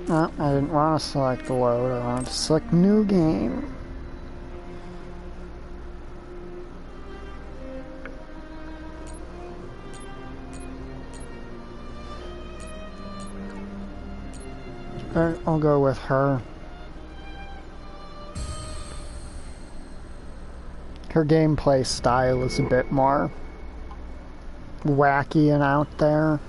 No, I didn't want to select load, I wanted to select new game. Alright, I'll go with her. Her gameplay style is a bit more wacky and out there.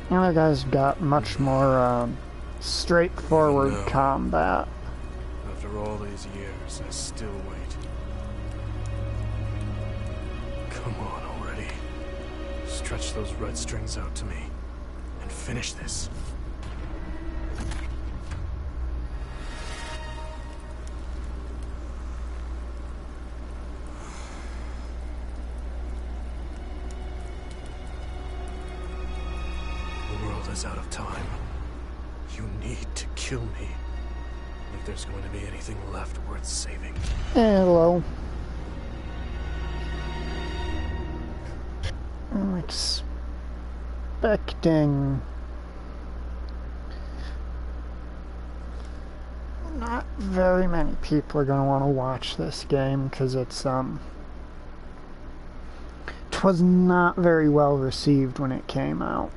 The other guy's got much more straightforward combat. After all these years, I still wait. Come on already. Stretch those red strings out to me and finish this. The world is out of time. You need to kill me if there's going to be anything left worth saving. Hello. I'm expecting not very many people are going to want to watch this game because it was not very well received when it came out.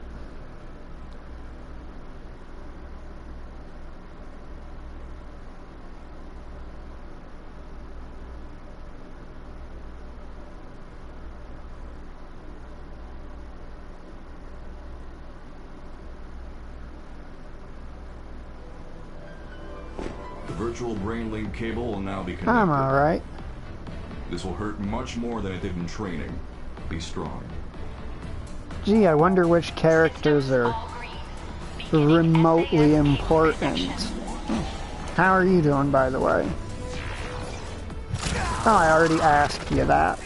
Virtual brain link cable will now be connected. I'm alright. This will hurt much more than it did in training. Be strong. Gee, I wonder which characters are remotely important. How are you doing, by the way? Oh, I already asked you that.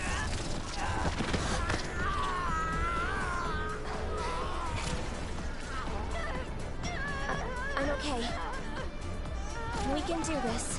I'm okay. We can do this.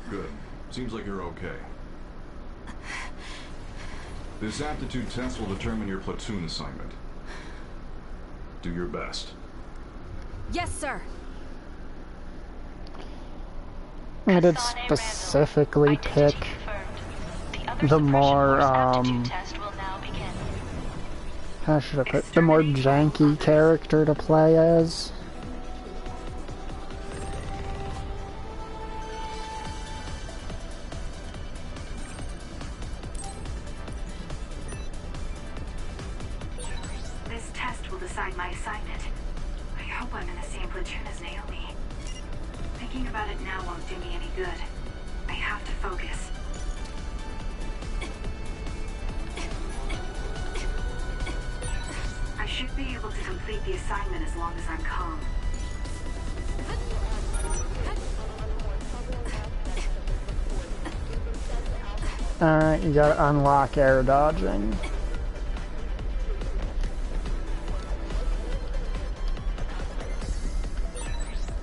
Good. Seems like you're okay. This aptitude test will determine your platoon assignment. Do your best. Yes, sir. I did specifically pick the more, how should I put it? The more janky character to play as. This test will decide my assignment. I hope I'm in the same platoon as Naomi. Thinking about it now won't do me any good. I have to focus. I should be able to complete the assignment as long as I'm calm. Alright, you gotta unlock air dodging.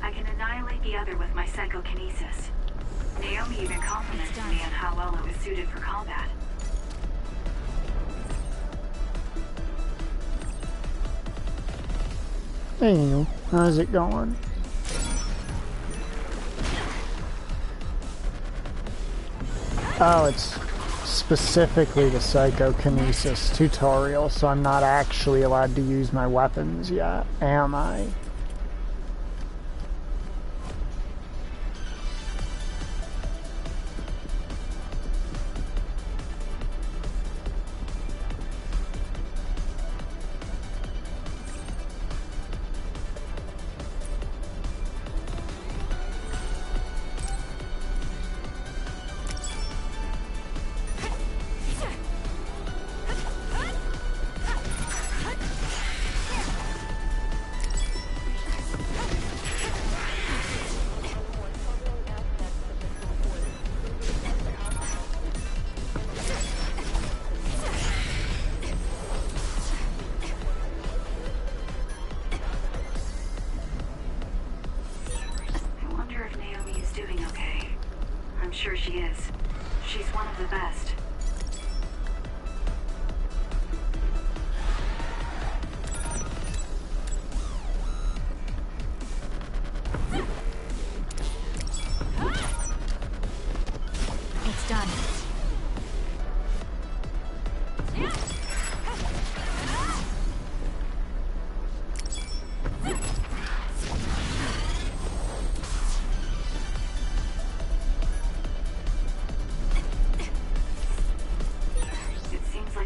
I can annihilate the other with my psychokinesis. Naomi even complimented me on how well I was suited for combat. Hey, how's it going? Oh, it's specifically the psychokinesis tutorial, so I'm not actually allowed to use my weapons yet, am I?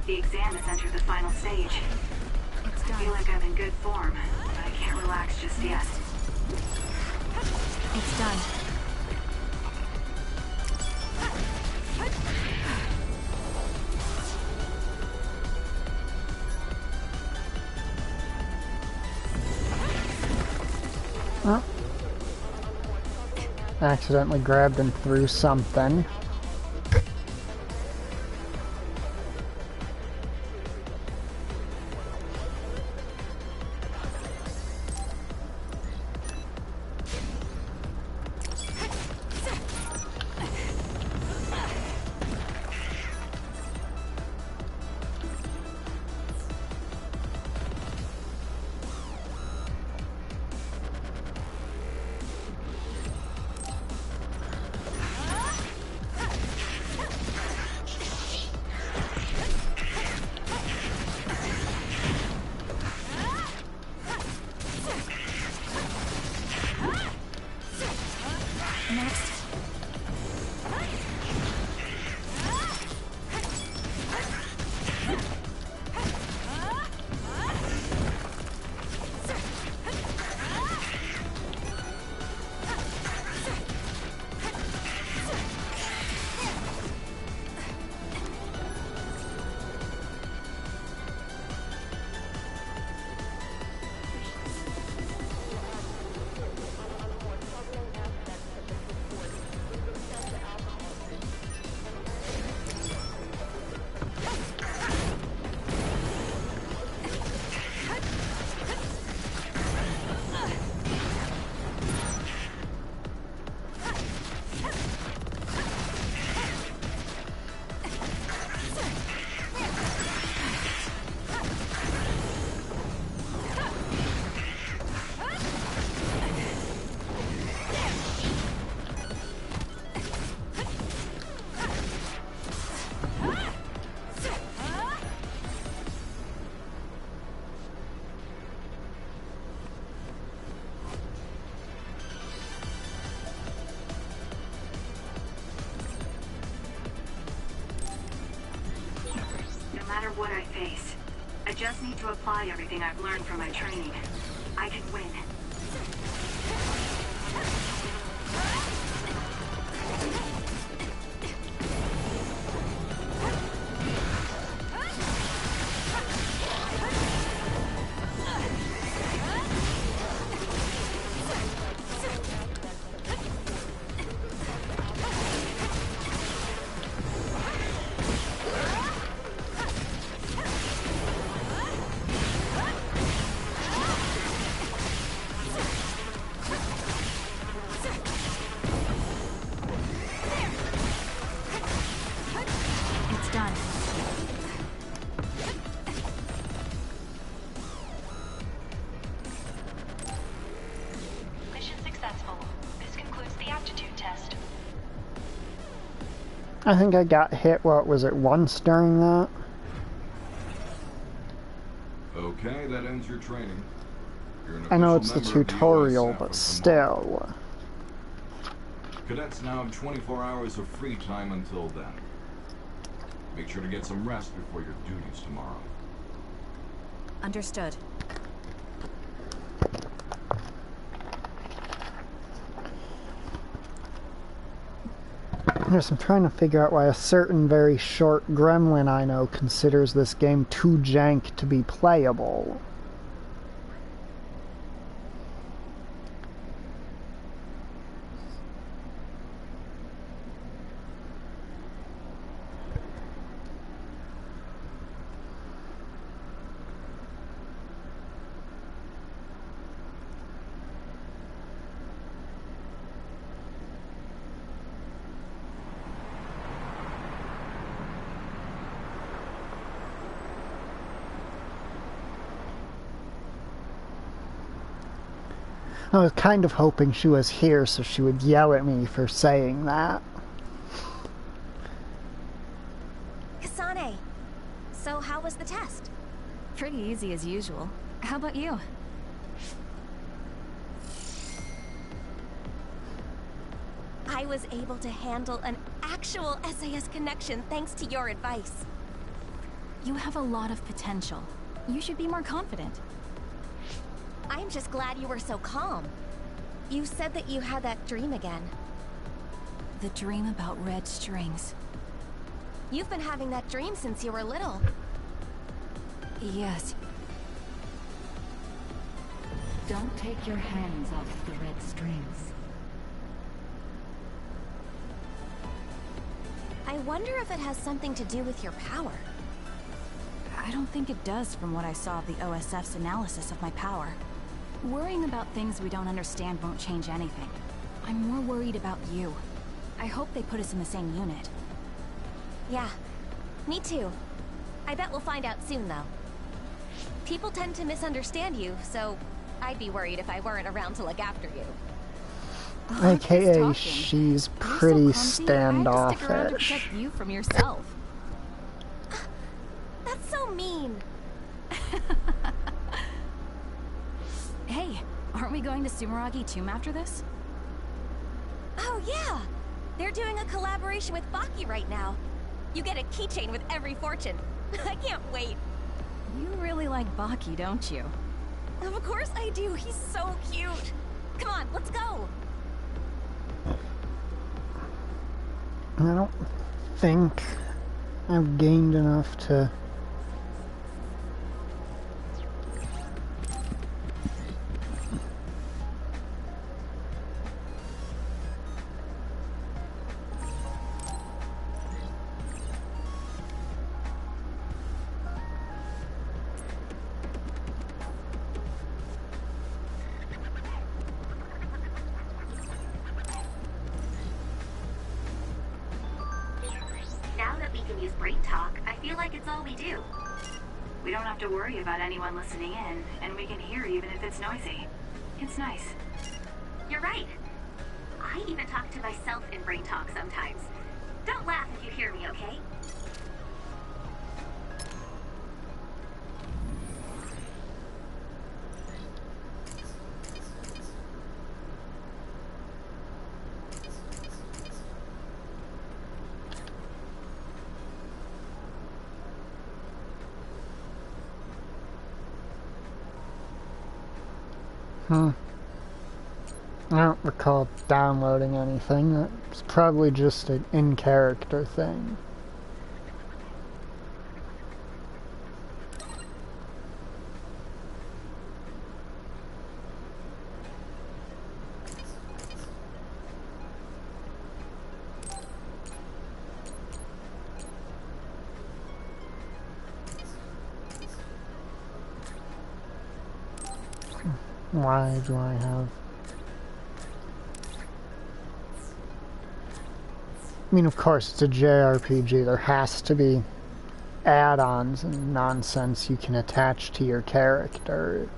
The exam has entered the final stage. I feel like I'm in good form, but I can't relax just yet. It's done. Huh? Accidentally grabbed and threw something. What I face. I just need to apply everything I've learned from my training. I can win. I think I got hit, what was it, once during that? Okay, that ends your training. You're an I know official it's the member of tutorial, OSF but from tomorrow. still. Cadets now have 24 hours of free time until then. Make sure to get some rest before your duties tomorrow. Understood. Yes, I'm trying to figure out why a certain very short gremlin I know considers this game too jank to be playable. I was kind of hoping she was here so she would yell at me for saying that. Kasane, so how was the test? Pretty easy as usual. How about you? I was able to handle an actual SAS connection thanks to your advice. You have a lot of potential. You should be more confident. I'm just glad you were so calm. You said that you had that dream again. The dream about red strings. You've been having that dream since you were little. Yes. Don't take your hands off the red strings. I wonder if it has something to do with your power. I don't think it does from what I saw of the OSF's analysis of my power. Worrying about things we don't understand won't change anything. I'm more worried about you. I hope they put us in the same unit. Yeah, me too. I bet we'll find out soon, though. People tend to misunderstand you, so I'd be worried if I weren't around to look after you. AKA, she's pretty I have to stick around to standoffish. protect you from yourself. That's so mean. Hey, aren't we going to Sumeragi Tomb after this? Oh yeah! They're doing a collaboration with Baki right now. You get a keychain with every fortune. I can't wait. You really like Baki, don't you? Of course I do. He's so cute. Come on, let's go. I don't think I've gained enough to... Now that we can use Brain Talk, I feel like it's all we do. We don't have to worry about anyone listening in, and we can hear even if it's noisy. It's nice. You're right. I even talk to myself in Brain Talk sometimes. Don't laugh if you hear me, okay? I don't recall downloading anything. That's probably just an in-character thing. Why do I have... I mean, of course, it's a JRPG. There has to be add-ons and nonsense you can attach to your character.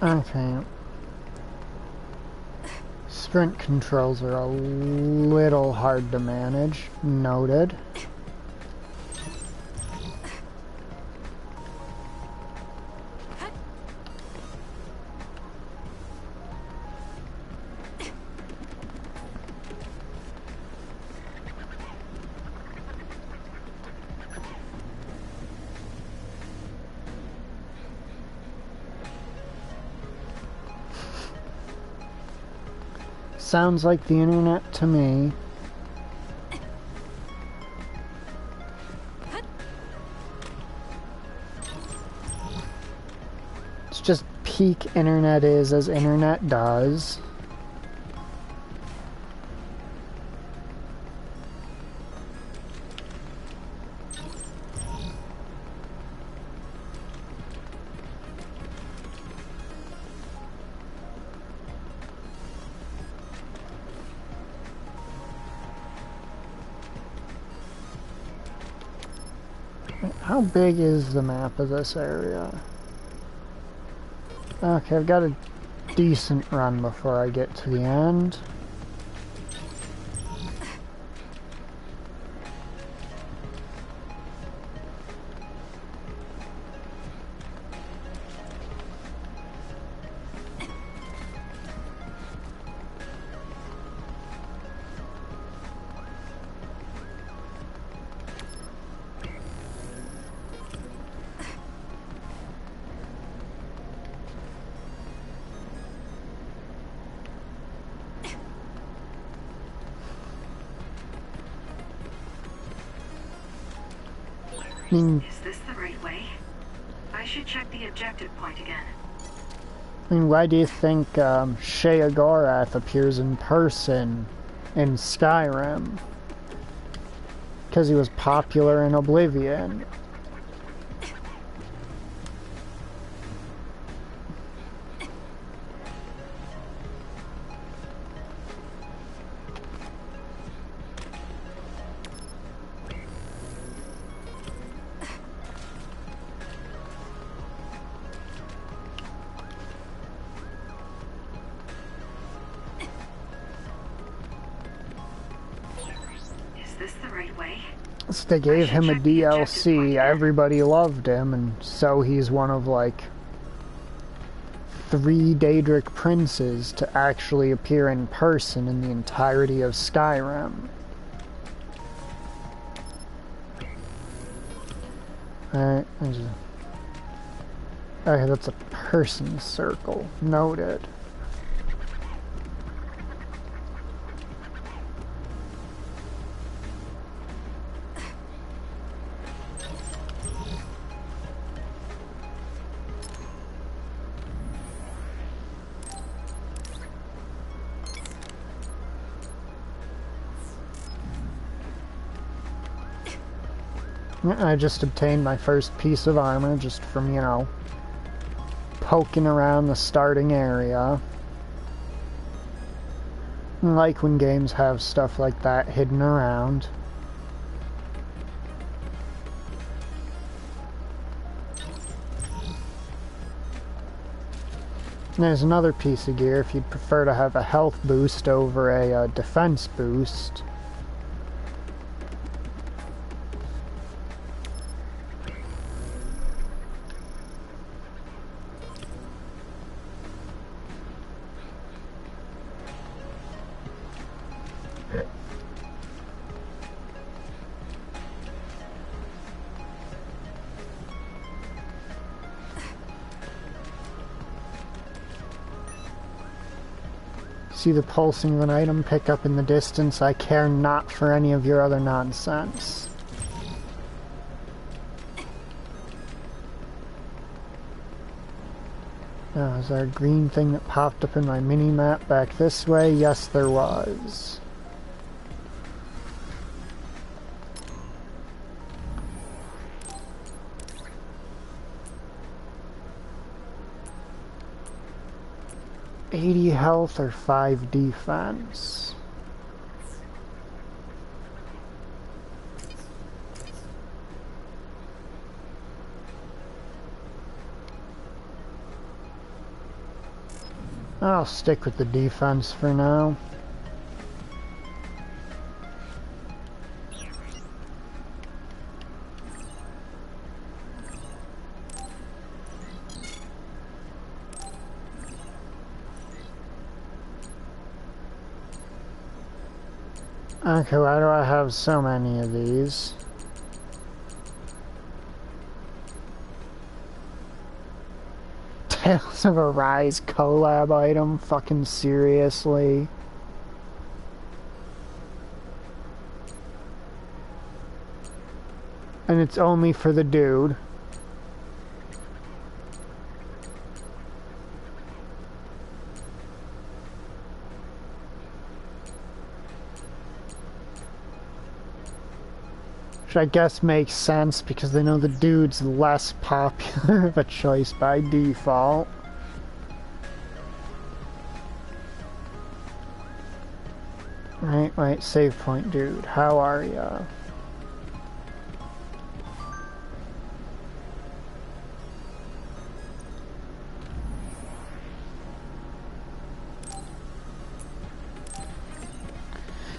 Okay. Sprint controls are a little hard to manage. Noted. Sounds like the internet to me. It's just peak internet is as internet does. How big is the map of this area? Okay, I've got a decent run before I get to the end. Is this the right way? I should check the objective point again. Why do you think Sheogorath appears in person in Skyrim? Because he was popular in Oblivion. They gave him a DLC, everybody loved him, and so he's one of like 3 Daedric princes to actually appear in person in the entirety of Skyrim. Alright, okay, that's a person circle. Noted. I just obtained my first piece of armor just from, you know, poking around the starting area. I like when games have stuff like that hidden around. There's another piece of gear if you'd prefer to have a health boost over a defense boost. See the pulsing of an item pick up in the distance. I care not for any of your other nonsense. Is there a green thing that popped up in my mini-map back this way? Yes, there was. $80 health or 5 defense. I'll stick with the defense for now. Okay, why do I have so many of these? Tales of Arise collab item? Fucking seriously? And it's only for the dude. Which I guess makes sense because they know the dude's less popular of a choice by default. Right, save point dude, how are ya?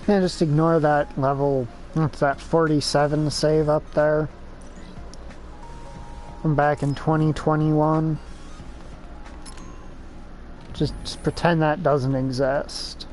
Yeah, just ignore that level. What's that, 47 save up there? From back in 2021. Just pretend that doesn't exist.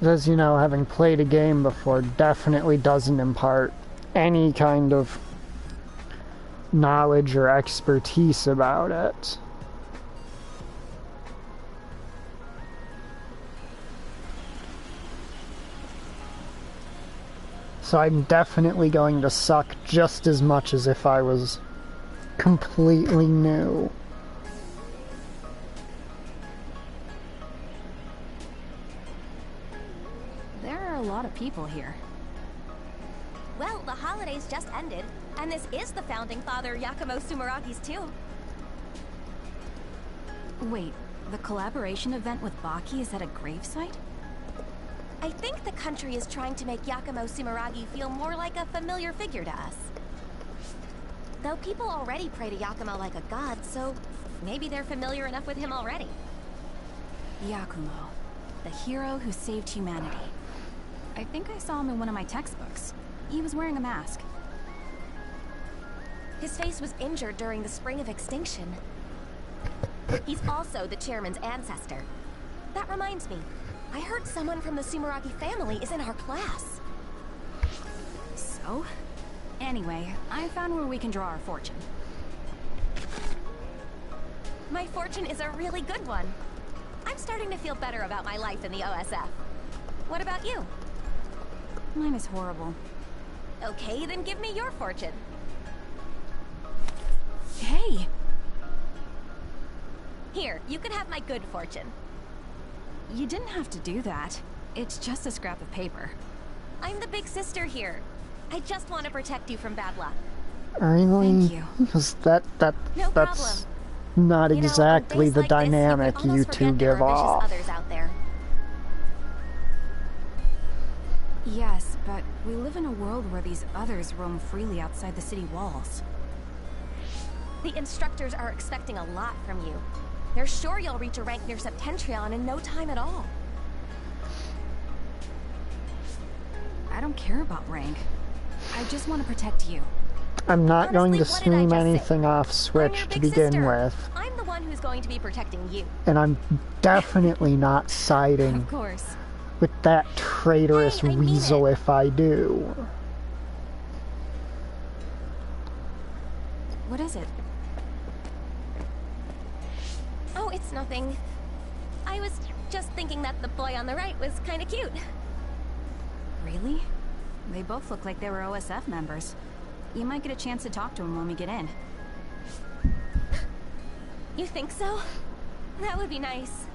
As you know, having played a game before definitely doesn't impart any kind of knowledge or expertise about it. So I'm definitely going to suck just as much as if I was completely new. People here. Well, the holidays just ended, and this is the founding father Yakumo Sumeragi's tomb. Wait, the collaboration event with Baki is at a gravesite? I think the country is trying to make Yakumo Sumeragi feel more like a familiar figure to us. Though people already pray to Yakumo like a god, so maybe they're familiar enough with him already. Yakumo, the hero who saved humanity. I think I saw him in one of my textbooks. He was wearing a mask. His face was injured during the Spring of Extinction. He's also the chairman's ancestor. That reminds me, I heard someone from the Sumeragi family is in our class. So? Anyway, I found where we can draw our fortune. My fortune is a really good one. I'm starting to feel better about my life in the OSF. What about you? Mine is horrible. Okay, then give me your fortune. Hey! Here, you can have my good fortune. You didn't have to do that. It's just a scrap of paper. I'm the big sister here. I just want to protect you from bad luck. Really? Thank you. Because No that's problem. not You know, exactly on days the like this, dynamic you can you almost two forget there give are vicious off. others out there. Yes, but we live in a world where these others roam freely outside the city walls. The instructors are expecting a lot from you. They're sure you'll reach a rank near Septentrion in no time at all. I don't care about rank. I just want to protect you. I'm not going to Honestly, what did I stream just say? anything off I'm Switch your to big begin sister. with, I'm the one who's going to be protecting you. and I'm definitely not siding Of course. with that traitorous Hey, I mean weasel it. if I do. What is it? Oh, it's nothing. I was just thinking that the boy on the right was kind of cute. Really? They both look like they were OSF members. You might get a chance to talk to him when we get in. You think so? That would be nice.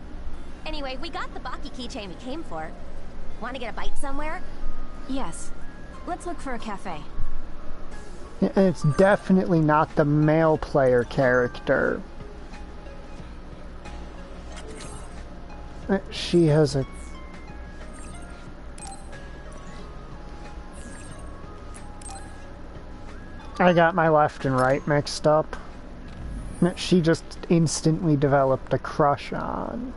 Anyway, we got the Baki keychain we came for. Want to get a bite somewhere? Yes. Let's look for a cafe. It's definitely not the male player character. She has a... I got my left and right mixed up. She just instantly developed a crush on.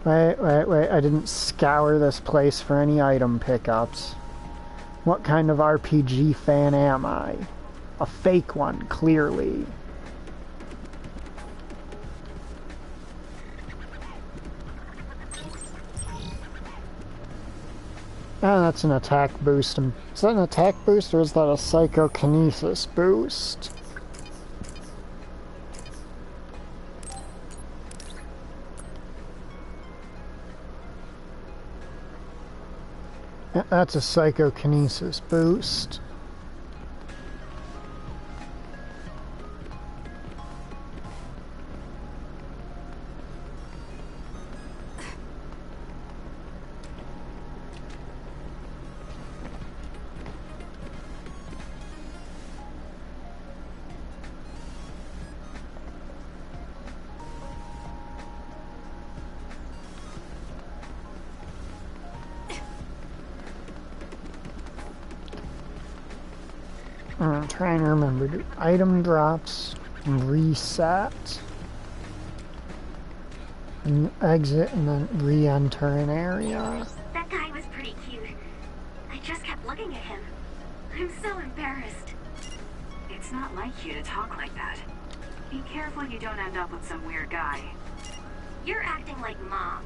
Wait, I didn't scour this place for any item pickups. What kind of RPG fan am I? A fake one, clearly. Oh, that's an attack boost. Is that an attack boost or is that a psychokinesis boost? That's a psychokinesis boost. I'm trying to remember. Do item drops reset? And exit and then re-enter an area. That guy was pretty cute. I just kept looking at him. I'm so embarrassed. It's not like you to talk like that. Be careful you don't end up with some weird guy. You're acting like Mom.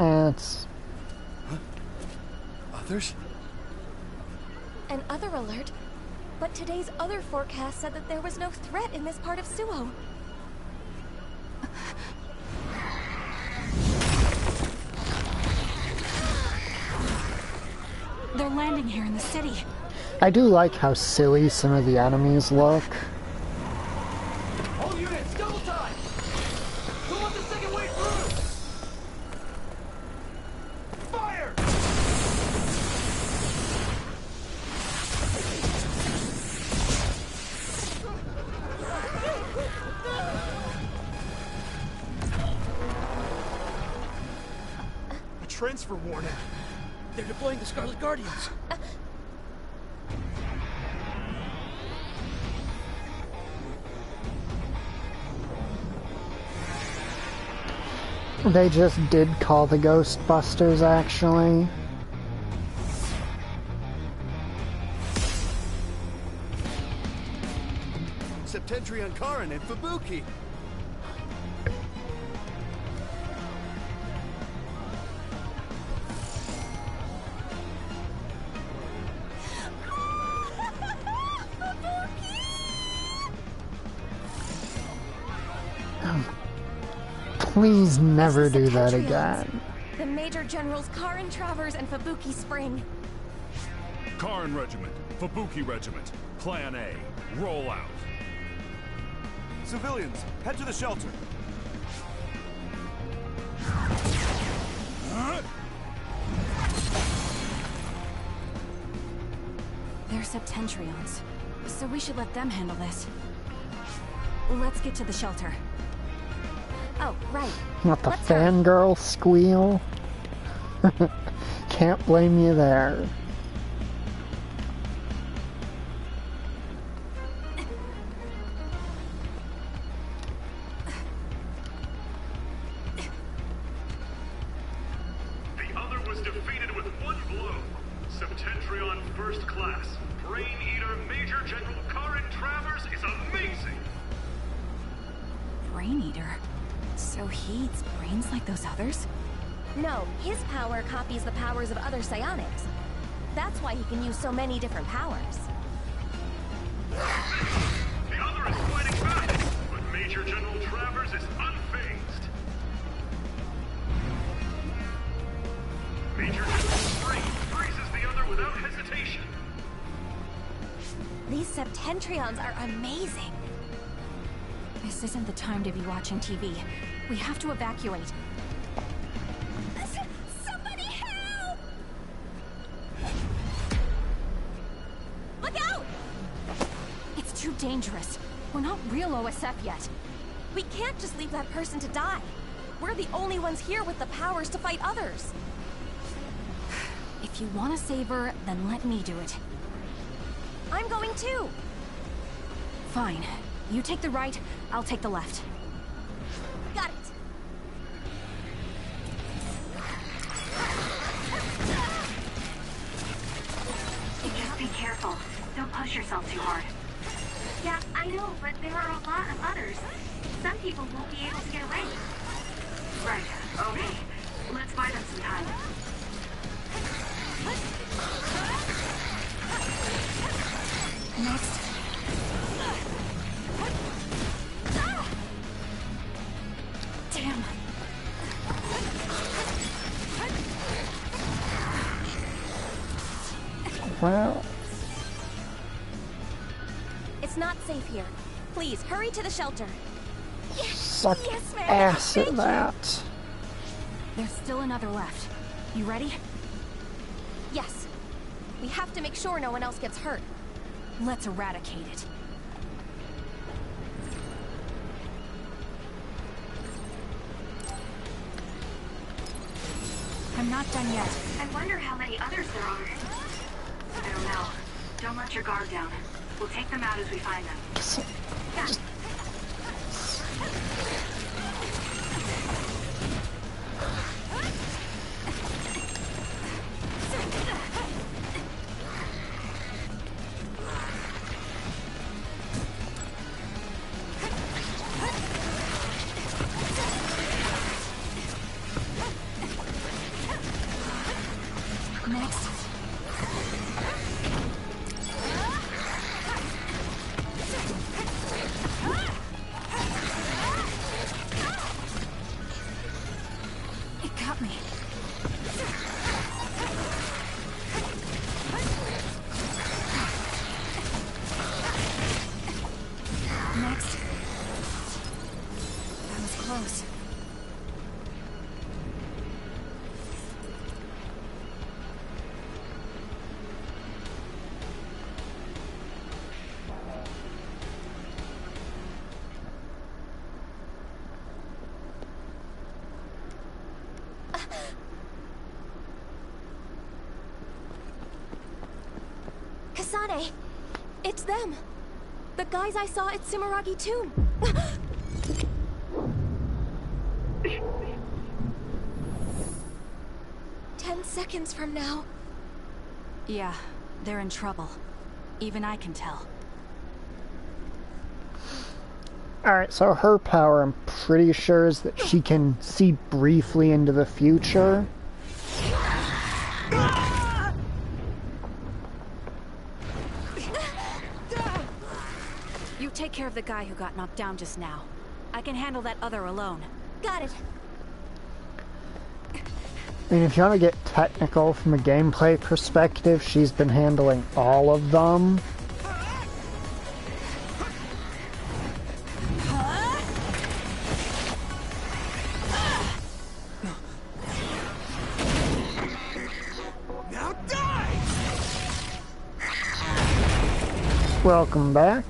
It's... Others? An other alert? But today's other forecast said that there was no threat in this part of Suo. They're landing here in the city. I do like how silly some of the enemies look. All units, double time! Who wants the second way through? Fire! A transfer warning. They're deploying the Scarlet Guardians. They just did call the Ghostbusters, actually. Septentrion Karin and Fubuki. Please never This do is that Septentrions. again. The Major Generals Karin Travers and Fubuki Spring. Karin Regiment, Fubuki Regiment, Plan A, roll out. Civilians, head to the shelter. They're Septentrions, so we should let them handle this. Let's get to the shelter. Oh, right. Not the Let's hurry. fangirl squeal. Can't blame you there. The other was defeated with one blow. Septentrion First Class. Brain Eater Major General Karin Travers is amazing! Brain Eater? So he eats brains like those others? No, his power copies the powers of other psionics. That's why he can use so many different powers. The other is fighting back, but Major General Travers is unfazed. Major General Brain freezes the other without hesitation. These Septentrions are amazing. This isn't the time to be watching TV. We have to evacuate. Somebody help! Look out! It's too dangerous. We're not real OSF yet. We can't just leave that person to die. We're the only ones here with the powers to fight others. If you want to save her, then let me do it. I'm going too. Fine. You take the right, I'll take the left. Got it. Just be careful. Don't push yourself too hard. Yeah, I know, but there are a lot of others. Some people won't be able to get away. Right, okay. Let's buy them some time. Next. Damn. Well, It's not safe here. Please, hurry to the shelter. suck Yes, ma'am. ass Thank at you. that. There's still another left. You ready? Yes. We have to make sure no one else gets hurt. Let's eradicate it. I'm not done yet. I wonder how many others there are. I don't know. Don't let your guard down. We'll take them out as we find them. Next. It got me. Next. That was close. Kasane! It's them! The guys I saw at Sumeragi Tomb! 10 seconds from now. Yeah, they're in trouble. Even I can tell. Alright, so her power, I'm pretty sure, is that she can see briefly into the future. You take care of the guy who got knocked down just now. I can handle that other alone. Got it. I mean, if you want to get technical from a gameplay perspective, she's been handling all of them. Now die! Welcome back.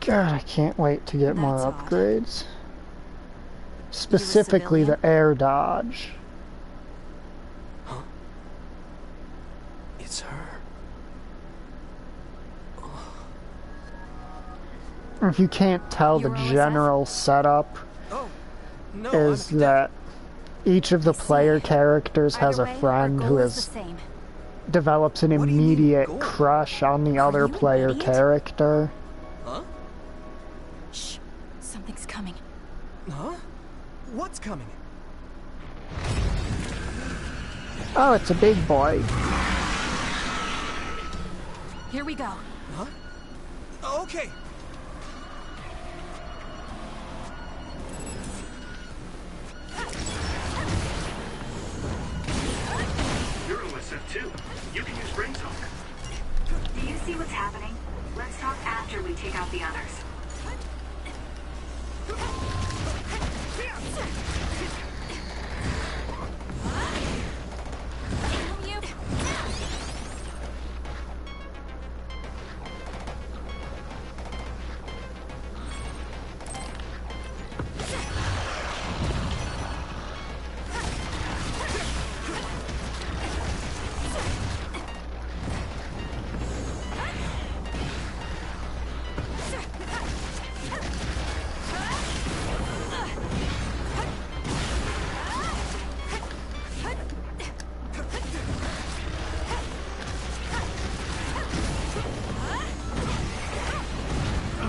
God, I can't wait to get more That's odd. upgrades. Specifically the civilian? air dodge. Huh? It's her. If you can't tell, the You're OSF? general setup Oh, no, is I'm that each of the player characters has Either a way, friend our who goal is the is same. develops an What do you mean, immediate goal? crush on the Are other you an player idiot? character. Huh? Shh. Something's coming. Huh? What's coming? Oh, it's a big boy. Here we go. Huh? Okay. You're OSF too. You can use brain talk. Do you see what's happening? Let's talk after we take out the others.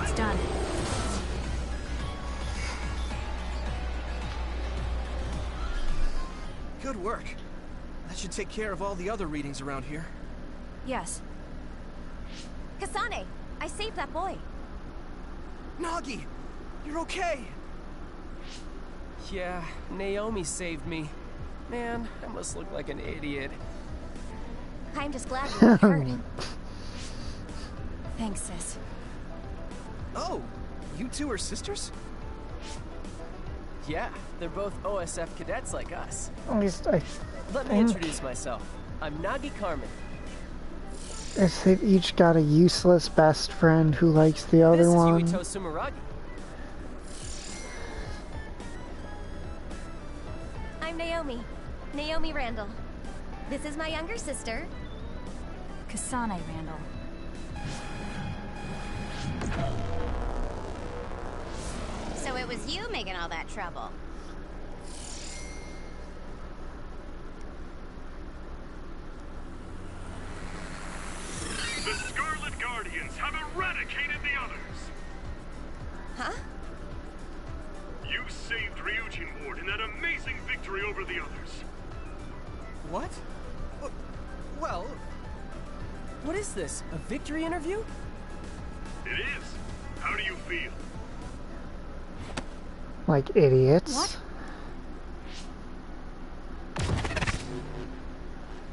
It's done. Good work. That should take care of all the other readings around here. Yes. Kasane, I saved that boy. Nagi! You're okay! Yeah, Naomi saved me. Man, I must look like an idiot. I'm just glad you weren't hurt. Thanks, sis. Oh, you two are sisters? Yeah, they're both OSF cadets like us. At least I Let me think introduce myself. I'm Nagi Carmen. if they've each got a useless best friend who likes the This other is one. Yuito Sumeragi. I'm Naomi. Naomi Randall. This is my younger sister. Kasane Randall. So it was you making all that trouble. The Scarlet Guardians have eradicated the others. Huh? You saved Ryujin Ward in that amazing victory over the others. What? Well, what is this? A victory interview? It is. How do you feel? Like idiots. What?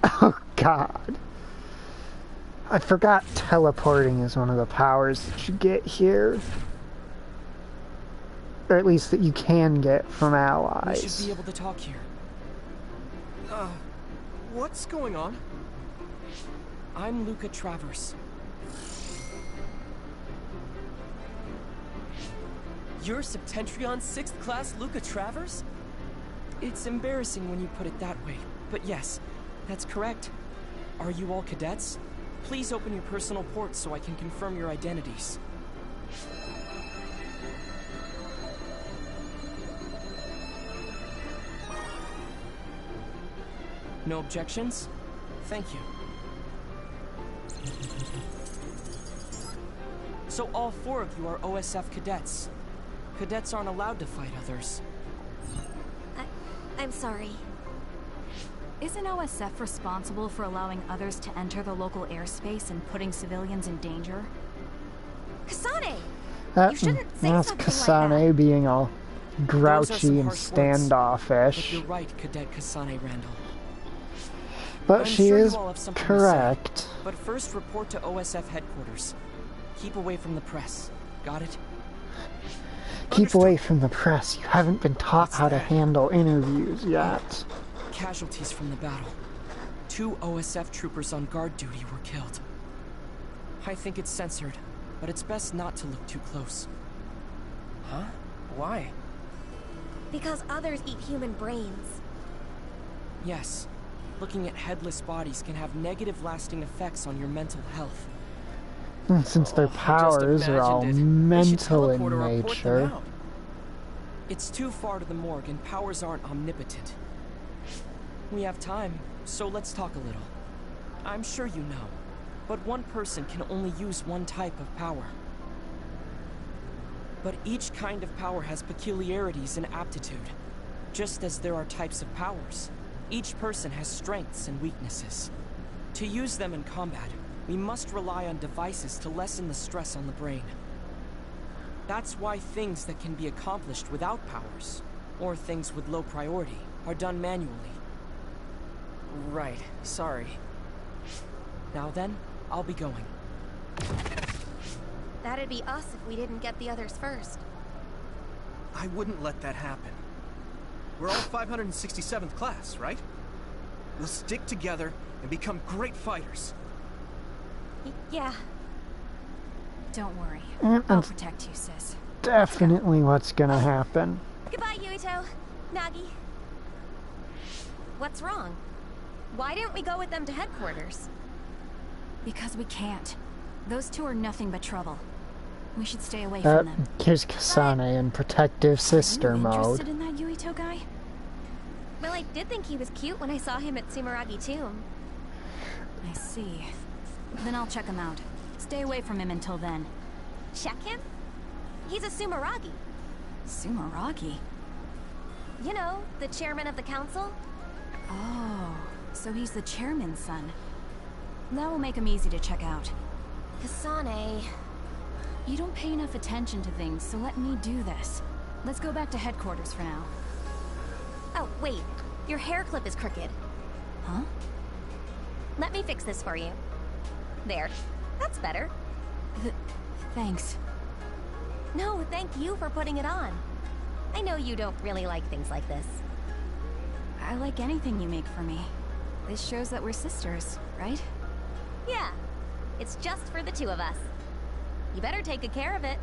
Oh god. I forgot teleporting is one of the powers that you get here. Or at least that you can get from We allies. should be able to talk here. What's going on? I'm Luca Travers. You're Septentrion's 6th class Luca Travers? It's embarrassing when you put it that way, but yes, that's correct. Are you all cadets? Please open your personal ports so I can confirm your identities. No objections? Thank you. So all 4 of you are OSF cadets. Cadets aren't allowed to fight others. I'm sorry. Isn't OSF responsible for allowing others to enter the local airspace and putting civilians in danger? Kasane! That, You shouldn't say that's something Kasane like that. being all Those are grouchy some and harsh words, standoffish. But you're right, Cadet Kasane Randall. But I'm she sure is you all have something to correct. say, but first report to OSF headquarters. Keep away from the press. Got it? Keep away from the press. You haven't been taught What's how to that? handle interviews yet. Casualties from the battle. 2 OSF troopers on guard duty were killed. I think it's censored, but it's best not to look too close. Huh? Why? Because others eat human brains. Yes. Looking at headless bodies can have negative lasting effects on your mental health. Since their I just powers are all imagined it. They should mental in teleport or report them nature. out. It's too far to the morgue and powers aren't omnipotent. We have time, so let's talk a little. I'm sure you know, but one person can only use one type of power. But each kind of power has peculiarities and aptitude. Just as there are types of powers, each person has strengths and weaknesses. To use them in combat, we must rely on devices to lessen the stress on the brain. That's why things that can be accomplished without powers, or things with low priority, are done manually. Right, sorry. Now then, I'll be going. That'd be us if we didn't get the others first. I wouldn't let that happen. We're all 567th class, right? We'll stick together and become great fighters. Yeah. Don't worry. And I'll that's protect you, sis. definitely what's gonna happen. Goodbye, Yuito. Nagi. What's wrong? Why didn't we go with them to headquarters? Because we can't. Those two are nothing but trouble. We should stay away from them. Here's Kasane in protective sister Are you mode. interested in that Yuito guy? Well, I did think he was cute when I saw him at Sumeragi Tomb. I see. Then I'll check him out. Stay away from him until then. Check him? He's a Sumeragi. Sumeragi? You know, the chairman of the council? Oh, so he's the chairman's son. That will make him easy to check out. Kasane. You don't pay enough attention to things, so let me do this. Let's go back to headquarters for now. Oh, wait. Your hair clip is crooked. Huh? Let me fix this for you. There. That's better. Thanks. No, thank you for putting it on. I know you don't really like things like this. I like anything you make for me. This shows that we're sisters, right? Yeah. It's just for the two of us. You better take good care of it.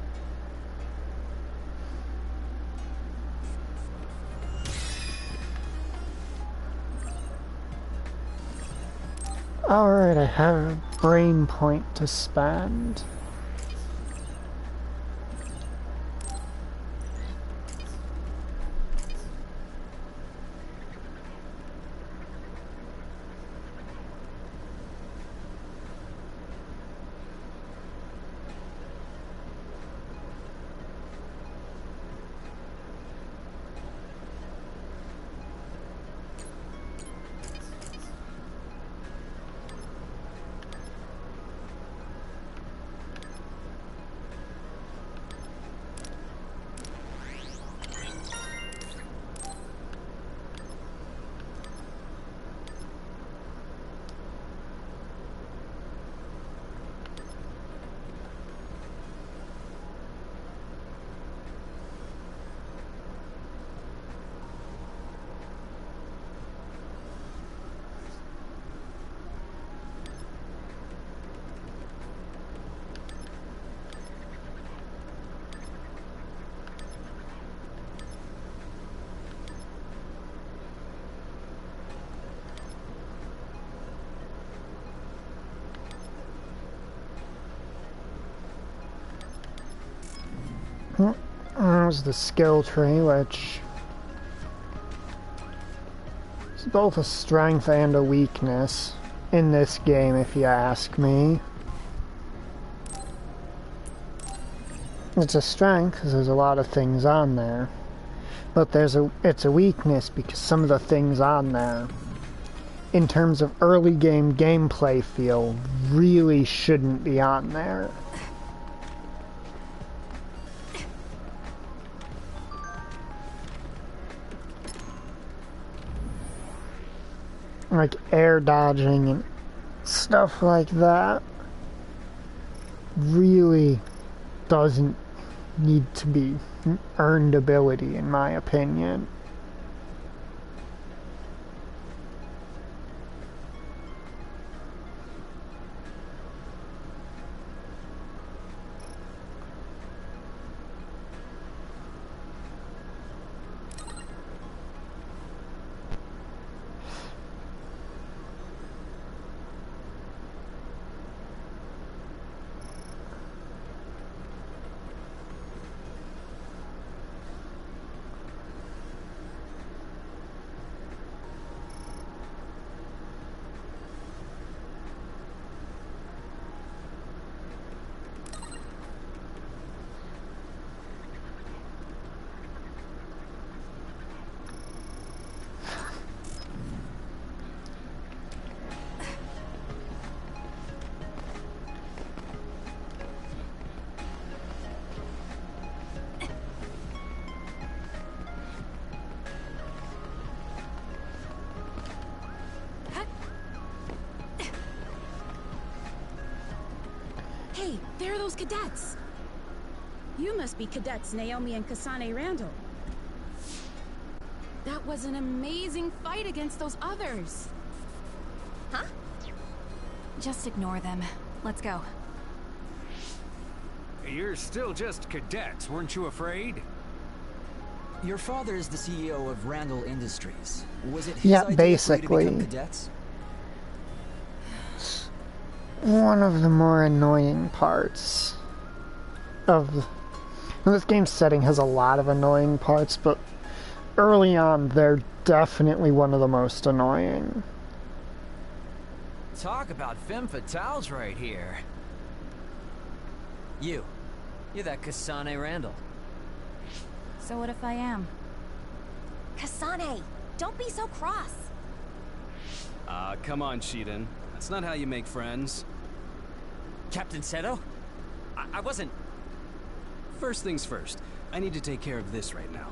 Alright, I have a brain point to spend. There's the skill tree, which is both a strength and a weakness in this game, if you ask me. It's a strength because there's a lot of things on there, but it's a weakness because some of the things on there, in terms of early game gameplay feel, really shouldn't be on there. Like air dodging and stuff like that really doesn't need to be earned ability, in my opinion. Where are those cadets? You must be cadets Naomi and Kasane Randall. That was an amazing fight against those others. Huh? Just ignore them. Let's go. You're still just cadets, weren't you afraid? Your father is the CEO of Randall Industries. Was it his Yeah, idea basically. for you to become cadets? One of the more annoying parts of this game's setting has a lot of annoying parts, but early on they're definitely one of the most annoying. Talk about femme fatales right here. You're that Kasane Randall. So what if I am? Kasane, don't be so cross. Come on, Shiden. That's not how you make friends. Captain Seto? I wasn't... First things first, I need to take care of this right now.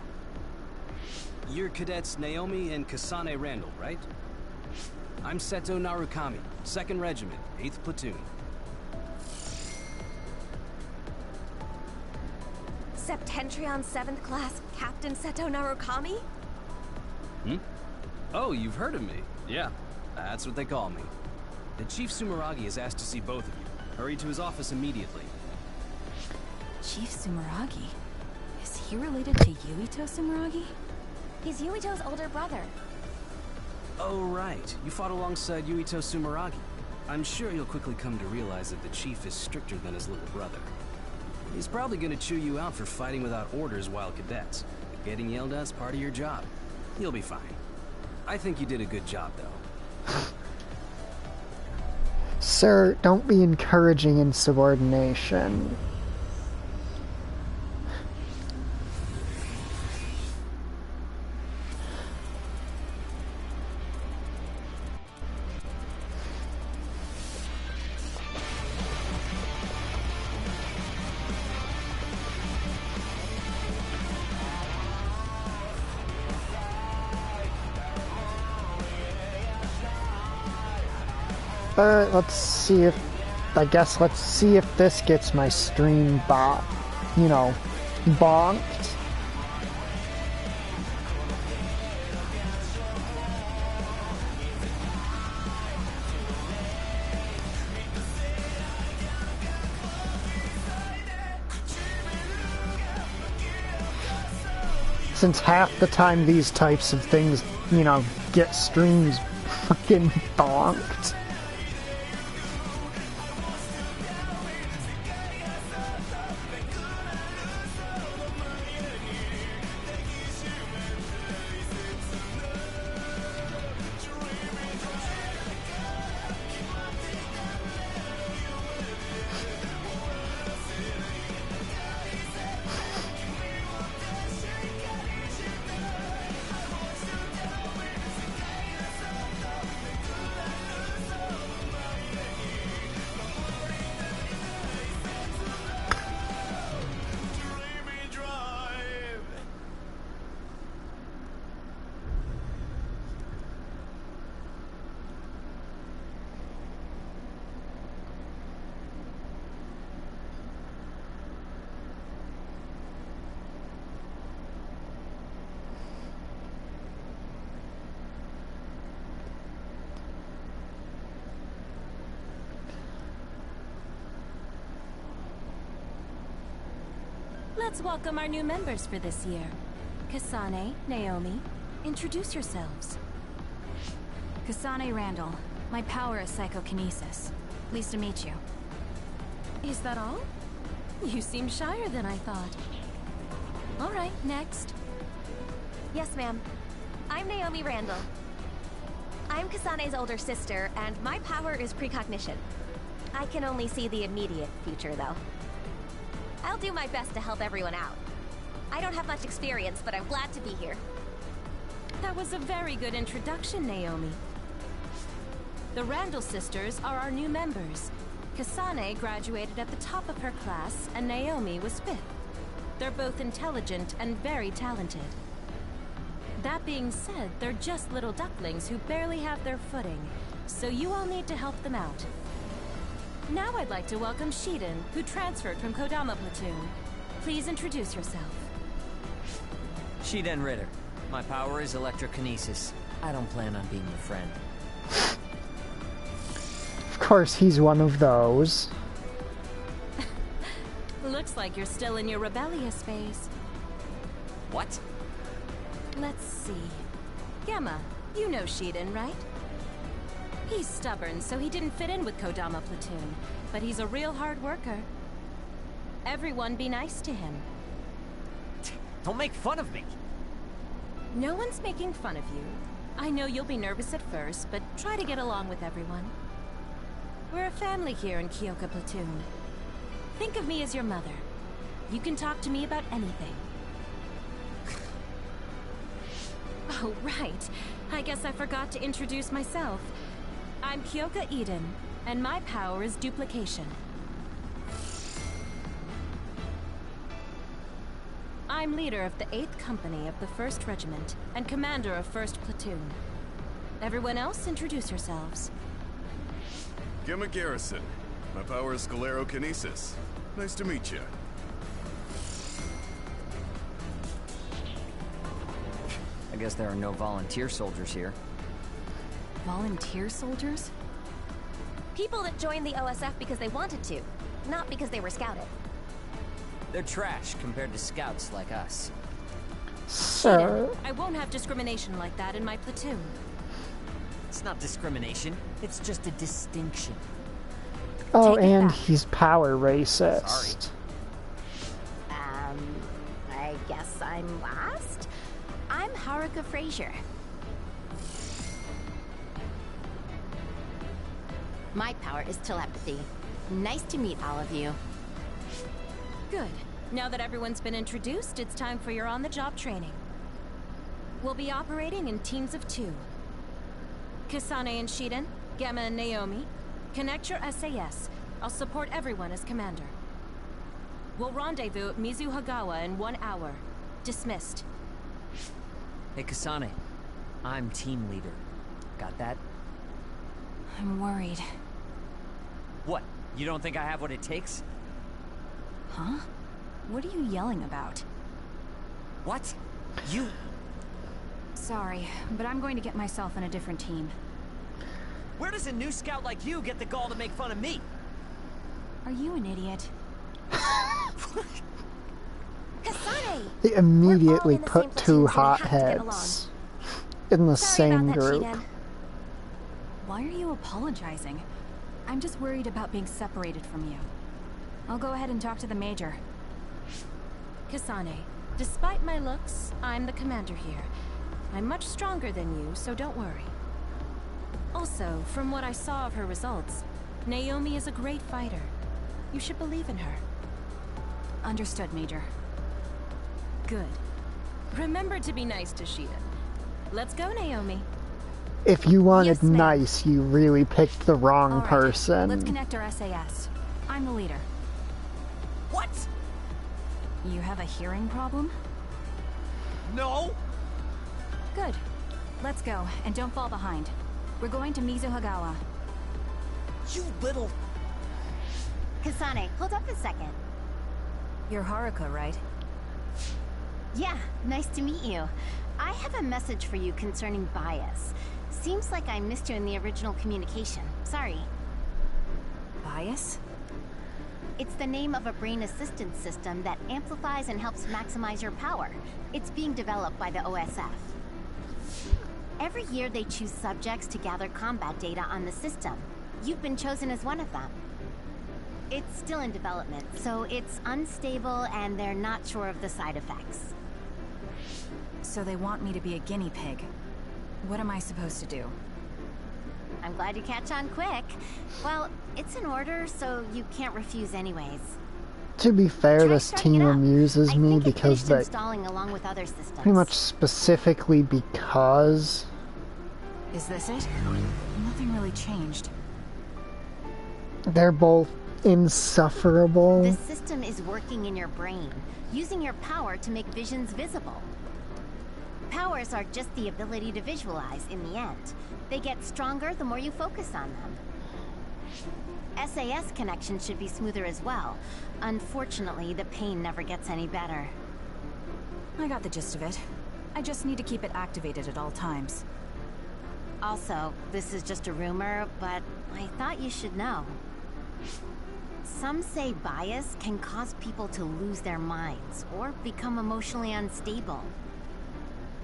You're cadets Naomi and Kasane Randall, right? I'm Seto Narukami, 2nd Regiment, 8th Platoon. Septentrion 7th Class Captain Seto Narukami? Hmm? Oh, you've heard of me. Yeah, that's what they call me. The Chief Sumeragi has asked to see both of you. Hurry to his office immediately. Chief Sumeragi? Is he related to Yuito Sumeragi? He's Yuito's older brother. Oh, right. You fought alongside Yuito Sumeragi. I'm sure you'll quickly come to realize that the Chief is stricter than his little brother. He's probably gonna chew you out for fighting without orders while cadets. But getting yelled at's part of your job. You'll be fine. I think you did a good job, though. Sir, don't be encouraging insubordination. Alright, let's see if... let's see if this gets my stream bonked. Since half the time these types of things, get streams fucking bonked. Let's welcome our new members for this year. Kasane, Naomi, introduce yourselves. Kasane Randall. My power is psychokinesis. Pleased to meet you. Is that all? You seem shyer than I thought. All right, next. Yes, ma'am. I'm Naomi Randall. I'm Kasane's older sister, and my power is precognition. I can only see the immediate future, though. I'll do my best to help everyone out. I don't have much experience, but I'm glad to be here. That was a very good introduction, Naomi. The Randall sisters are our new members. Kasane graduated at the top of her class, and Naomi was 5th. They're both intelligent and very talented. That being said, they're just little ducklings who barely have their footing, so you all need to help them out. Now I'd like to welcome Shiden, who transferred from Kodama Platoon. Please introduce yourself. Shiden Ritter. My power is electrokinesis. I don't plan on being your friend. Of course, he's one of those. Looks like you're still in your rebellious phase. What? Let's see. Gamma, you know Shiden, right? He's stubborn, so he didn't fit in with Kodama Platoon, but he's a real hard worker. Everyone be nice to him. Don't make fun of me! No one's making fun of you. I know you'll be nervous at first, but try to get along with everyone. We're a family here in Kyoka Platoon. Think of me as your mother. You can talk to me about anything. Oh, right. I guess I forgot to introduce myself. I'm Kyoka Eden, and my power is duplication. I'm leader of the 8th Company of the 1st Regiment, and commander of 1st Platoon. Everyone else, introduce yourselves. Gemma Garrison. My power is sclerokinesis. Nice to meet you. I guess there are no volunteer soldiers here. Volunteer soldiers? People that joined the OSF because they wanted to, not because they were scouted. They're trash compared to scouts like us. Sir. I won't have discrimination like that in my platoon. It's not discrimination, it's just a distinction. Oh, and he's power racist. Sorry. I guess I'm last? I'm Haruka Frazier. My power is telepathy. Nice to meet all of you. Good. Now that everyone's been introduced, it's time for your on-the-job training. We'll be operating in teams of 2. Kasane and Shiden, Gamma and Naomi, connect your SAS. I'll support everyone as commander. We'll rendezvous at Mizuhagawa in 1 hour. Dismissed. Hey, Kasane. I'm team leader. Got that? I'm worried. What? You don't think I have what it takes? Huh? What are you yelling about? What? You... Sorry, but I'm going to get myself in a different team. Where does a new scout like you get the gall to make fun of me? Are you an idiot? Kasane! They immediately put 2 hotheads in the same group. Why are you apologizing? I'm just worried about being separated from you. I'll go ahead and talk to the Major. Kasane, despite my looks, I'm the commander here. I'm much stronger than you, so don't worry. Also, from what I saw of her results, Naomi is a great fighter. You should believe in her. Understood, Major. Good. Remember to be nice to Shiden. Let's go, Naomi. If you wanted Yes, ma'am. nice, you really picked the wrong All right, person. Let's connect our SAS. I'm the leader. What? You have a hearing problem? No! Good. Let's go, and don't fall behind. We're going to Mizuhagawa. You little... Kasane, hold up a second. You're Haruka, right? Yeah, nice to meet you. I have a message for you concerning bias. Seems like I missed you in the original communication. Sorry. Bias? It's the name of a brain assistance system that amplifies and helps maximize your power. It's being developed by the OSF. Every year they choose subjects to gather combat data on the system. You've been chosen as one of them. It's still in development, so it's unstable and they're not sure of the side effects. So they want me to be a guinea pig. What am I supposed to do? I'm glad you catch on quick. Well, it's an order, so you can't refuse anyways. To be fair, this team amuses me because they... installing along with other systems. Pretty much specifically because... Is this it? Nothing really changed. They're both insufferable. The system is working in your brain, using your power to make visions visible. Powers are just the ability to visualize in the end. They get stronger the more you focus on them. SAS connection should be smoother as well. Unfortunately, the pain never gets any better. I got the gist of it. I just need to keep it activated at all times. Also, this is just a rumor, but I thought you should know. Some say bias can cause people to lose their minds or become emotionally unstable.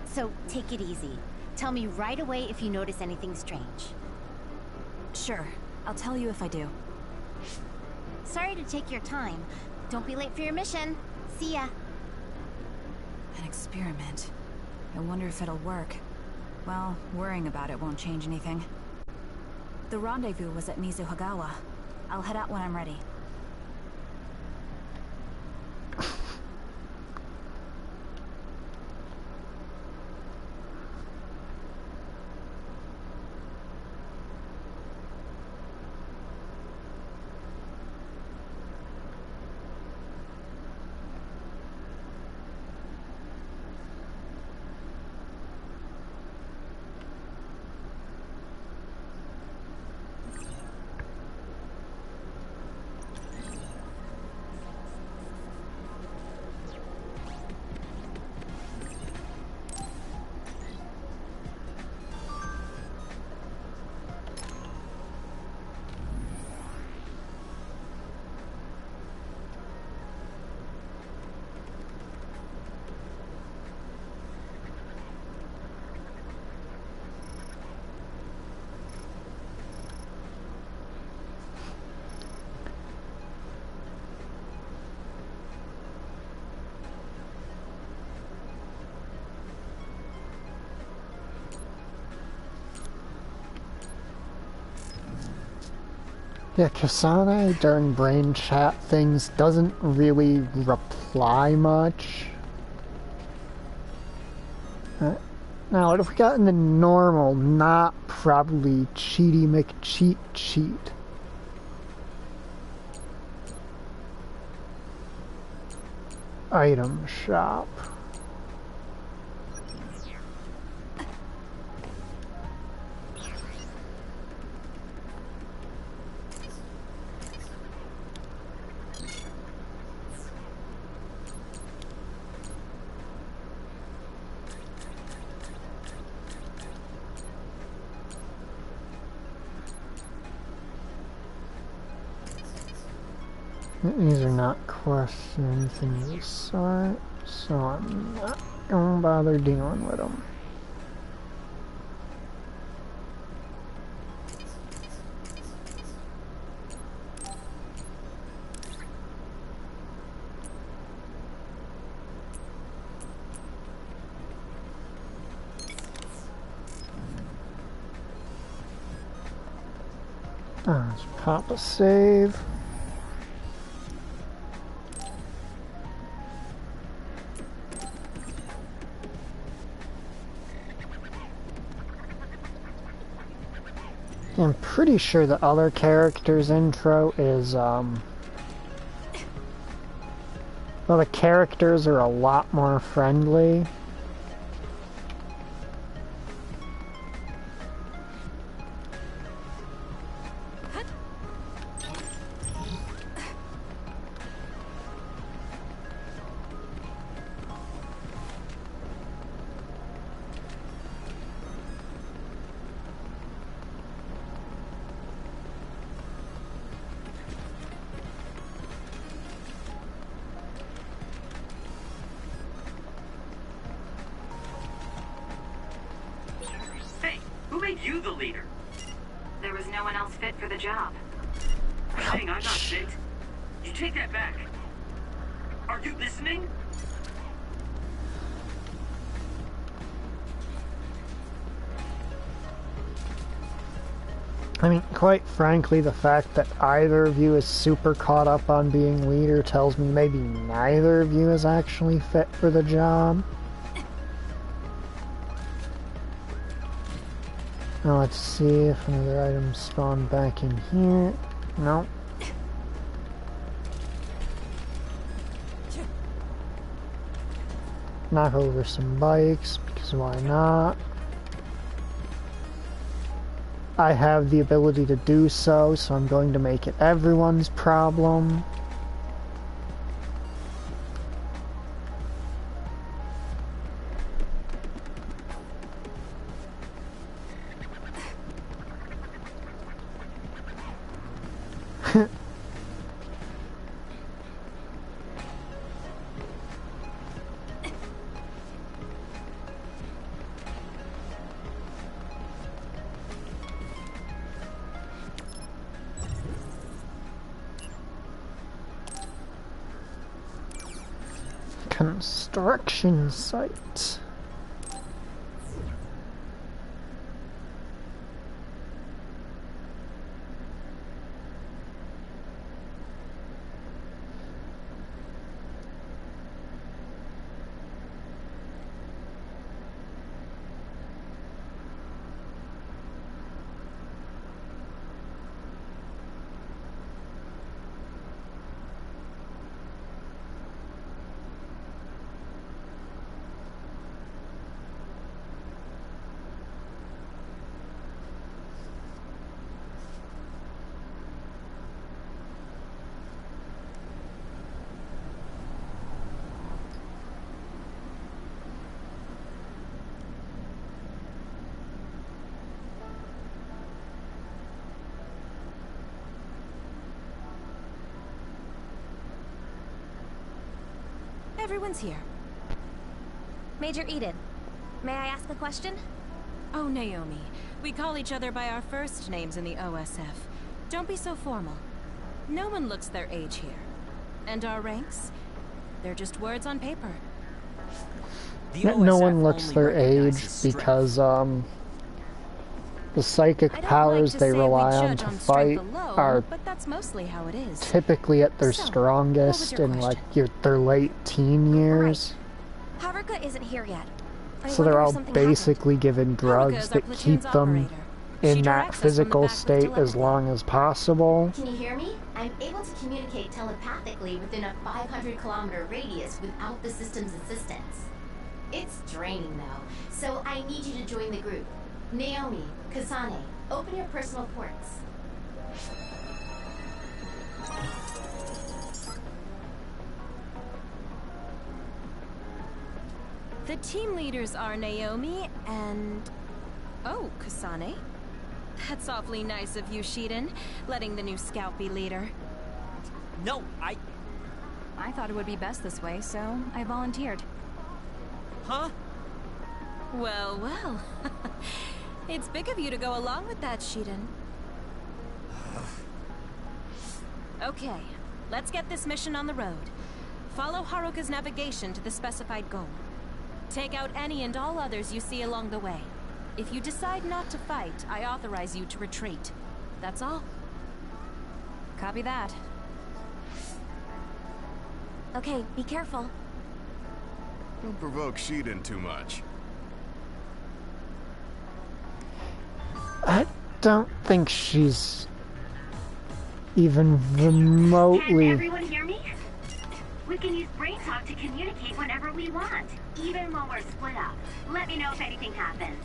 So take it easy. Tell me right away if you notice anything strange. Sure. I'll tell you if I do. Sorry to take your time. Don't be late for your mission. See ya. An experiment. I wonder if it'll work. Well, worrying about it won't change anything. The rendezvous was at Mizuhagawa. I'll head out when I'm ready. Yeah, Kasane during brain chat things doesn't really reply much. Now, what if we got in the normal, not probably cheaty McCheat cheat? Item shop. These are not quests or anything of the sort, so I'm not gonna bother dealing with them. Let's pop a save. I'm pretty sure the other character's intro is, well, the characters are a lot more friendly. Who made you the leader? There was no one else fit for the job. Saying I'm not fit? You take that back. Are you listening? I mean, quite frankly, the fact that either of you is super caught up on being leader tells me maybe neither of you is actually fit for the job. Now let's see if another item spawned back in here. Nope. Knock over some bikes, because why not? I have the ability to do so, so I'm going to make it everyone's problem. Construction site. Everyone's here. Major Eden, may I ask a question? Oh, Naomi. We call each other by our first names in the OSF. Don't be so formal. No one looks their age here. And our ranks? They're just words on paper. No one looks their age because, the psychic powers they rely on to fight are but that's mostly how it is. typically at their strongest in like their late teen years. Haruka isn't here yet. So they're all basically given drugs that keep them in that physical state as long as possible. Can you hear me? I'm able to communicate telepathically within a 500-kilometer radius without the system's assistance. It's draining though, so I need you to join the group. Naomi, Kasane, open your personal ports. The team leaders are Naomi and... oh, Kasane. That's awfully nice of you, Shiden, letting the new scout be leader. No, I thought it would be best this way, so I volunteered. Huh? Well, well. It's big of you to go along with that, Shiden. Okay, let's get this mission on the road. Follow Haruka's navigation to the specified goal. Take out any and all others you see along the way. If you decide not to fight, I authorize you to retreat. That's all. Copy that. Okay, be careful. Don't provoke Shiden too much. I don't think she's even remotely... Can everyone hear me? We can use brain talk to communicate whenever we want, even while we're split up. Let me know if anything happens.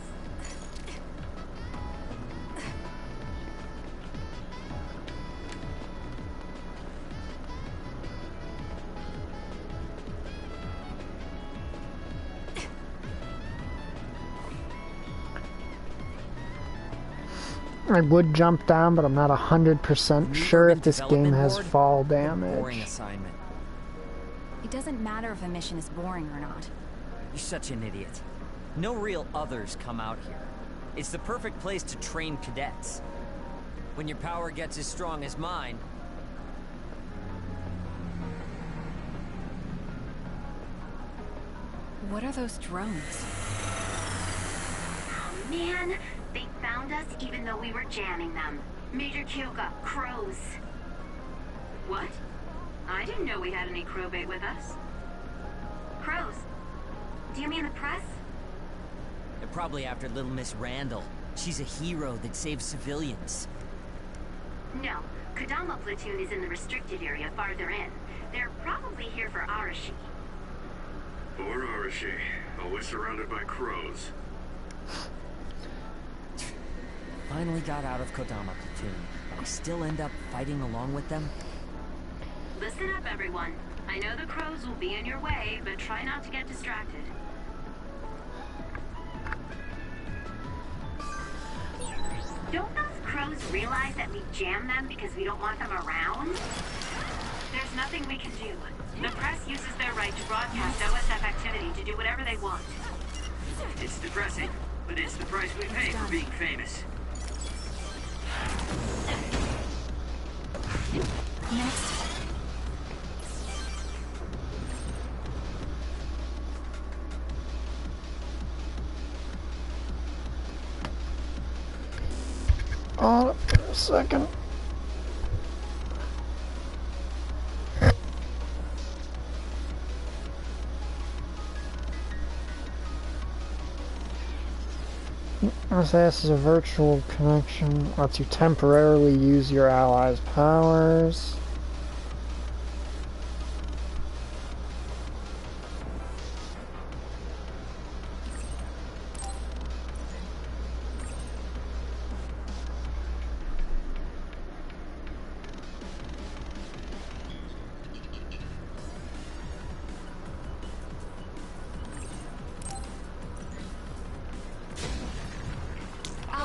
I would jump down, but I'm not 100% sure if this game has fall damage. Boring assignment. It doesn't matter if a mission is boring or not. You're such an idiot. No real others come out here. It's the perfect place to train cadets. When your power gets as strong as mine... What are those drones? Oh, man. They found us even though we were jamming them. Major Kyoga, crows. What? I didn't know we had any crow bait with us. Crows? Do you mean the press? They're probably after little Miss Randall. She's a hero that saves civilians. No. Kodama platoon is in the restricted area farther in. They're probably here for Arashi. Poor Arashi. Always surrounded by crows. finally got out of Kodama Platoon, I still end up fighting along with them? Listen up, everyone. I know the crows will be in your way, but try not to get distracted. Don't those crows realize that we jam them because we don't want them around? There's nothing we can do. The press uses their right to broadcast OSF activity to do whatever they want. It's depressing, but it's the price we pay for being famous. Next. Hold up for a second. This is a virtual connection, lets you temporarily use your allies' powers.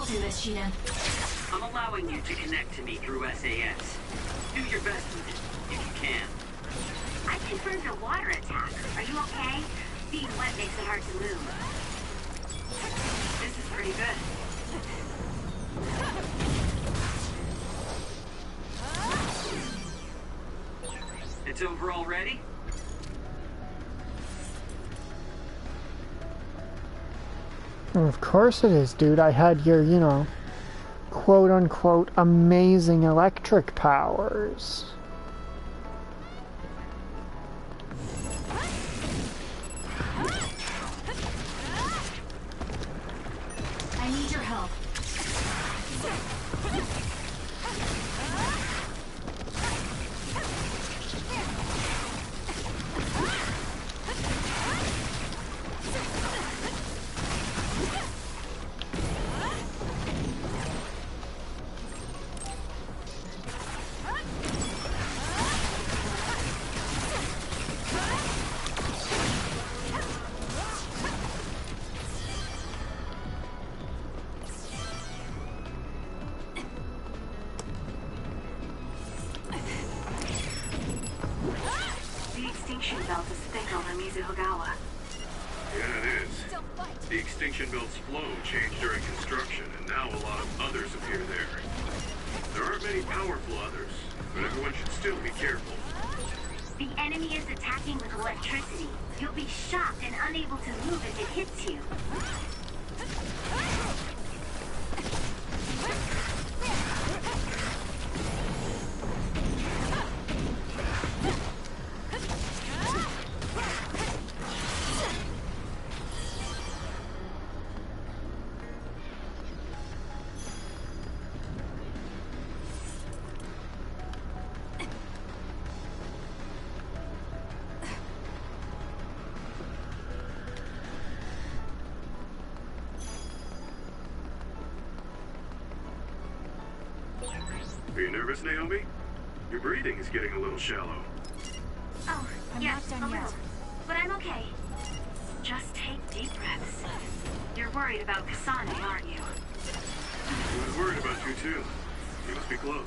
Do this, Shidan. I'm allowing you to connect to me through SAS. Do your best with it, if you can. I confirmed a water attack. Are you okay? Being wet makes it hard to move. This is pretty good. It's over already? Of course it is, dude. I had your, you know, quote-unquote amazing electric powers. I need your help. Yeah, it is. The extinction belt's flow changed during construction, and now a lot of others appear there. There aren't many powerful others, but everyone should still be careful. The enemy is attacking with electricity. You'll be shocked and unable to move if it hits you. Are you nervous, Naomi? Your breathing is getting a little shallow. Oh, yes, a little. But I'm okay. Just take deep breaths. You're worried about Kasane, aren't you? I was worried about you, too. You must be close.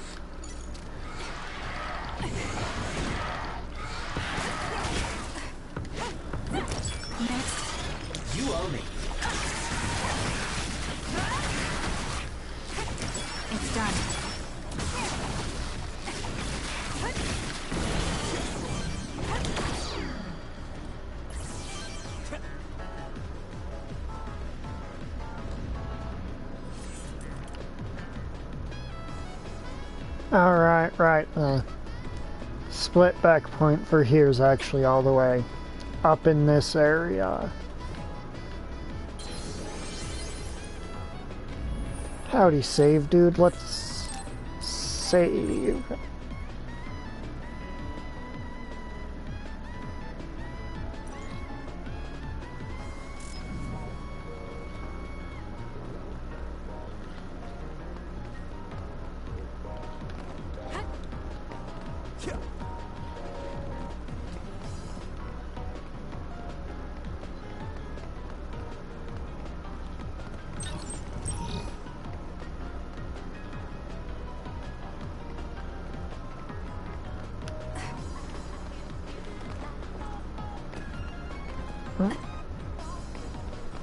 Next. You owe me. It's done. Alright, right. Split back point for here is actually all the way up in this area. Howdy, save, dude. Let's save.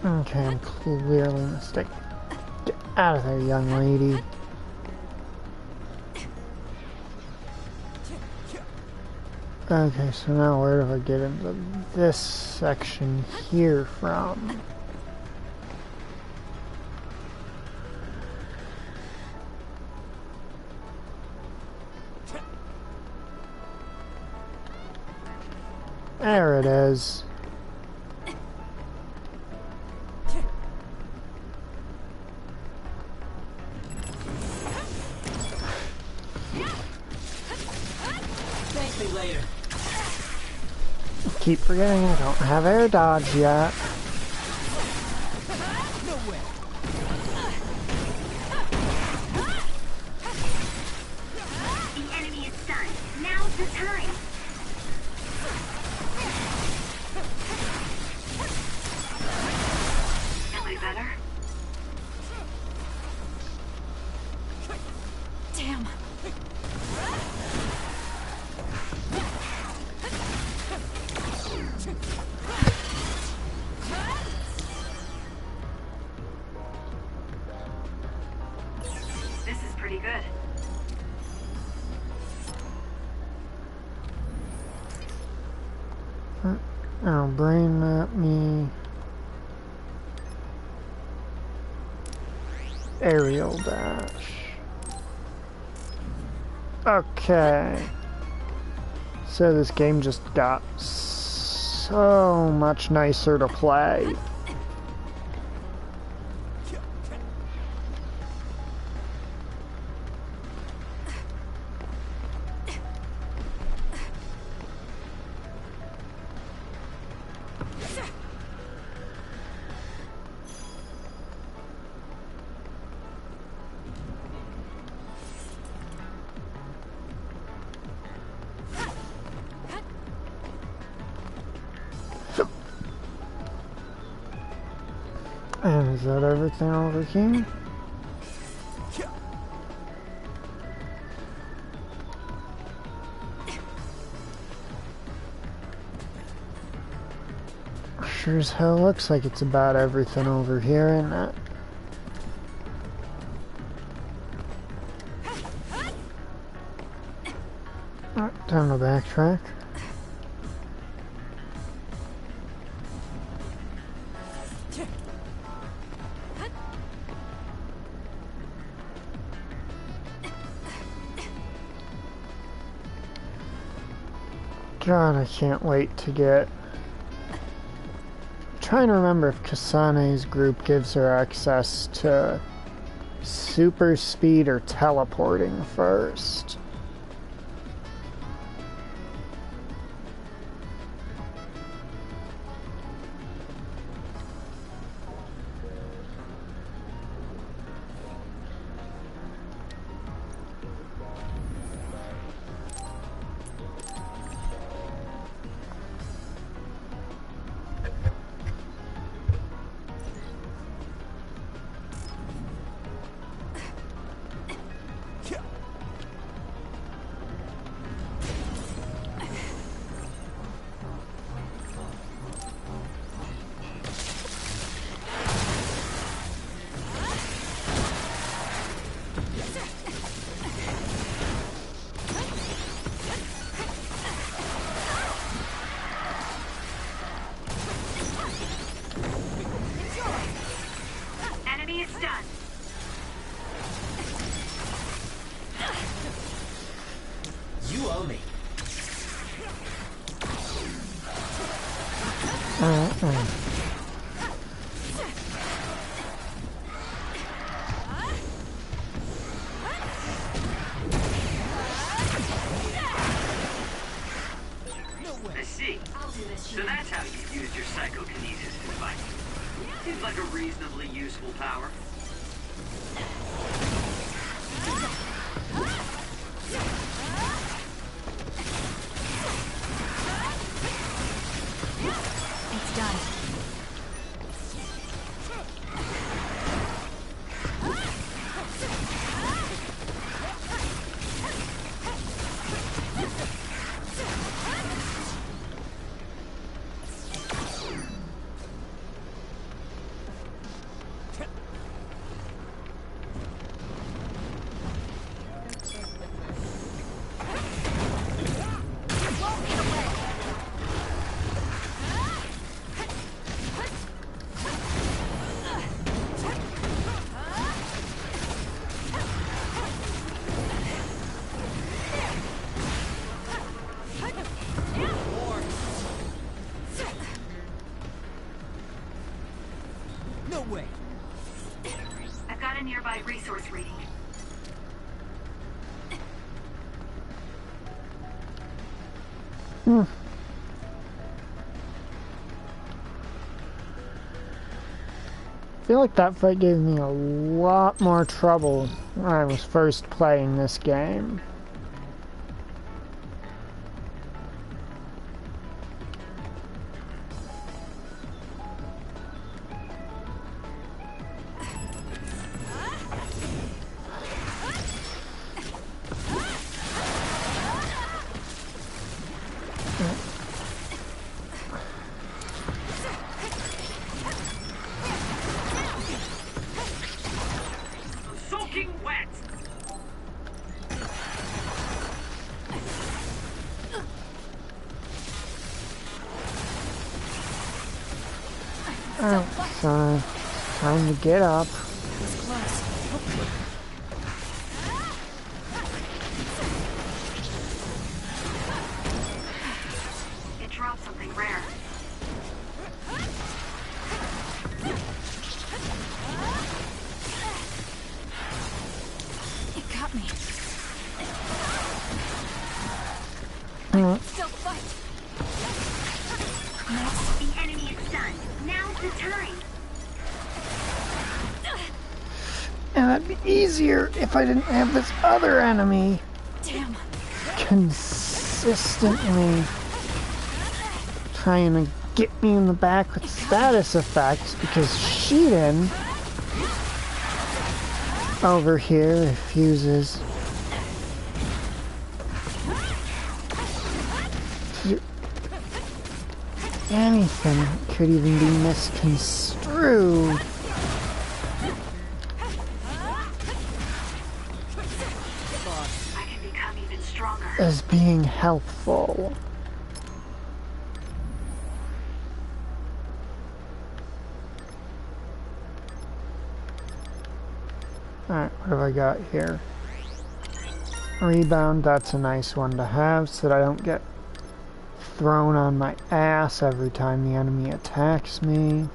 Okay, I'm clearly mistaken. Get out of there, young lady. Okay, so now where do I get into this section here from? There it is. Thank me later. Keep forgetting I don't have air dodge yet. No way. The enemy is stunned. Now's the time. Am I better? Damn. This is pretty good. Now brain map me. Aerial dash. Okay. So this game just got so much nicer to play. And is that everything over here? Sure as hell looks like it's about everything over here, isn't it? Alright, time to backtrack. God, I can't wait to get... I'm trying to remember if Kasane's group gives her access to super speed or teleporting first. Enemy is stunned. You owe me. I see. So that's how you use your psychokinesis to fight. Seems like a reasonably useful power. It's done. feel like that fight gave me a lot more trouble when I was first playing this game. So, time to get up. It dropped something rare. It got me. Still fight. The enemy is done. Now's the time. And that'd be easier if I didn't have this other enemy. Damn. Consistently trying to get me in the back with status effects, because Shiden over here refuses to anything that could even be misconstrued as being helpful. Alright, what have I got here? Rebound, that's a nice one to have so that I don't get thrown on my ass every time the enemy attacks me.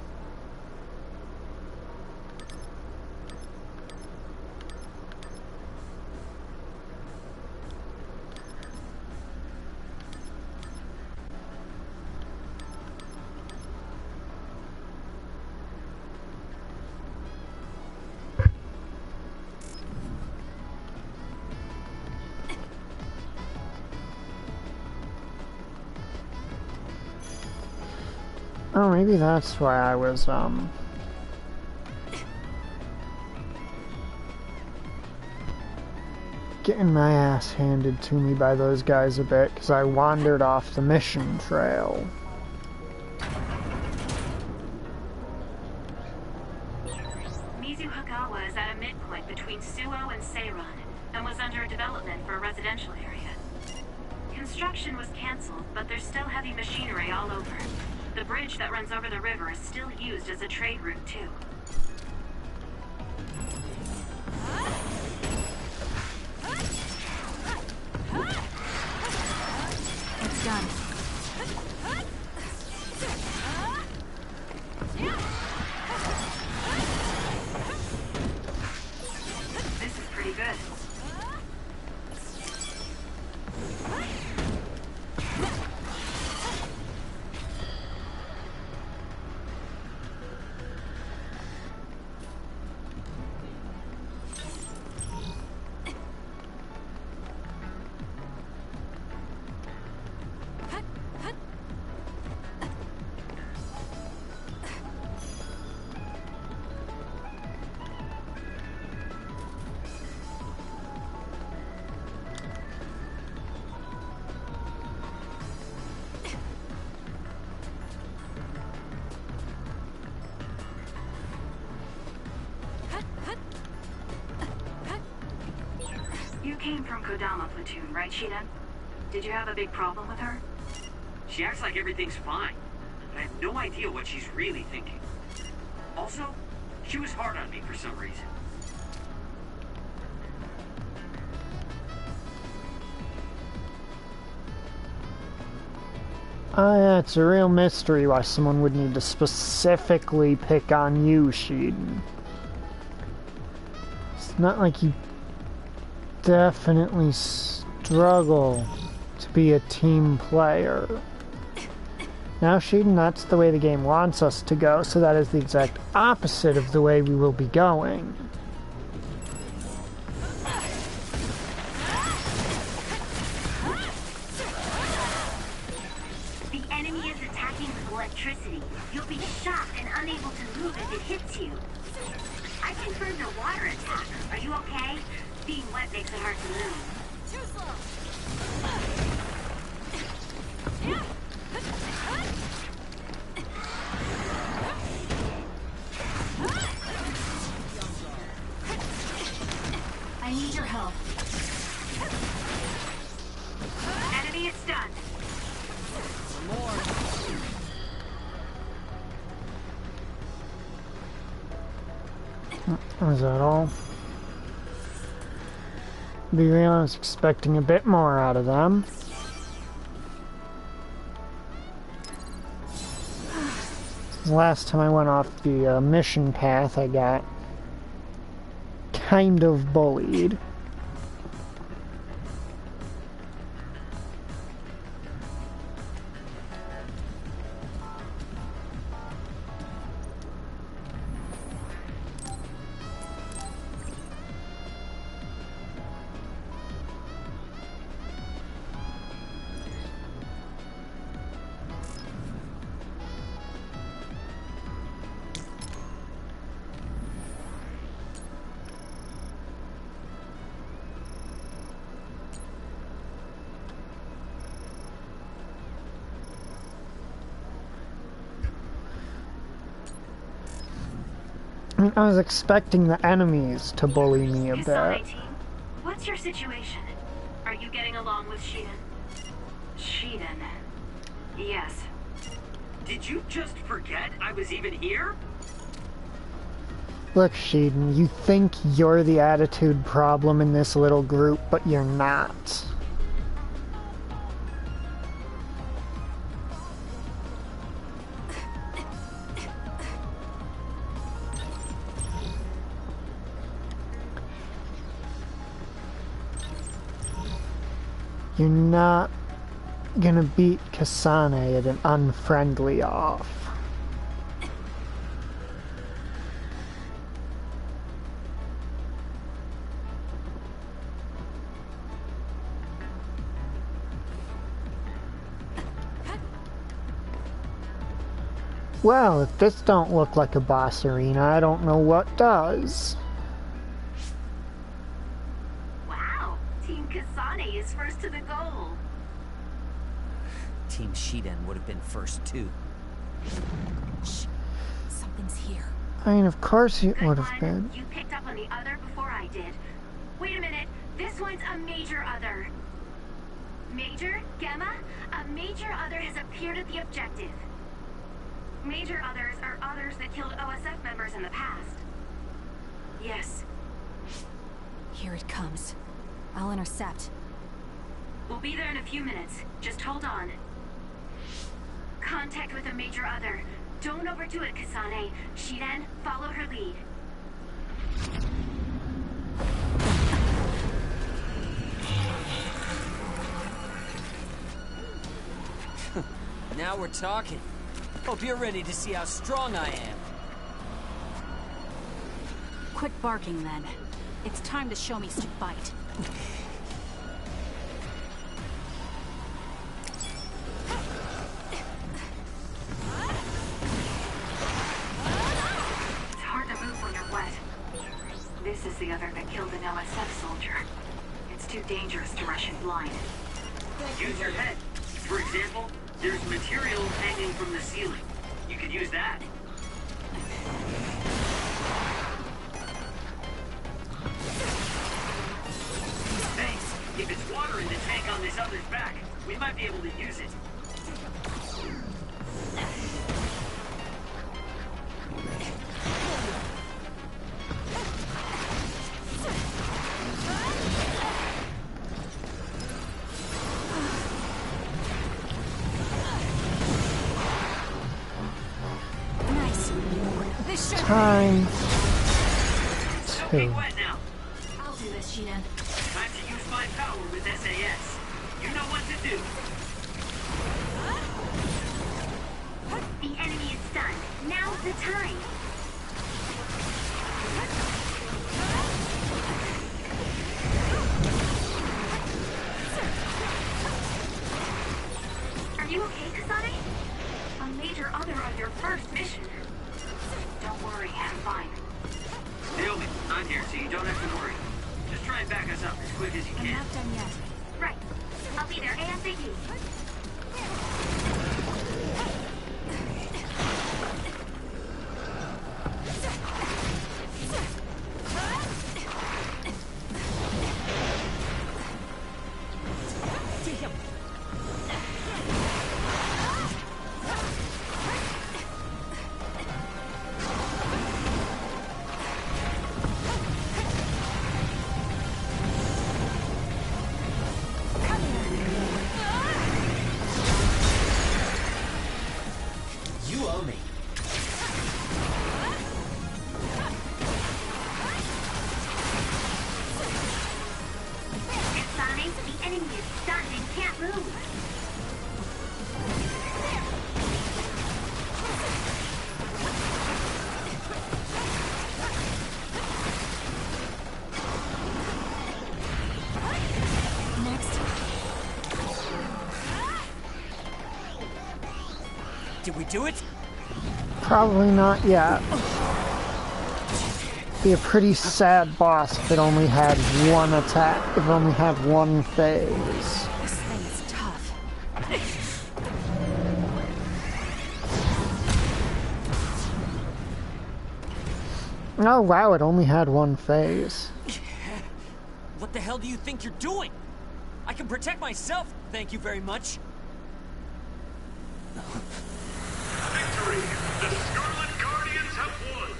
Oh, maybe that's why I was, getting my ass handed to me by those guys a bit, because I wandered off the mission trail. Mizuhagawa is at a midpoint between Suo and Seiron, and was under development for a residential area. Construction was cancelled, but there's still heavy machinery all over. The bridge that runs over the river is still used as a trade route, too. It's done. This is pretty good. You came from Kodama platoon, right, Shiden? Did you have a big problem with her? She acts like everything's fine, but I have no idea what she's really thinking. Also, she was hard on me for some reason. Yeah, it's a real mystery why someone would need to specifically pick on you, Shiden. It's not like you definitely struggle to be a team player. Now, Sheeden, that's the way the game wants us to go, so that is the exact opposite of the way we will be going. The enemy is attacking with electricity. You'll be shocked and unable to move if it hits you. I confirmed a water attack. Are you okay? Being wet makes it hard to move. Too slow. I need your help. Enemy is stunned. Was that all? To be real, I was expecting a bit more out of them. Last time I went off the mission path, I got kind of bullied. I was expecting the enemies to bully me a bit. Kasane team, what's your situation? Are you getting along with Sheeden? Sheeden. Yes. Did you just forget I was even here? Look, Sheeden, you think you're the attitude problem in this little group, but you're not. You're not gonna beat Kasane at an unfriendly off. Well, if this don't look like a boss arena, I don't know what does. Team Kasane is first to the goal. Team Sheeden would have been first too. Shh. Something's here. I mean, of course it Good would have one. been. You picked up on the other before I did. Wait a minute. This one's a major other. Major? Gemma? A major other has appeared at the objective. Major others are others that killed OSF members in the past. Yes. Here it comes. I'll intercept. We'll be there in a few minutes. Just hold on. Contact with a major other. Don't overdo it, Kasane. Sheeden, follow her lead. Now we're talking. Hope you're ready to see how strong I am. Quit barking, then. It's time to show me some fight. It's hard to move when you're wet. This is the other that killed an LSF soldier. It's too dangerous to rush in blind. Use your head. For example, there's material hanging from the ceiling. You could use that. Thanks. If it's water in the tank on this other's back, we might be able to use it. Time Soaking to. wet now. I'll do this, Sheeden. Time to use my power with SAS. You know what to do. the time. Are you okay, Kasane? A major other on your first mission. Don't worry, I'm fine. Naomi, I'm here, so you don't have to worry. Just try and back us up as quick as you can. I'm not done yet. Right. I'll be there ASAP. Did we do it? Probably not yet. Be a pretty sad boss if it only had one attack, if it only had one phase. This thing's tough. Oh wow, it only had one phase. What the hell do you think you're doing? I can protect myself, thank you very much. Victory! The Scarlet Guardians have won!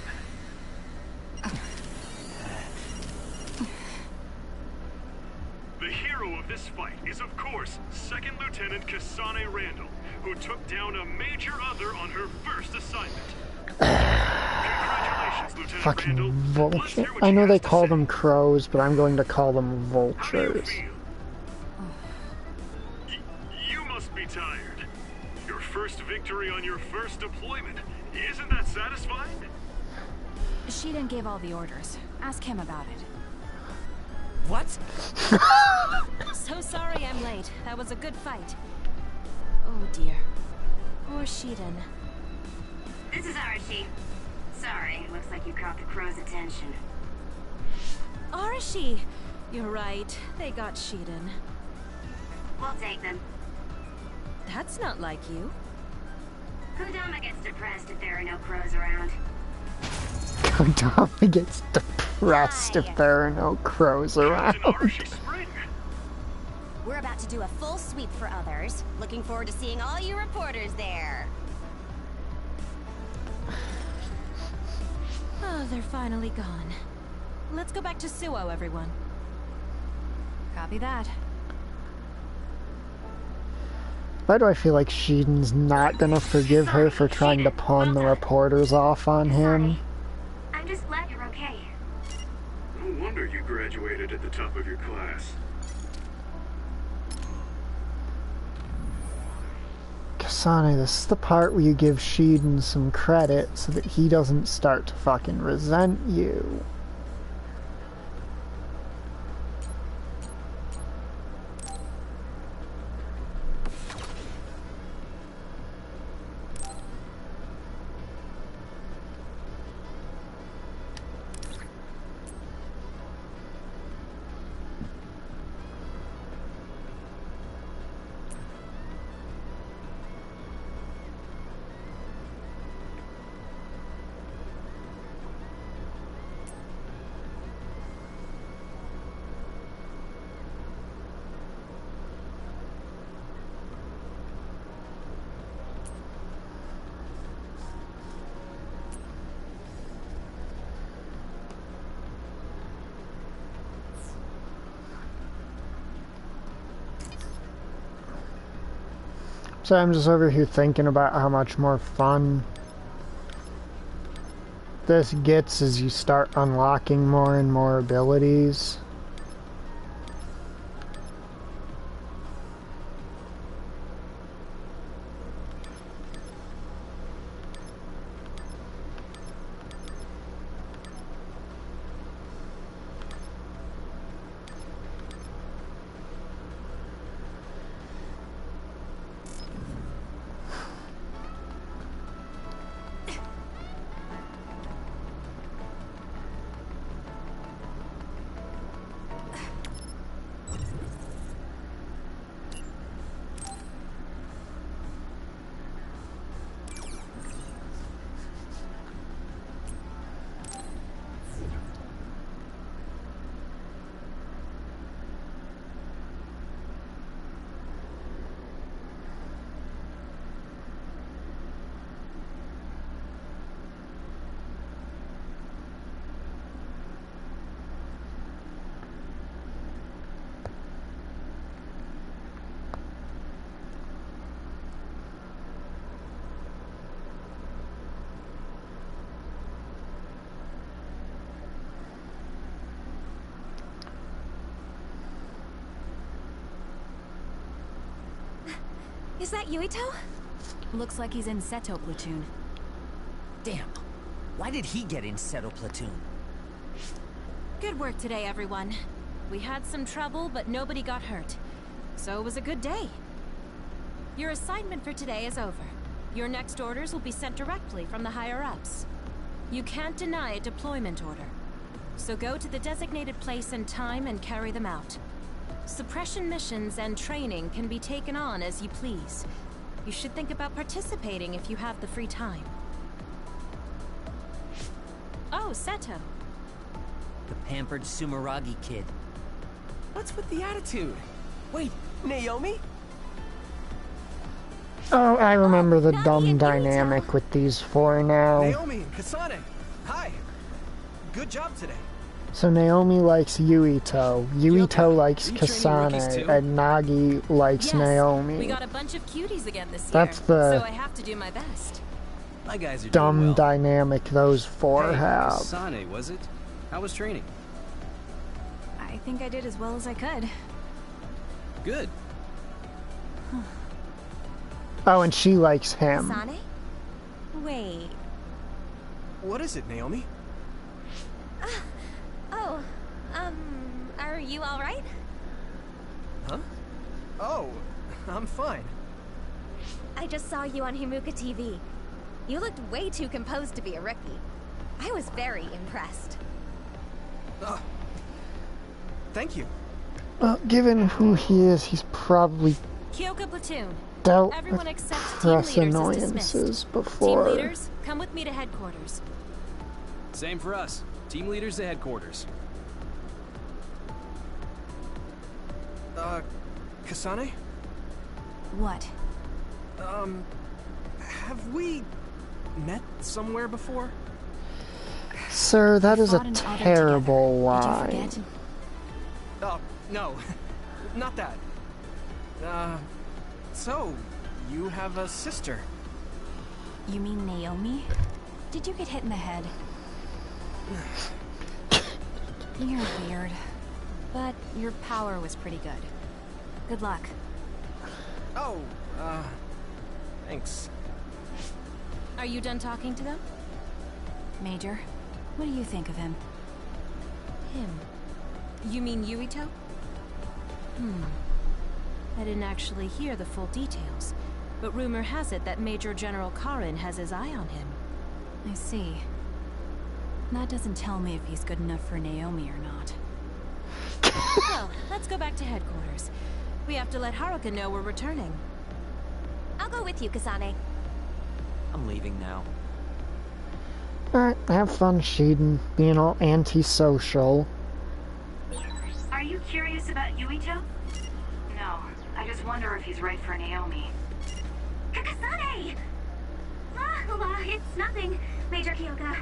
The hero of this fight is, of course, Second Lieutenant Kasane Randall, who took down a major other on her first assignment. Congratulations, Lieutenant Fucking Randall. vulture. I know they call them crows, but I'm going to call them vultures. You must be tired. Your first victory on your first deployment. Isn't that satisfying? Shiden gave all the orders. Ask him about it. What? So sorry I'm late. That was a good fight. Oh dear. Poor Shiden. This is Arashi. Sorry, looks like you caught the crow's attention. Arashi! You're right. They got Shiden. We'll take them. That's not like you. Kodama gets depressed if there are no crows around. Kodama gets depressed if there are no crows around. We're about to do a full sweep for others. Looking forward to seeing all you reporters there. Oh, they're finally gone. Let's go back to Suo, everyone. Copy that. Why do I feel like Shiden's not gonna forgive her for trying to pawn the reporters off on him? I'm just glad you're okay. No wonder you graduated at the top of your class. Kasane, this is the part where you give Shiden some credit so that he doesn't start to fucking resent you. So I'm just over here thinking about how much more fun this gets as you start unlocking more and more abilities. Is that Yuito? Looks like he's in Seto platoon. Damn. Why did he get in Seto platoon? Good work today, everyone. We had some trouble, but nobody got hurt. So it was a good day. Your assignment for today is over. Your next orders will be sent directly from the higher-ups. You can't deny a deployment order. So go to the designated place and time and carry them out. Suppression missions and training can be taken on as you please. You should think about participating if you have the free time. Oh, Seto. The pampered Sumeragi kid. What's with the attitude? Wait, Naomi? Oh, I remember the dumb dynamic with these four now. Naomi and Kasane. Hi. Good job today. So Naomi likes Yuito, Yuito likes Kasane, and Nagi likes Naomi. We got a bunch of cuties again this year. That's the so I have to do my best. My guys are dumb doing well. dynamic those four have. Kasane, was it? How was training? I think I did as well as I could. Good. Oh, and she likes him. Kasane? Wait. What is it, Naomi? Are you alright? Huh? Oh, I'm fine. I just saw you on Himuka TV. You looked way too composed to be a rookie. I was very impressed. Thank you. Well, given who he is, he's probably Kyoka platoon. dealt Everyone with except press team leaders annoyances Team before. leaders, come with me to headquarters. Same for us. Team leaders to headquarters. Kasane? What? Have we met somewhere before? Sir, that is a fought in Auto terrible together. Did you lie. forget? Oh, no. Not that. So, you have a sister. You mean Naomi? Did you get hit in the head? You're weird. But your power was pretty good. Good luck. Oh, thanks. Are you done talking to them? Major, what do you think of him? Him. You mean Yuito? I didn't actually hear the full details, but rumor has it that Major General Karin has his eye on him. I see. That doesn't tell me if he's good enough for Naomi or not. Well, let's go back to headquarters. We have to let Haruka know we're returning. I'll go with you, Kasane. I'm leaving now. Alright, have fun, Shiden, being all antisocial. Are you curious about Yuito? No, I just wonder if he's right for Naomi. Kasane! La, it's nothing, Major Kyoka.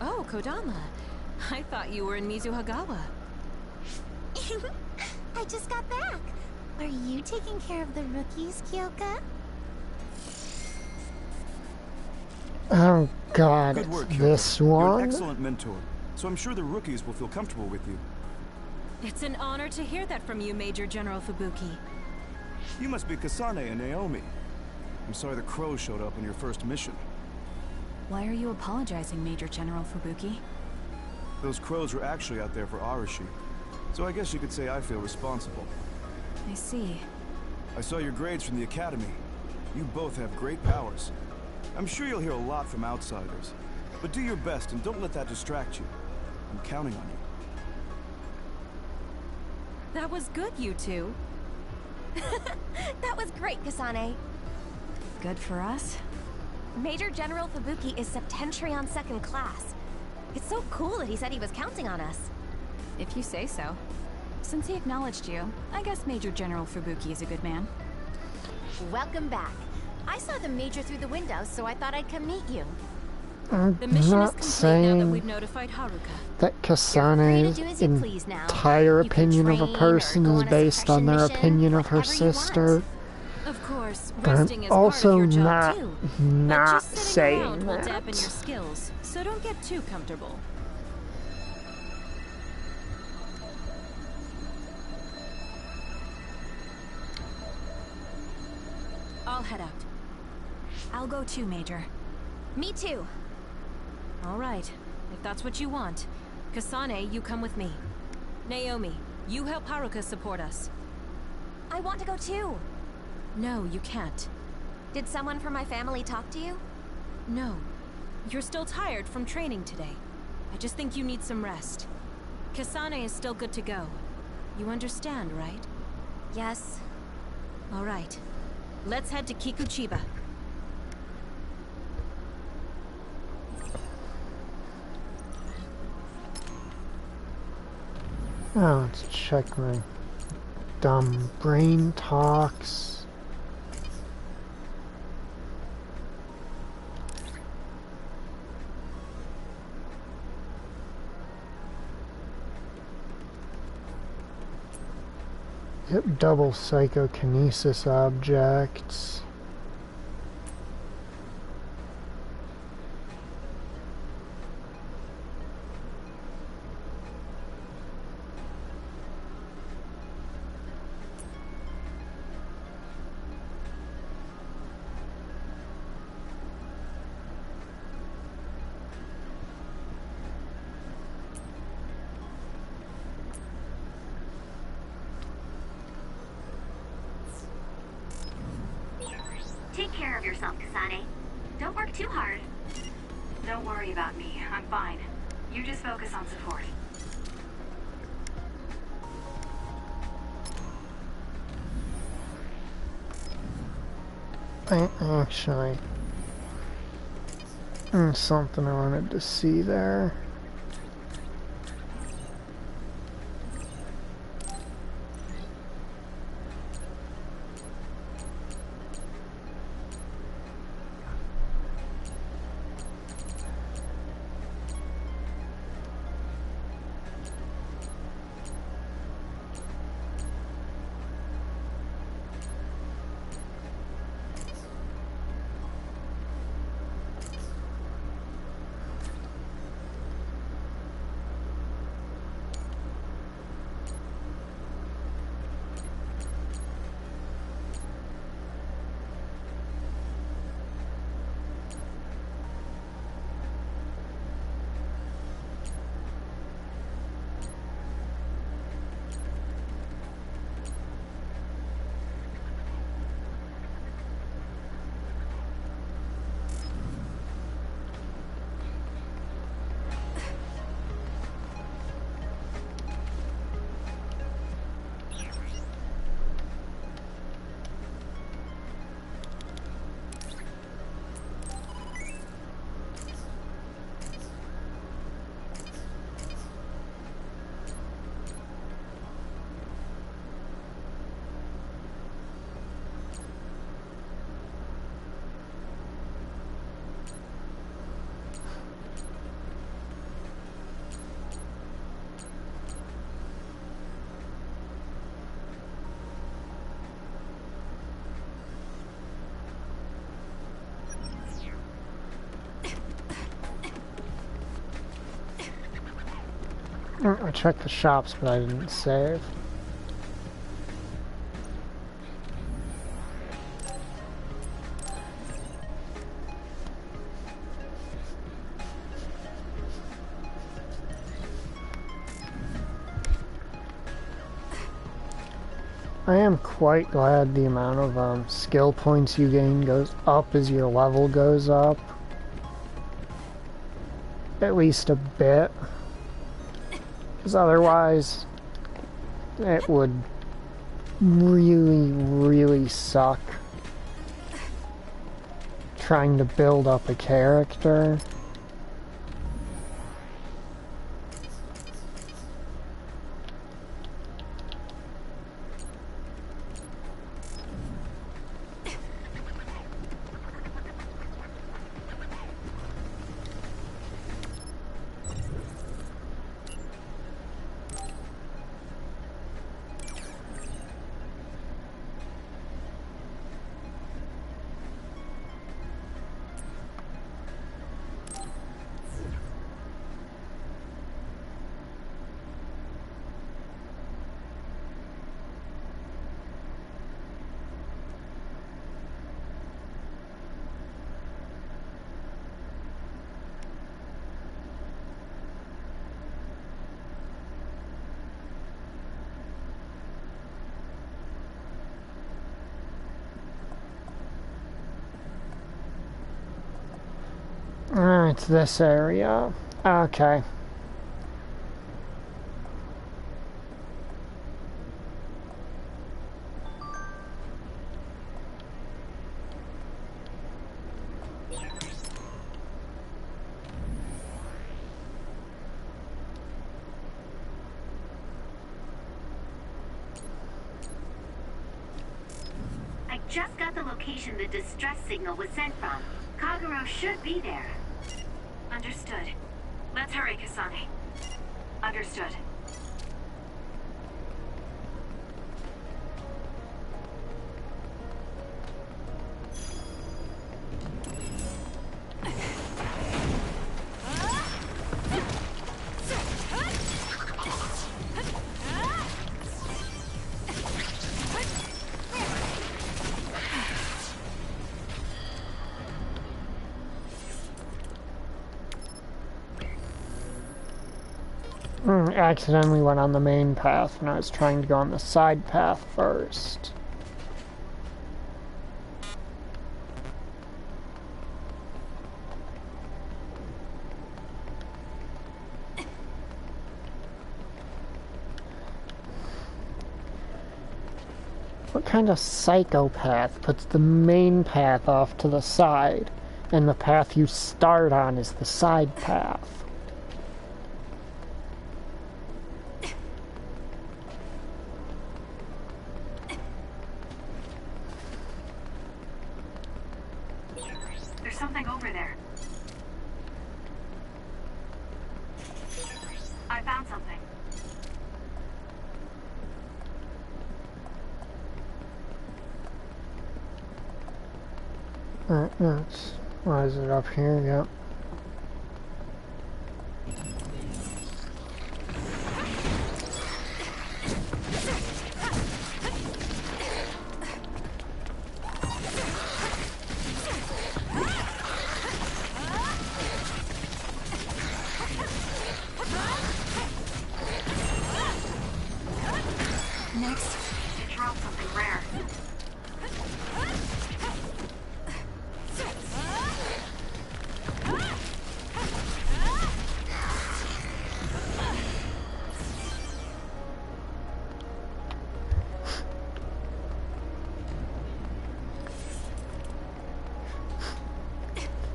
Oh, Kodama. I thought you were in Mizuhagawa. I just got back. Are you taking care of the rookies, Kyoka? Oh God, Good work, it's this one? You're an excellent mentor, so I'm sure the rookies will feel comfortable with you. It's an honor to hear that from you, Major General Fubuki. You must be Kasane and Naomi. I'm sorry the crows showed up on your first mission. Why are you apologizing, Major General Fubuki? Those crows were actually out there for Arashi, so I guess you could say I feel responsible. I see. I saw your grades from the academy. You both have great powers. I'm sure you'll hear a lot from outsiders, but do your best and don't let that distract you. I'm counting on you. That was good, you two. That was great, Kasane. Good for us? Major General Fubuki is Septentrion 2nd class. It's so cool that he said he was counting on us. If you say so. Since he acknowledged you, I guess Major General Fubuki is a good man. Welcome back. I saw the Major through the window, so I thought I'd come meet you. I'm The mission not is complete saying now that we've notified Haruka. that Kasane's entire opinion of a person is based on their opinion of her sister. Of course, But resting I'm is also part of your not, job too. not But just sitting saying around will dampen your that. skills, so don't get too comfortable. I'll head out. I'll go too, Major. Me too. All right, if that's what you want. Kasane, you come with me. Naomi, you help Haruka support us. I want to go too. No, you can't. Did someone from my family talk to you? No. You're still tired from training today. I just think you need some rest. Kasane is still good to go. You understand, right? Yes. All right. Let's head to Kikuchiba. Oh, let's check my dumb brain talks. Yep, double psychokinesis objects. Take care of yourself, Kasane. Don't work too hard. Don't worry about me. I'm fine. You just focus on support. Actually, there's something I wanted to see there. I checked the shops, but I didn't save. I am quite glad the amount of skill points you gain goes up as your level goes up. At least a bit. Because otherwise, it would really, really suck trying to build up a character. It's this area. Okay. I just got the location the distress signal was sent from. Kagero should be there. Understood. Let's hurry, Kasane. Understood. Accidentally went on the main path when I was trying to go on the side path first. What kind of psychopath puts the main path off to the side, and the path you start on is the side path? Something over there. I found something. Alright, that's... Why is it up here? Yep.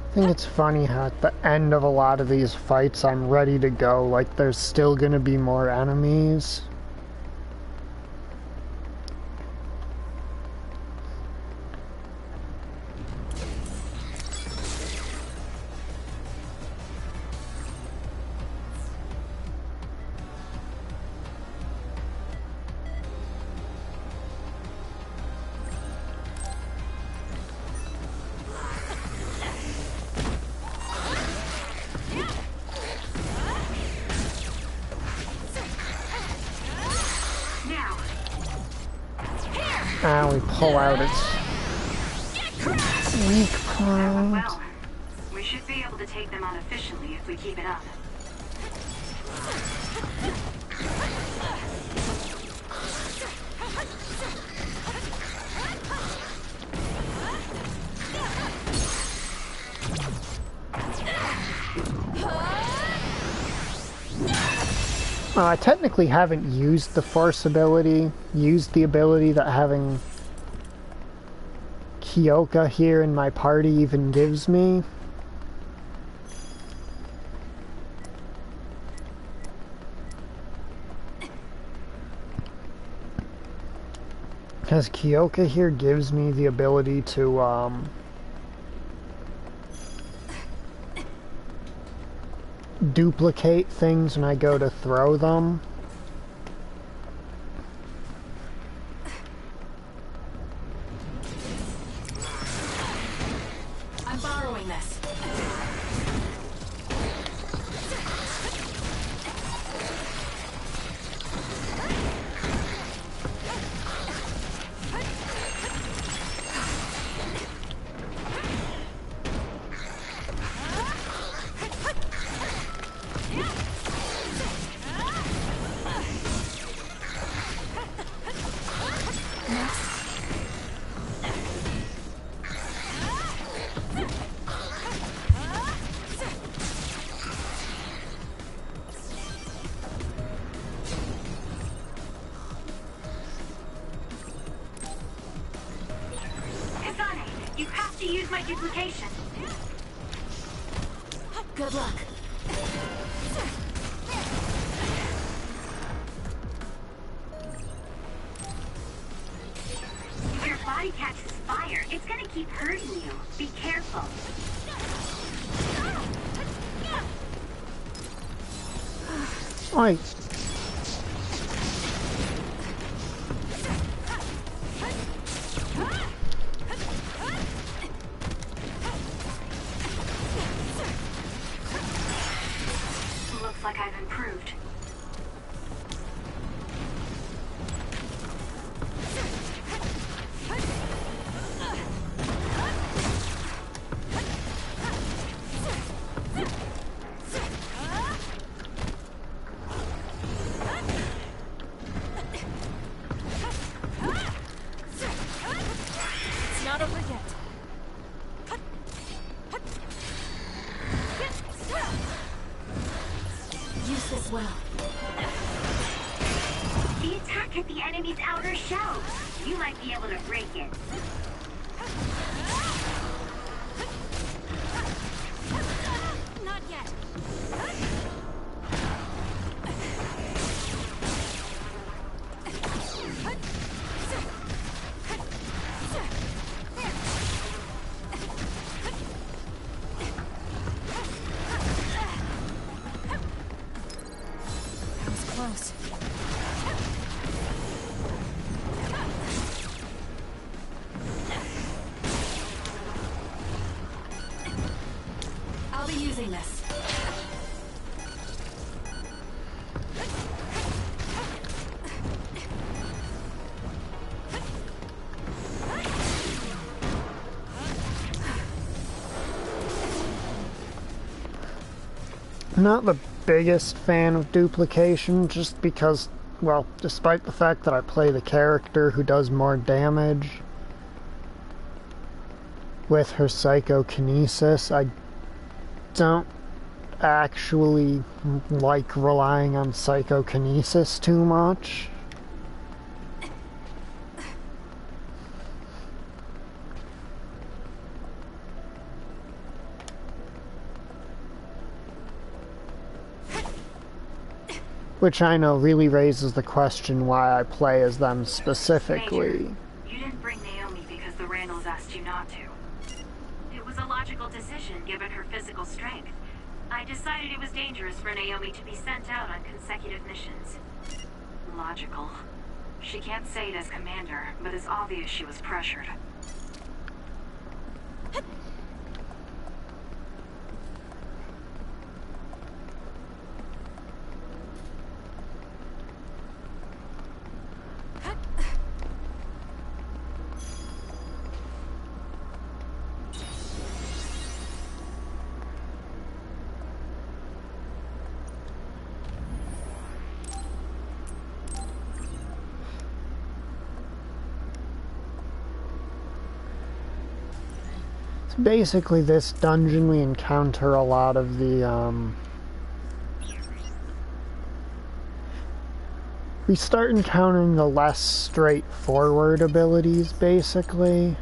I think it's funny how at the end of a lot of these fights I'm ready to go, like there's still gonna be more enemies. we pull out its weak point. Well, we should be able to take them on efficiently if we keep it up. I technically haven't used the Force ability, used the ability that having Kyoka here in my party even gives me. Because Kyoka here gives me the ability to, duplicate things when I go to throw them. I'm borrowing this. Kasane, you have to use my duplication. Good luck. If your body catches fire, it's gonna keep hurting you. Be careful. Oi. Looks like I've improved. It's not over yet. Use this well. The attack hit the enemy's outer shell. You might be able to break it. Not yet. That was close. I'll be using this. Not the biggest fan of duplication, just because, well, despite the fact that I play the character who does more damage with her psychokinesis, I don't actually like relying on psychokinesis too much. Which I know really raises the question why I play as them specifically. Major, you didn't bring Naomi because the Randalls asked you not to. It was a logical decision given her physical strength. I decided it was dangerous for Naomi to be sent out on consecutive missions. Logical. She can't say it as commander, but it's obvious she was pressured. So basically, this dungeon we encounter a lot of the we start encountering the less straightforward abilities, basically.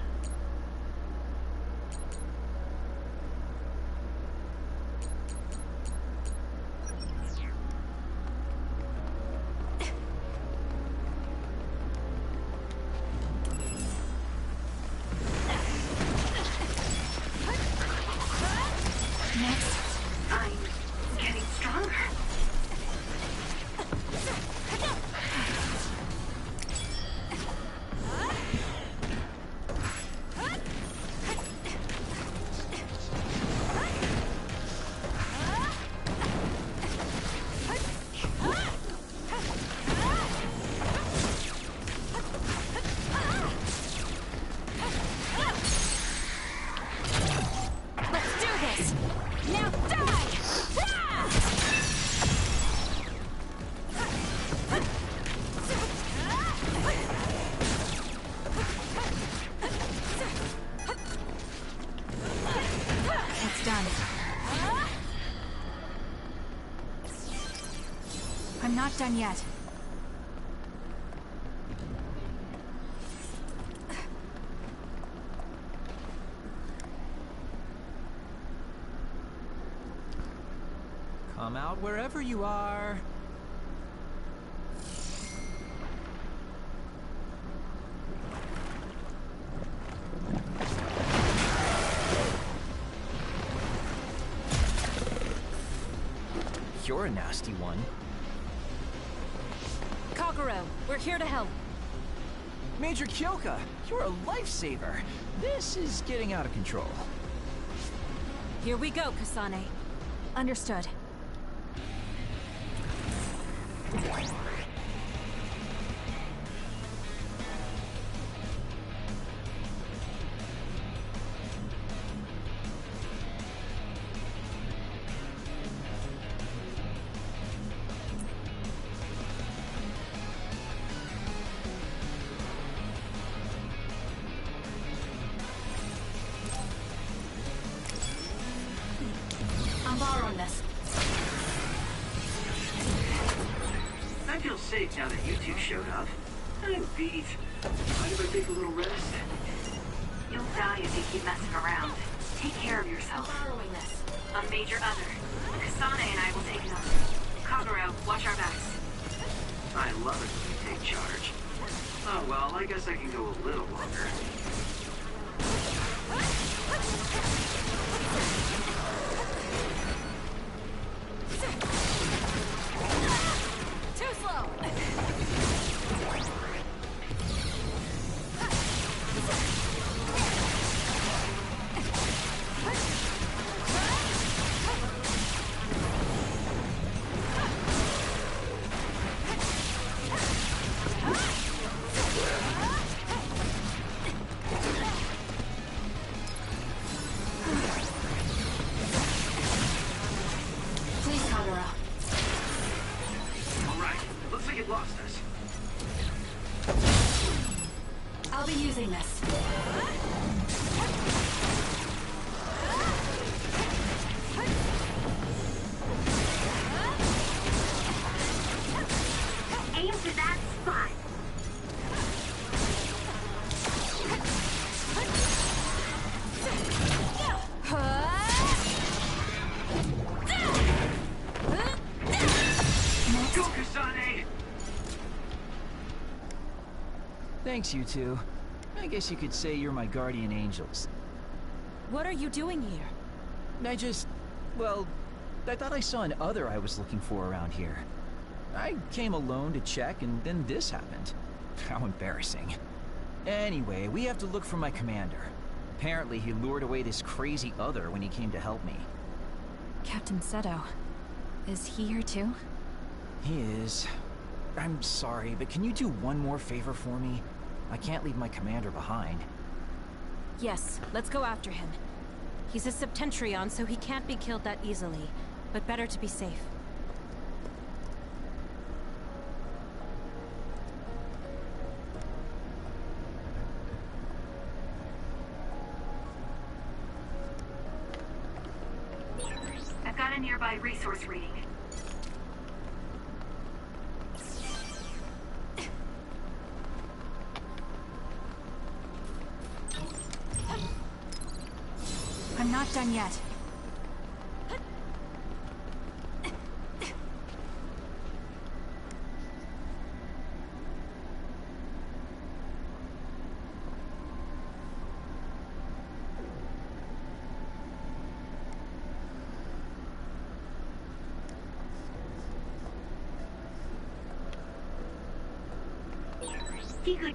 I'm not done yet. Come out wherever you are. You're a nasty one. Kagero, we're here to help. Major Kyoka, you're a lifesaver. This is getting out of control. Here we go, Kasane. Understood. I'm borrowing this. I feel safe now that you two showed up. I'm beat. Mind if I take a little rest? You'll die if you keep messing around. Take care of yourself. I'm borrowing this. A major other. Kasane and I will take it up. Kagero, watch our backs. I love it when you take charge. Oh well, I guess I can go a little longer. Too slow! Please, Kagero. Alright, looks like it lost us. I'll be using this. Aim for that spot. Go, Kasane! Thanks, you two. I guess you could say you're my guardian angels. What are you doing here? Well, I thought I saw an other I was looking for around here. I came alone to check, and then this happened. How embarrassing. Anyway, we have to look for my commander. Apparently, he lured away this crazy other when he came to help me. Captain Seto. Is he here too? He is. I'm sorry, but can you do one more favor for me? I can't leave my commander behind. Yes, let's go after him. He's a Septentrion, so he can't be killed that easily. But better to be safe. nearby resource reading. I'm not done yet.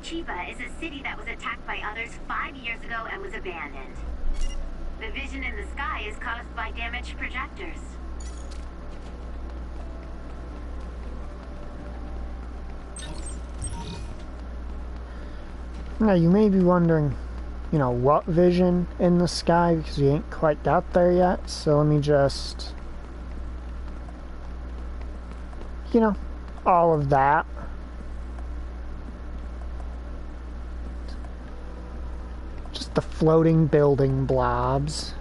Chiba is a city that was attacked by others 5 years ago and was abandoned. The vision in the sky is caused by damaged projectors. Now you may be wondering, you know, what vision in the sky, because we ain't quite got there yet, so let me just, you know, all of that. Just the floating building blobs.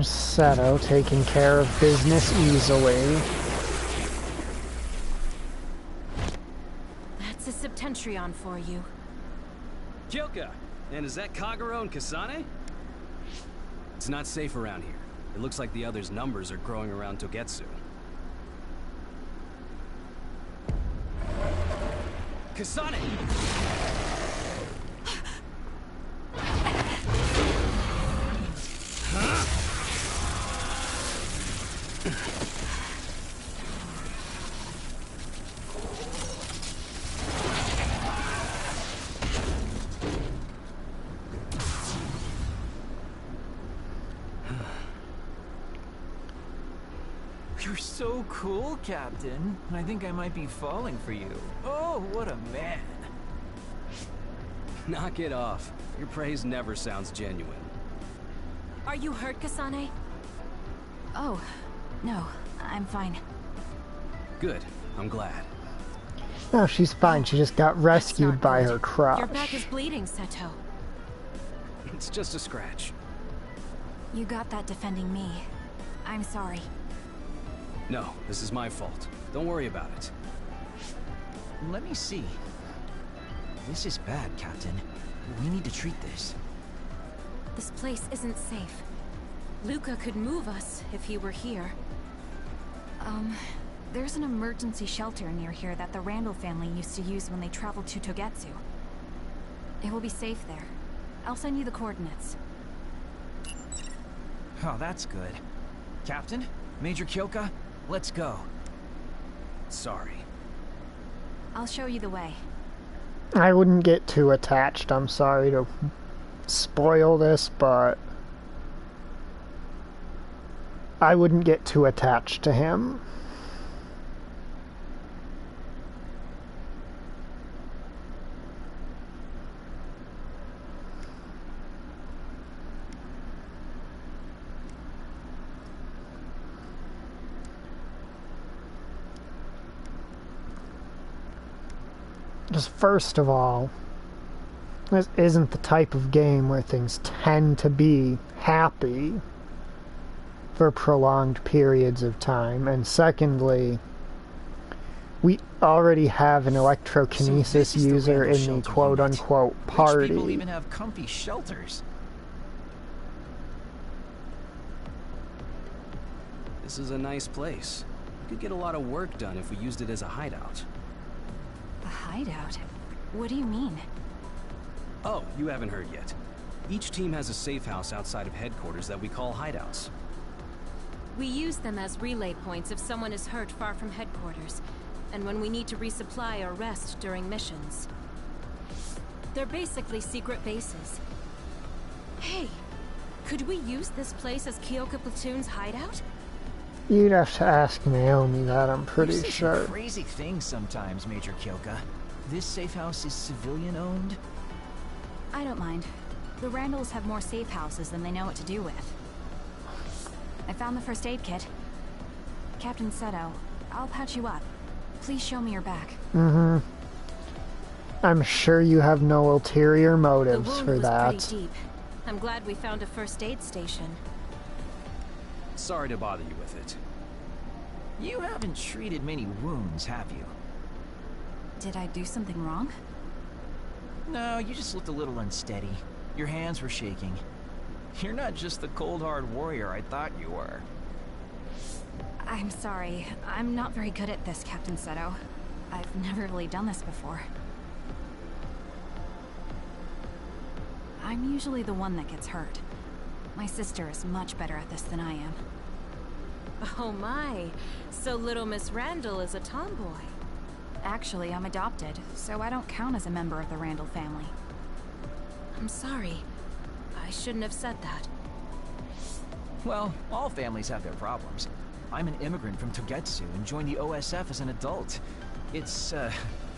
Seto taking care of business easily. That's a Septentrion for you. Kyoka! And is that Kagero and Kasane? It's not safe around here. It looks like the others' numbers are growing around Togetsu. Kasane! You're so cool, Captain. I think I might be falling for you. Oh, what a man. Knock it off. Your praise never sounds genuine. Are you hurt, Kasane? Oh, no. I'm fine. Good. I'm glad. No, she's fine. She just got rescued by her crush. Your back is bleeding, Seto. It's just a scratch. You got that defending me. I'm sorry. No, this is my fault. Don't worry about it. Let me see. This is bad, Captain. We need to treat this. This place isn't safe. Luca could move us if he were here. There's an emergency shelter near here that the Randall family used to use when they traveled to Togetsu. It will be safe there. I'll send you the coordinates. Oh, that's good. Captain? Major Kyoka? Let's go. Sorry. I'll show you the way. I wouldn't get too attached. I'm sorry to spoil this, but I wouldn't get too attached to him. Just first of all, this isn't the type of game where things tend to be happy for prolonged periods of time. And secondly, we already have an electrokinesis user in the quote-unquote party. Rich people even have comfy shelters. This is a nice place. We could get a lot of work done if we used it as a hideout. A hideout? What do you mean? Oh, you haven't heard yet. Each team has a safe house outside of headquarters that we call hideouts. We use them as relay points if someone is hurt far from headquarters, and when we need to resupply or rest during missions. They're basically secret bases. Hey, could we use this place as Kyoka Platoon's hideout? You'd have to ask Naomi that, I'm pretty You say sure. some crazy things sometimes, Major Kyoka. This safe house is civilian-owned? I don't mind. The Randalls have more safe houses than they know what to do with. I found the first aid kit. Captain Seto, I'll patch you up. Please show me your back. Mm-hmm. I'm sure you have no ulterior motives the wound for was that. Pretty deep. I'm glad we found a first aid station. Sorry to bother you with it. You haven't treated many wounds, have you? Did I do something wrong? No, you just looked a little unsteady. Your hands were shaking. You're not just the cold hard warrior I thought you were. I'm sorry. I'm not very good at this, Captain Seto. I've never really done this before. I'm usually the one that gets hurt. My sister is much better at this than I am. Oh my, so little Miss Randall is a tomboy. Actually, I'm adopted, so I don't count as a member of the Randall family. I'm sorry. I shouldn't have said that. Well, all families have their problems. I'm an immigrant from Togetsu and joined the OSF as an adult. It's,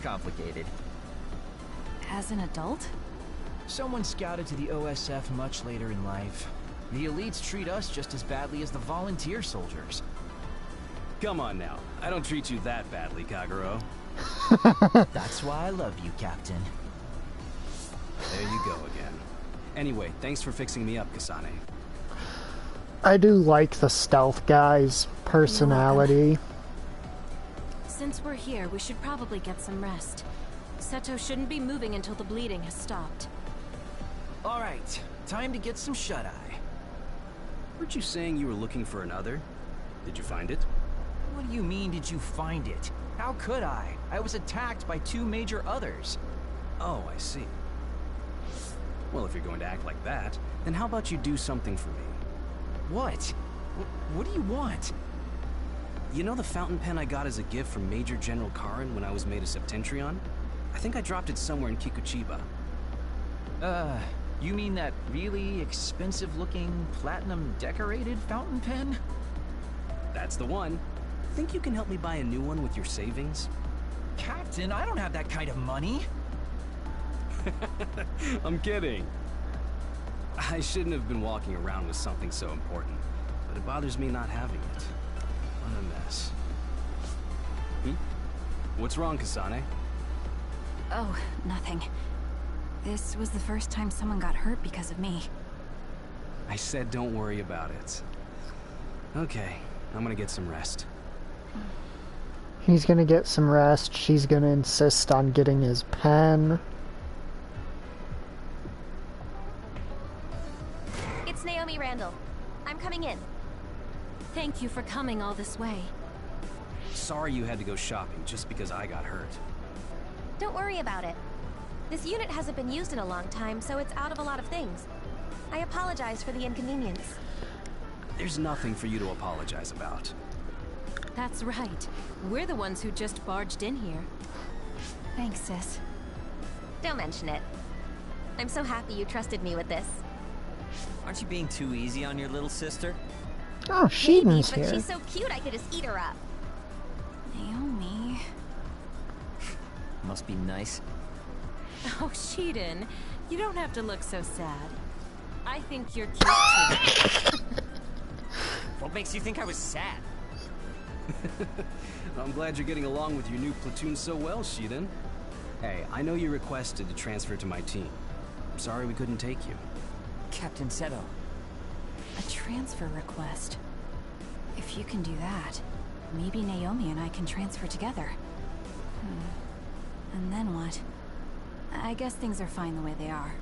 complicated. As an adult? Someone scouted to the OSF much later in life. The elites treat us just as badly as the volunteer soldiers. Come on now. I don't treat you that badly, Kagero. That's why I love you, Captain. There you go again. Anyway, thanks for fixing me up, Kasane. I do like the stealth guy's personality. Since we're here, we should probably get some rest. Seto shouldn't be moving until the bleeding has stopped. Alright, time to get some shut-eye. Weren't you saying you were looking for another? Did you find it? What do you mean, did you find it? How could I? I was attacked by 2 major others. Oh, I see. Well, if you're going to act like that, then how about you do something for me? What? What do you want? You know the fountain pen I got as a gift from Major General Karin when I was made a Septentrion? I think I dropped it somewhere in Kikuchiba. You mean that really expensive-looking, platinum-decorated fountain pen? That's the one. Think you can help me buy a new one with your savings? Captain, I don't have that kind of money. I'm kidding. I shouldn't have been walking around with something so important, but it bothers me not having it. What a mess. What's wrong, Kasane? Oh, nothing. This was the first time someone got hurt because of me. I said don't worry about it. Okay, I'm gonna get some rest. He's gonna get some rest. She's gonna insist on getting his pen. It's Naomi Randall. I'm coming in. Thank you for coming all this way. Sorry you had to go shopping just because I got hurt. Don't worry about it. This unit hasn't been used in a long time, so it's out of a lot of things. I apologize for the inconvenience. There's nothing for you to apologize about. That's right. We're the ones who just barged in here. Thanks, sis. Don't mention it. I'm so happy you trusted me with this. Aren't you being too easy on your little sister? Oh, Sheeden's Maybe, but here. she's so cute I could just eat her up. Naomi... Must be nice. Oh, Sheeden, you don't have to look so sad. I think you're cute too. What makes you think I was sad? I'm glad you're getting along with your new platoon so well, Sheeden. Hey, I know you requested to transfer to my team. I'm sorry we couldn't take you. Captain Seto. A transfer request. If you can do that, maybe Naomi and I can transfer together. And then what? I guess things are fine the way they are.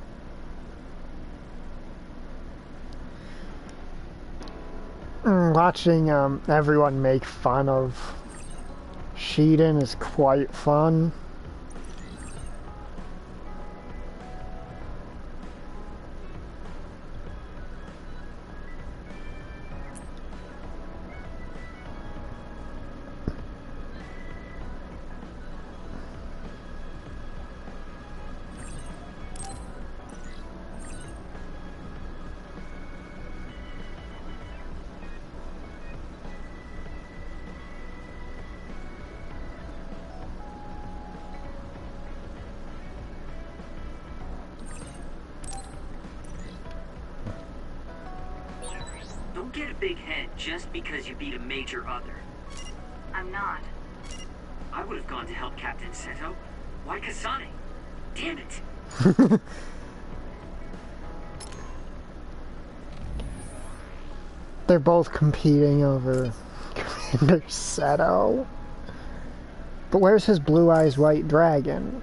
Watching everyone make fun of Sheeden is quite fun. Don't get a big head just because you beat a major other. I'm not. I would have gone to help Captain Seto. Why Kasane? Damn it! They're both competing over Commander Seto. But where's his blue eyes white dragon?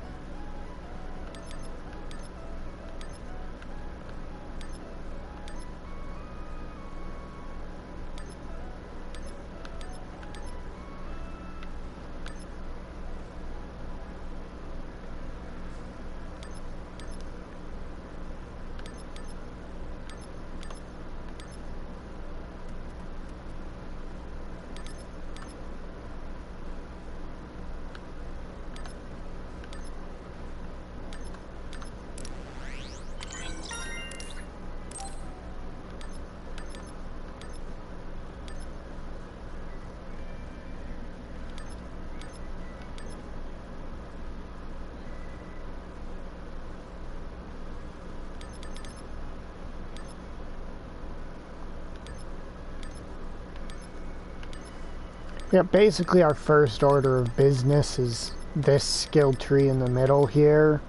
Yeah, basically our first order of business is this skill tree in the middle here.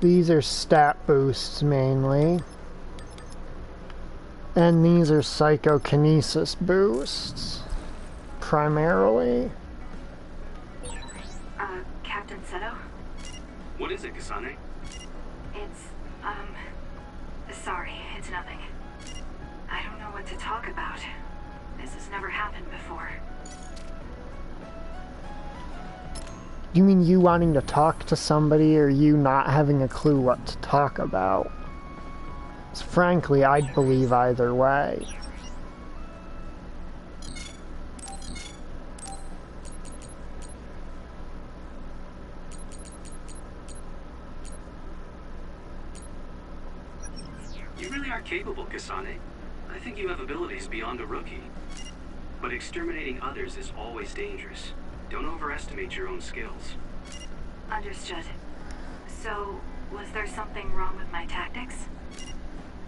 These are stat boosts mainly. And these are psychokinesis boosts, primarily. Captain Seto? What is it, Kasane? It's, sorry, it's nothing. I don't know what to talk about. This has never happened before. You mean you wanting to talk to somebody or you not having a clue what to talk about? 'Cause frankly, I'd believe either way. You really are capable, Kasane. I think you have abilities beyond a rookie. But exterminating others is always dangerous. Don't overestimate your own skills. Understood. So, was there something wrong with my tactics?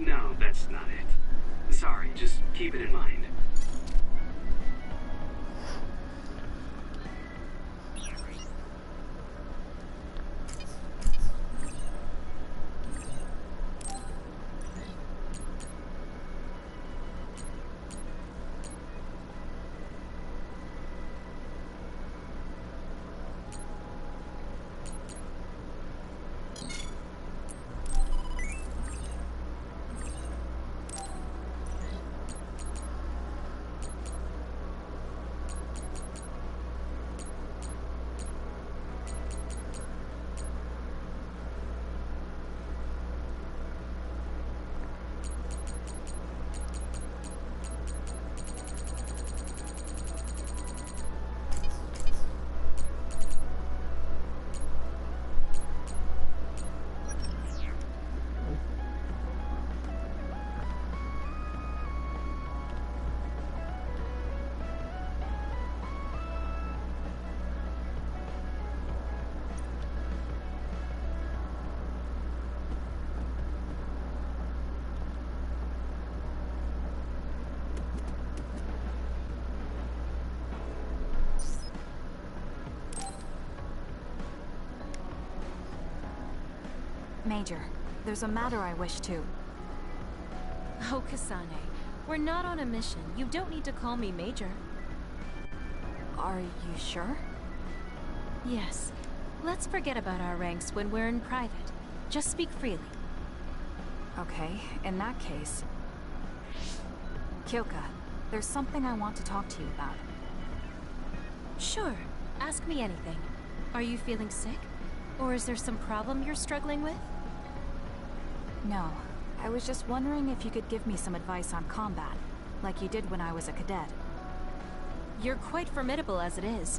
No, that's not it. Sorry, just keep it in mind. Major, there's a matter I wish to... Oh, Kasane, we're not on a mission. You don't need to call me Major. Are you sure? Yes. Let's forget about our ranks when we're in private. Just speak freely. Okay, in that case... Kyoka, there's something I want to talk to you about. Sure. Ask me anything. Are you feeling sick? Or is there some problem you're struggling with? No. I was just wondering if you could give me some advice on combat, like you did when I was a cadet. You're quite formidable as it is.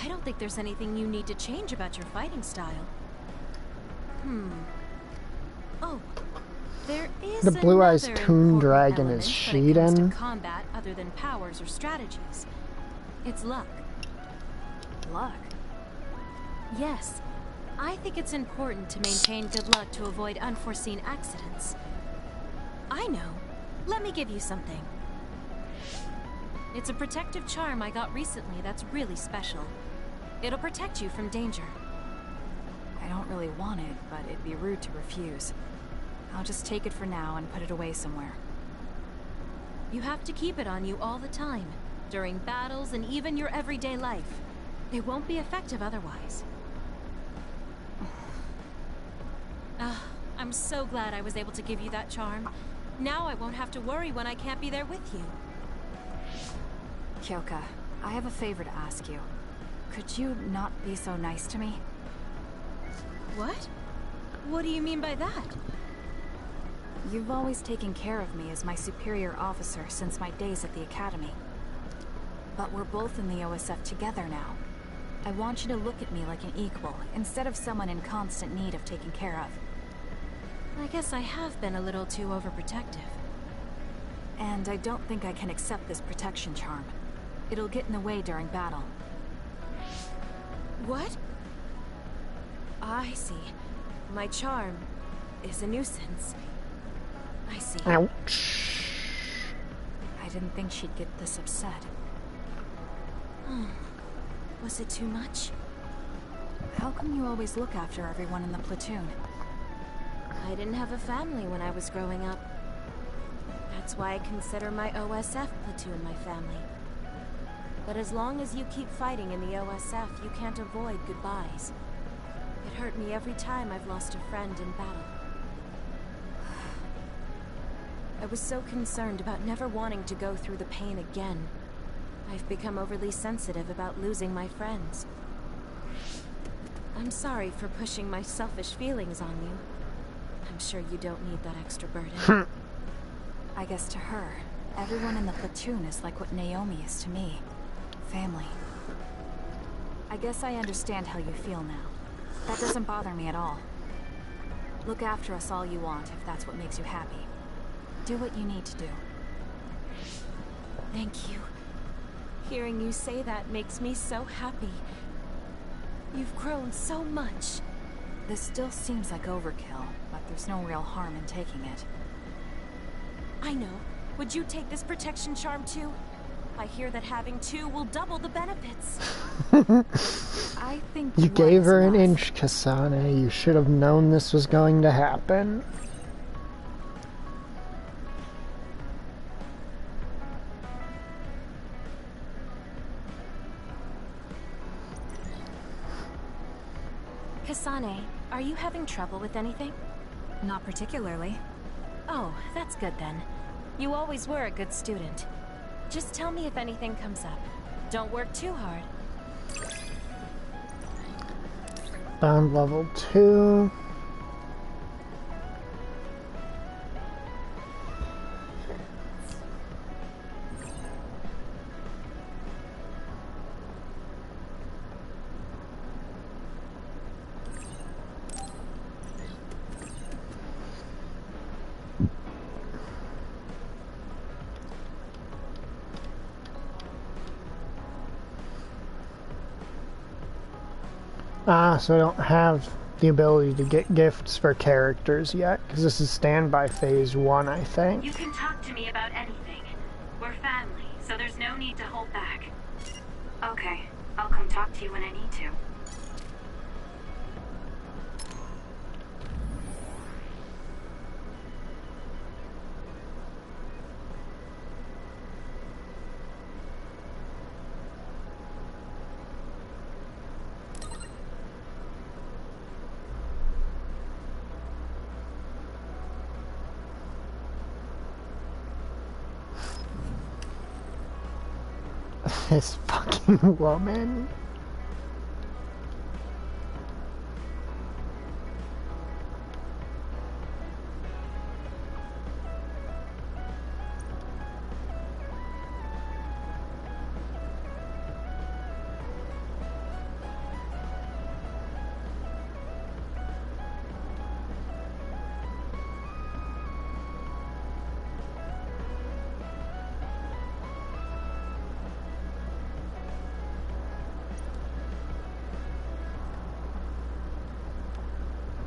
I don't think there's anything you need to change about your fighting style. Oh, there is the Blue Eyes another Toon important Dragon element is when it comes to Shiden. combat other than powers or strategies. It's luck. Luck? Yes. I think it's important to maintain good luck to avoid unforeseen accidents. I know. Let me give you something. It's a protective charm I got recently that's really special. It'll protect you from danger. I don't really want it, but it'd be rude to refuse. I'll just take it for now and put it away somewhere. You have to keep it on you all the time, during battles and even your everyday life. It won't be effective otherwise. I'm so glad I was able to give you that charm. Now I won't have to worry when I can't be there with you. Kyoka, I have a favor to ask you. Could you not be so nice to me? What? What do you mean by that? You've always taken care of me as my superior officer since my days at the Academy. But we're both in the OSF together now. I want you to look at me like an equal, instead of someone in constant need of taken care of. I guess I have been a little too overprotective. And I don't think I can accept this protection charm. It'll get in the way during battle. What? I see. My charm is a nuisance. I see. Ouch. I didn't think she'd get this upset. Was it too much? How come you always look after everyone in the platoon? I didn't have a family when I was growing up. That's why I consider my OSF platoon my family. But as long as you keep fighting in the OSF, you can't avoid goodbyes. It hurt me every time I've lost a friend in battle. I was so concerned about never wanting to go through the pain again. I've become overly sensitive about losing my friends. I'm sorry for pushing my selfish feelings on you. I'm sure you don't need that extra burden. I guess to her, everyone in the platoon is like what Naomi is to me. Family. I guess I understand how you feel now. That doesn't bother me at all. Look after us all you want if that's what makes you happy. Do what you need to do. Thank you. Hearing you say that makes me so happy. You've grown so much. This still seems like overkill, but there's no real harm in taking it. I know. Would you take this protection charm too? I hear that having two will double the benefits. I think you gave her an inch, Kasane. You should have known this was going to happen. Kasane, are you having trouble with anything? Not particularly. Oh, that's good then. You always were a good student. Just tell me if anything comes up. Don't work too hard. Bond level 2. So I don't have the ability to get gifts for characters yet, because this is standby phase 1, I think. You can talk to me about anything. We're family, so there's no need to hold back. Okay, I'll come talk to you when I need to. This fucking woman.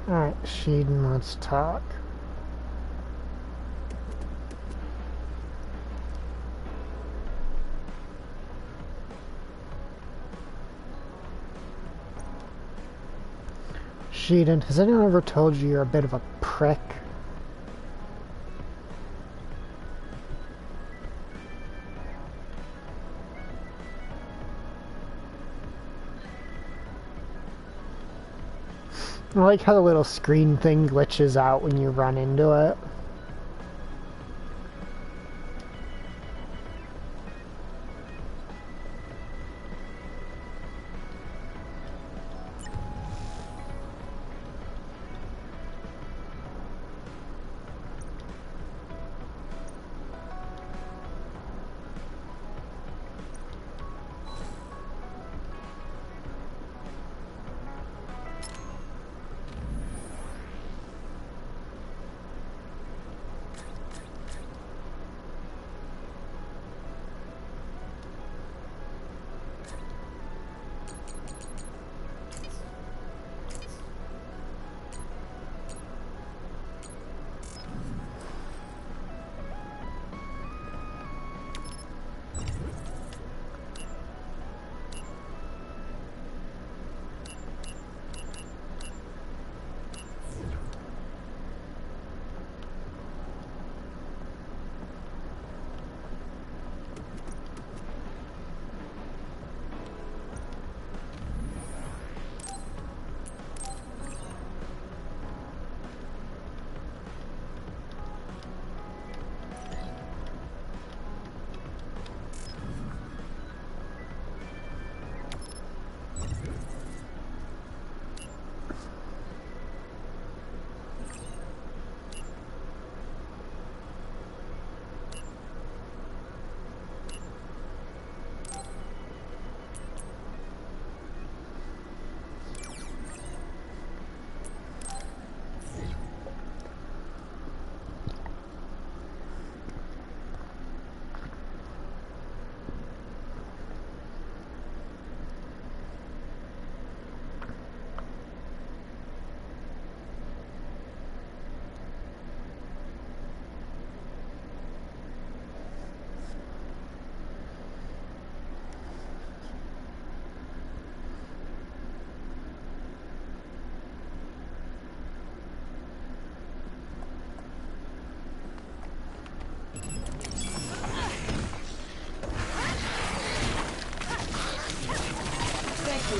Alright, Sheeden, let's talk. Sheeden, has anyone ever told you you're a bit of a prick? I like how the little screen thing glitches out when you run into it.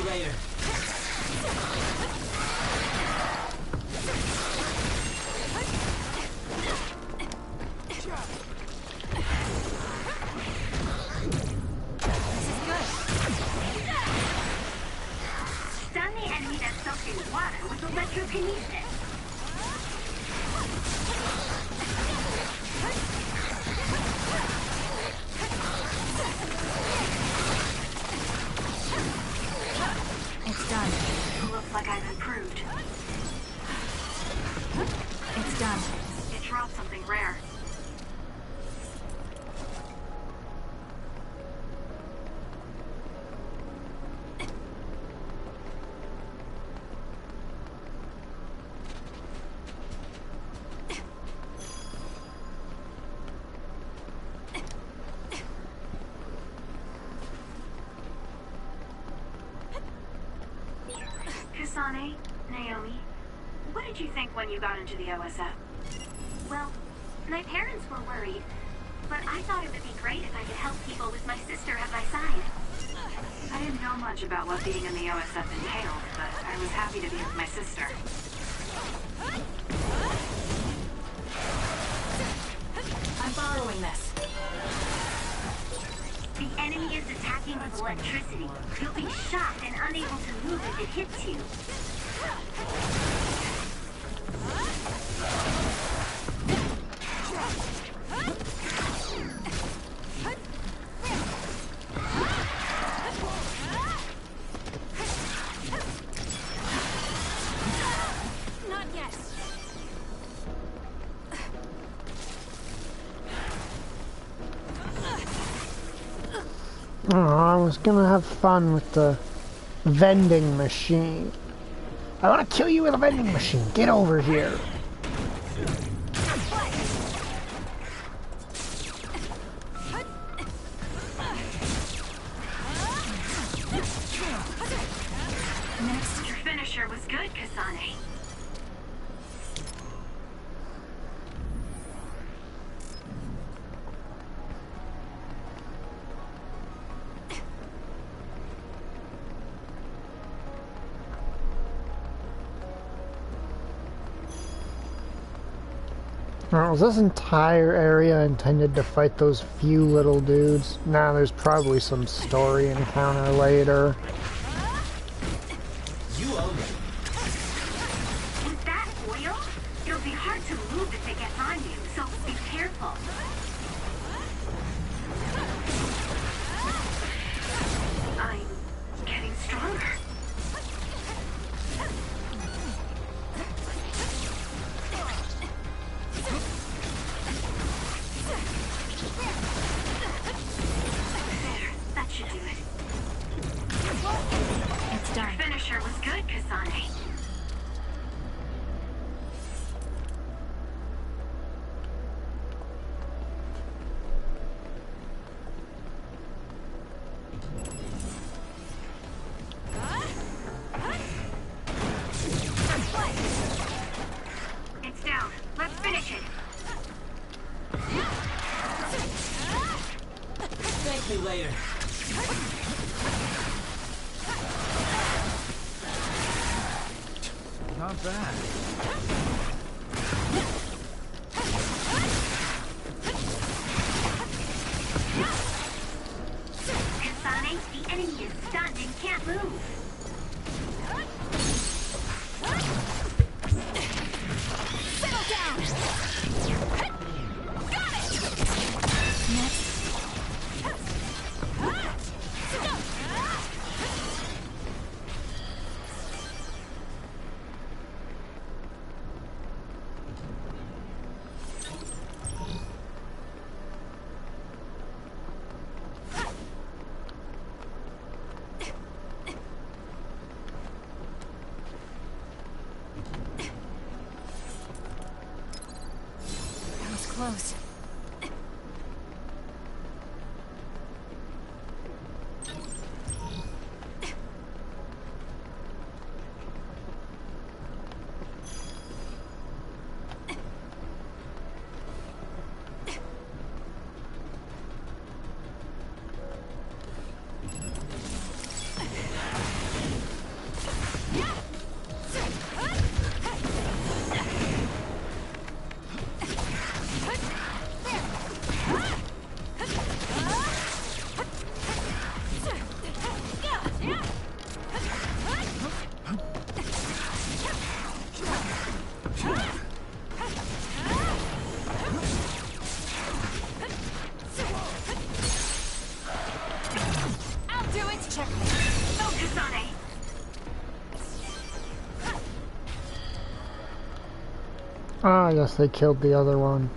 Later. Stun the enemy that's soaked in water with electrokinesis. It's done. Looks like I've improved. It's done. It dropped something rare. Kasane, Naomi, what did you think when you got into the OSF? Well, my parents were worried, but I thought it would be great if I could help people with my sister at my side. I didn't know much about what being in the OSF entailed, but I was happy to be with my sister. I'm borrowing this. The enemy is attacking with electricity. You'll be shocked and unable to move if it hits you. Not yet. Oh, I was gonna have fun with the vending machine. I want to kill you with a vending machine. Get over here. Next, your finisher was good, Kasane. Now, was this entire area intended to fight those few little dudes? Nah, there's probably some story encounter later. You own it. Is that oil? It'll be hard to move if it gets on you, so be careful. I'm getting stronger. That should do it. It's done. Your finisher was good, Kasane. It's down. Let's finish it. Thank you later. Not bad. Kasane, the enemy is stunned and can't move. Settle down! Got it! Next. That was close. I'll do it. Check. Go, Kasane. Ah, yes, they killed the other one.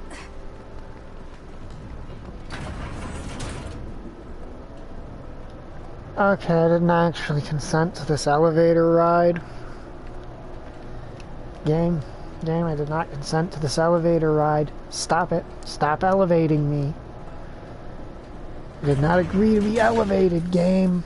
Okay, I didn't actually consent to this elevator ride. Game, I did not consent to this elevator ride. Stop it. Stop elevating me. I did not agree to be elevated, game.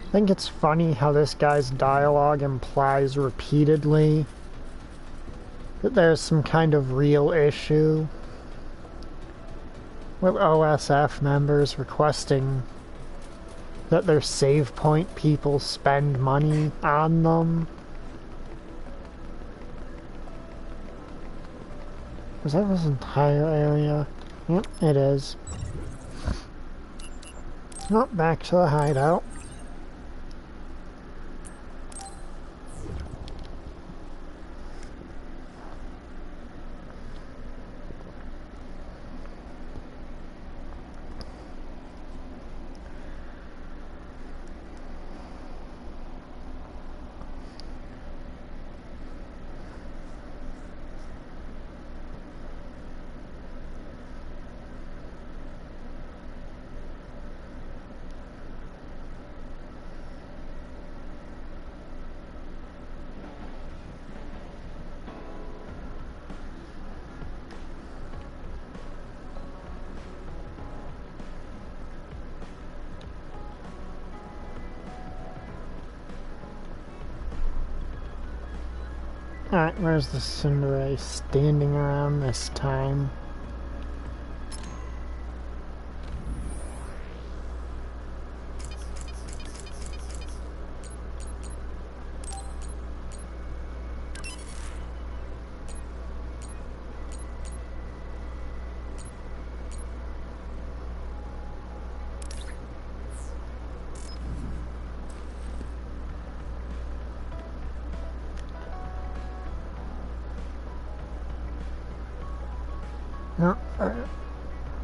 I think it's funny how this guy's dialogue implies repeatedly that there's some kind of real issue with OSF members requesting that their save point people spend money on them. Is that this entire area? Yep, it is. Oh, back to the hideout. Alright, where's the Tsundere standing around this time?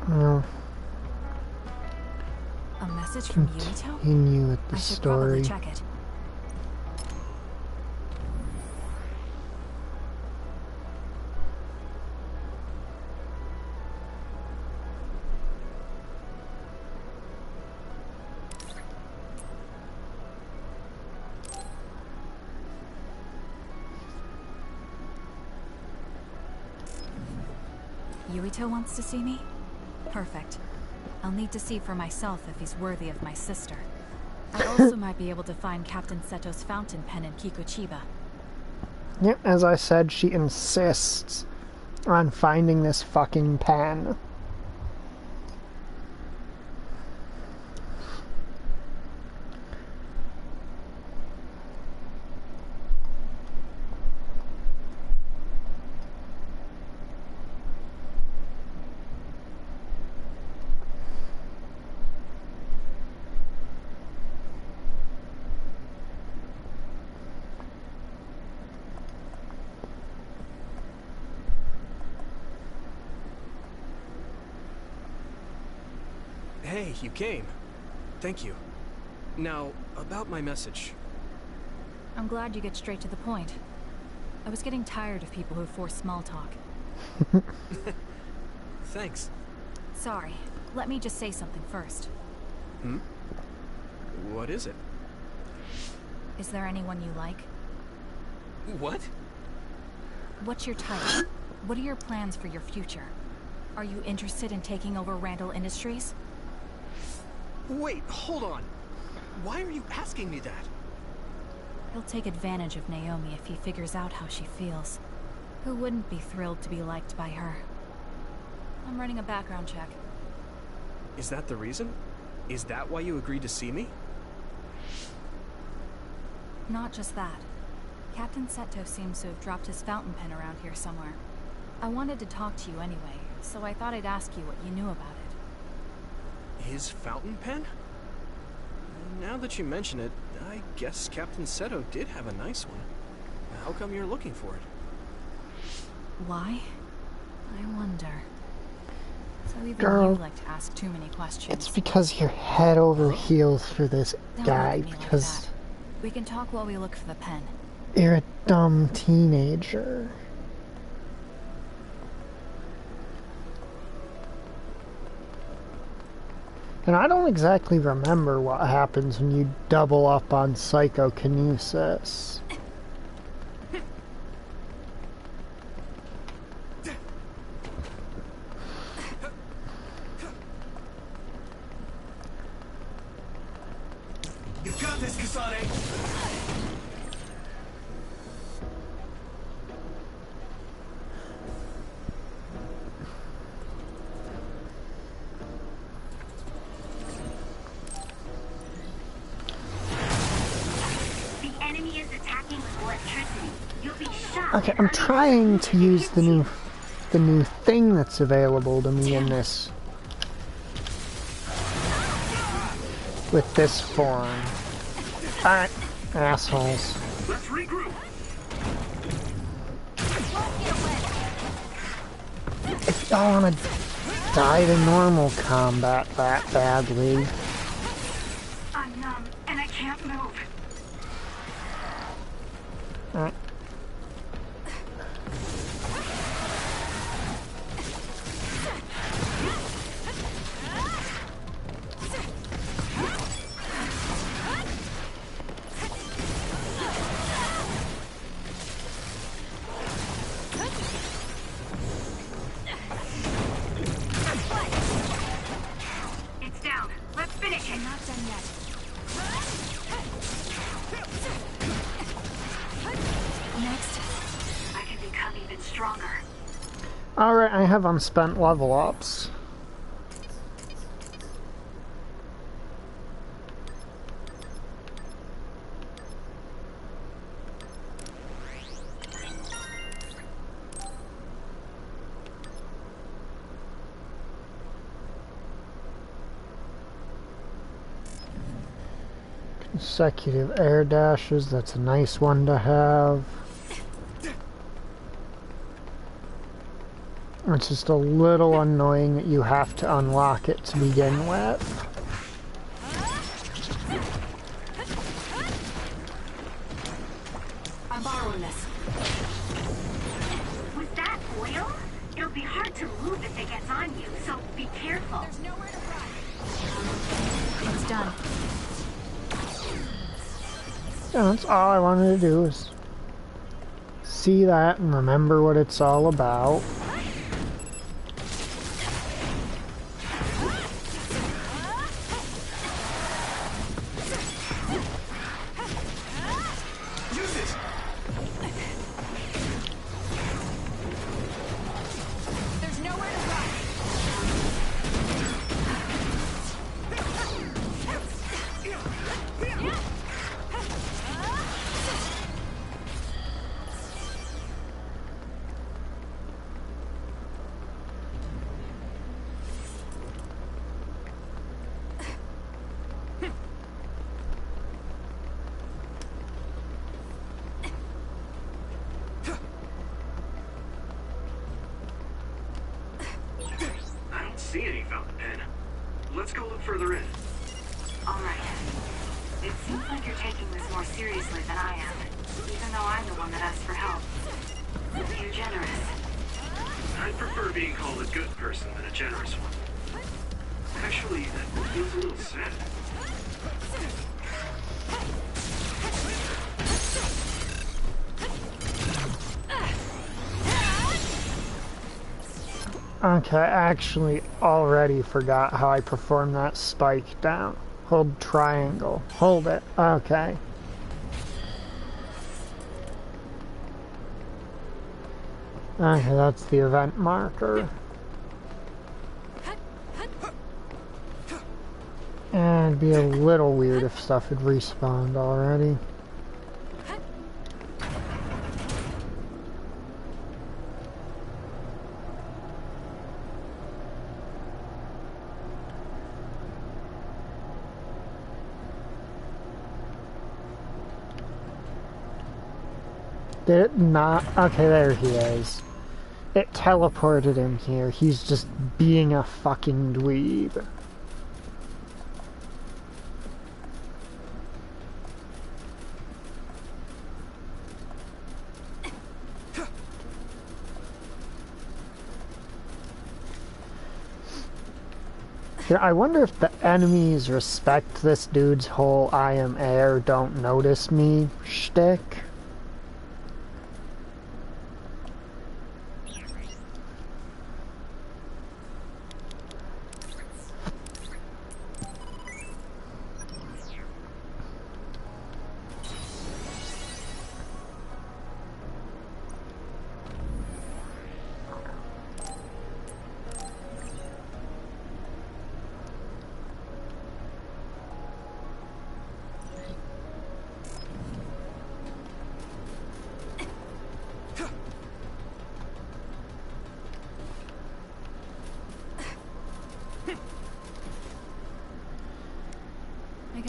No. A message from Yuito? Continue with the I should story. probably check it. Yuito wants to see me? Perfect. I'll need to see for myself if he's worthy of my sister. I also might be able to find Captain Seto's fountain pen in Kikuchiba. Yep, as I said, she insists on finding this fucking pen. Hey, you came. Thank you. Now, about my message. I'm glad you get straight to the point. I was getting tired of people who force small talk. Thanks. Sorry. Let me just say something first. Hmm? What is it? Is there anyone you like? What? What's your type? What are your plans for your future? Are you interested in taking over Randall Industries? Wait, hold on. Why are you asking me that? He'll take advantage of Naomi if he figures out how she feels. Who wouldn't be thrilled to be liked by her? I'm running a background check. Is that the reason? Is that why you agreed to see me? Not just that. Captain Seto seems to have dropped his fountain pen around here somewhere. I wanted to talk to you anyway, so I thought I'd ask you what you knew about it. His fountain pen? Now that you mention it, I guess Captain Seto did have a nice one. How come you're looking for it? Why? I wonder. So even Girl, you like to ask too many questions. It's because you're head over heels for this Don't guy, look at me because like that. We can talk while we look for the pen. you're a dumb teenager. And I don't exactly remember what happens when you double up on psychokinesis. You got this, Okay, I'm trying to use the new thing that's available to me in this with this form. Alright, assholes. Let's regroup. If y'all wanna die to normal combat that badly. I'm numb and I can't move. Alright. It's down. Let's finish it. Not done yet. Next. I can become even stronger. Alright, I have unspent level ups. Consecutive air dashes, that's a nice one to have. It's just a little annoying that you have to unlock it to begin with. I'm borrowing this. With that oil, it'll be hard to move if it gets on you, so be careful. There's nowhere to run. It's done. Yeah, that's all I wanted to do was see that and remember what it's all about. There's nowhere to run. I don't see any fountain pen. Let's go look further in. All right. It seems like you're taking this more seriously than I am, even though I'm the one that asked for help. You're generous. I'd prefer being called a good person than a generous one. Actually, that feels a little sad. Okay, I actually already forgot how I performed that spike down. Hold triangle. Hold it. Okay. Okay, that's the event marker. And it'd be a little weird if stuff had respawned already. Did it not? Okay, there he is. It teleported him here. He's just being a fucking dweeb. Yeah, I wonder if the enemies respect this dude's whole I am air, don't notice me shtick.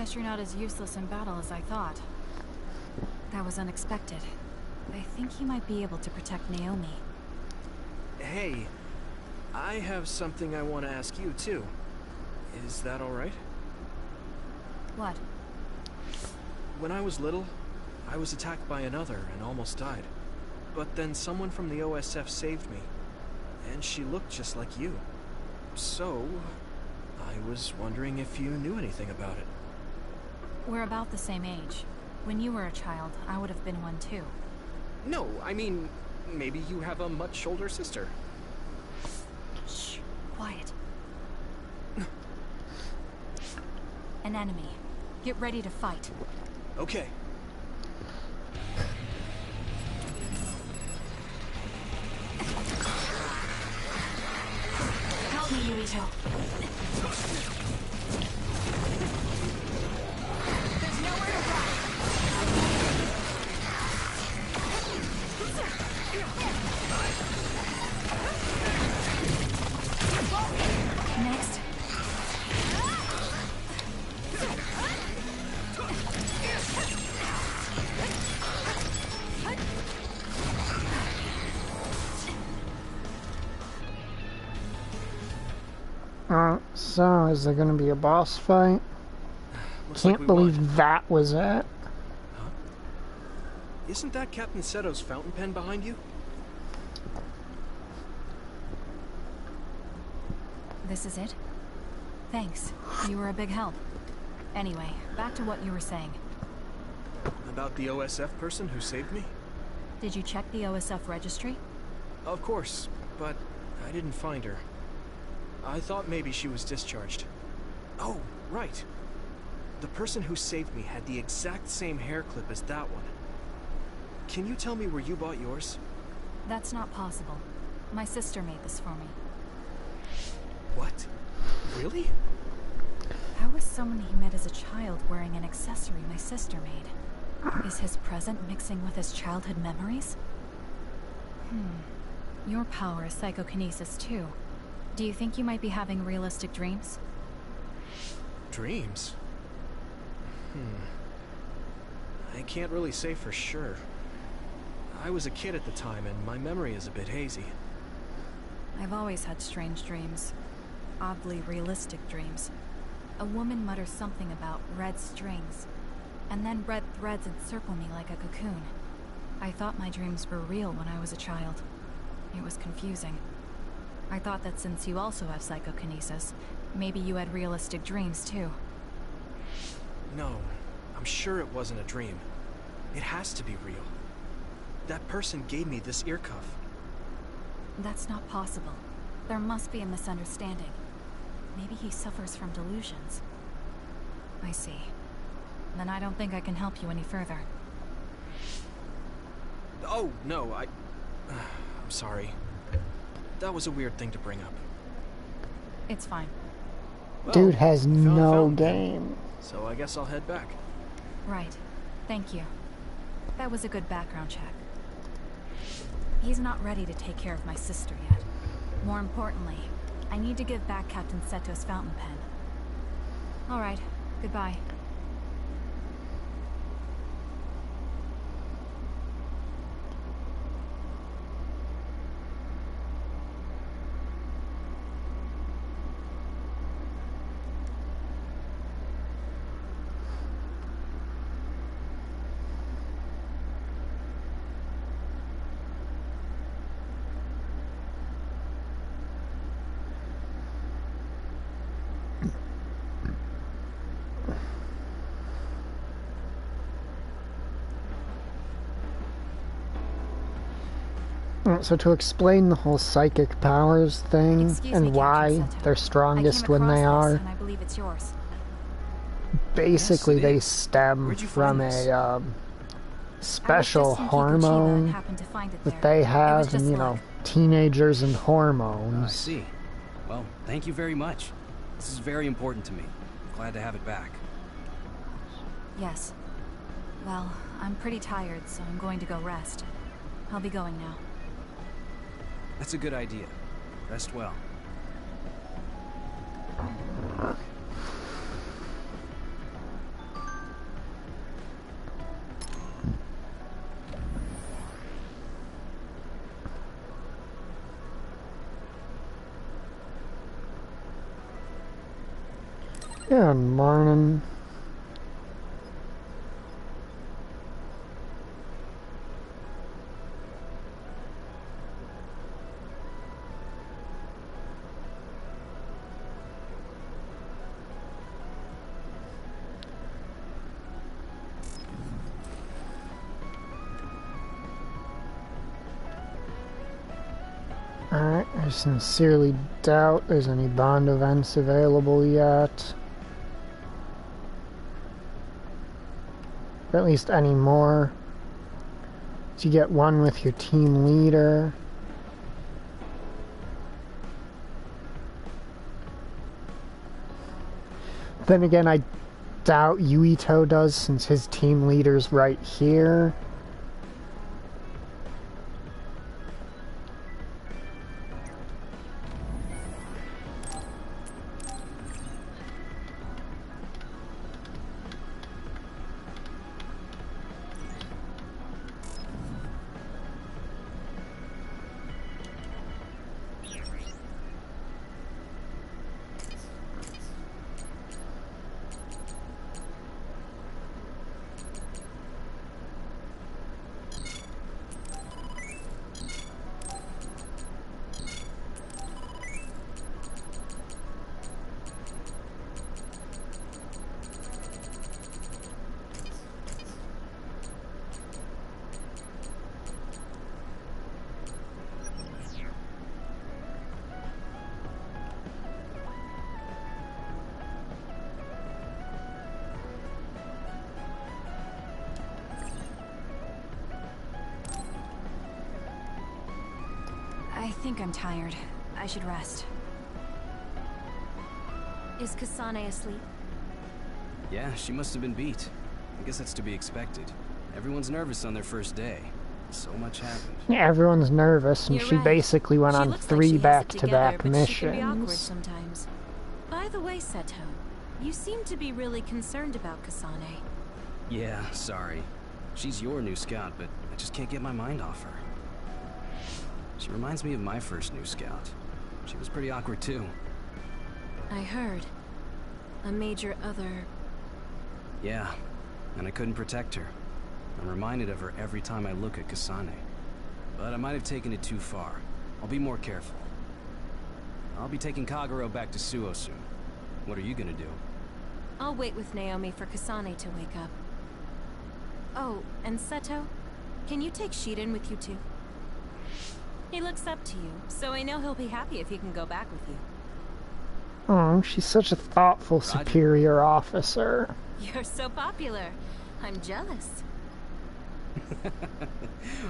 Guess you're not as useless in battle as I thought. That was unexpected. I think you might be able to protect Naomi. Hey, I have something I want to ask you, too. Is that alright? What? When I was little, I was attacked by another and almost died. But then someone from the OSF saved me. And she looked just like you. So, I was wondering if you knew anything about it. We're about the same age. When you were a child, I would have been one too. No, I mean, maybe you have a much older sister. Shh, quiet. An enemy. Get ready to fight. Okay. Help me, Yuito. There's nowhere to run. Next. So is there gonna be a boss fight? Can't believe that was it. Huh? Isn't that Captain Seto's fountain pen behind you? This is it? Thanks. You were a big help. Anyway, back to what you were saying. About the OSF person who saved me? Did you check the OSF registry? Of course, but I didn't find her. I thought maybe she was discharged. Oh, right. The person who saved me had the exact same hair clip as that one. Can you tell me where you bought yours? That's not possible. My sister made this for me. What? Really? How is someone he met as a child wearing an accessory my sister made? Is his present mixing with his childhood memories? Your power is psychokinesis too. Do you think you might be having realistic dreams? Dreams? I can't really say for sure. I was a kid at the time and my memory is a bit hazy. I've always had strange dreams. Oddly realistic dreams. A woman mutters something about red strings, and then red threads encircle me like a cocoon. I thought my dreams were real when I was a child. It was confusing. I thought that since you also have psychokinesis, maybe you had realistic dreams too. No, I'm sure it wasn't a dream. It has to be real. That person gave me this ear cuff. That's not possible. There must be a misunderstanding. Maybe he suffers from delusions. I see. Then I don't think I can help you any further. Oh, no, I'm sorry. That was a weird thing to bring up. It's fine. Well, dude has no game. So I guess I'll head back. Right. Thank you. That was a good background check. He's not ready to take care of my sister yet. More importantly, I need to give back Captain Seto's fountain pen. All right. Goodbye. So to explain the whole psychic powers thing and why they're strongest when they are, and I believe it's yours. Basically they stem from a special hormone that they have, and you know, teenagers and hormones. I see. Well, thank you very much. This is very important to me. I'm glad to have it back. Yes. Well, I'm pretty tired, so I'm going to go rest. I'll be going now. That's a good idea. Rest well. Good morning. Alright, I sincerely doubt there's any bond events available yet. Or at least any more. So you get one with your team leader. Then again, I doubt Yuito does since his team leader's right here. I think I'm tired. I should rest. Is Kasane asleep? Yeah, she must have been beat. I guess that's to be expected. Everyone's nervous on their first day. So much happened. Yeah, everyone's nervous, and You're she right. basically went She on looks like 3 she has it back-to-back together, but she can be awkward missions. sometimes. By the way, Seto, you seem to be really concerned about Kasane. Yeah, sorry. She's your new scout, but I just can't get my mind off her. She reminds me of my first new scout. She was pretty awkward too. I heard. A major other... Yeah, and I couldn't protect her. I'm reminded of her every time I look at Kasane. But I might have taken it too far. I'll be more careful. I'll be taking Kagero back to Suo soon. What are you gonna do? I'll wait with Naomi for Kasane to wake up. Oh, and Seto, can you take Shiden with you too? He looks up to you, so I know he'll be happy if he can go back with you. Oh, she's such a thoughtful, superior officer. You're so popular. I'm jealous.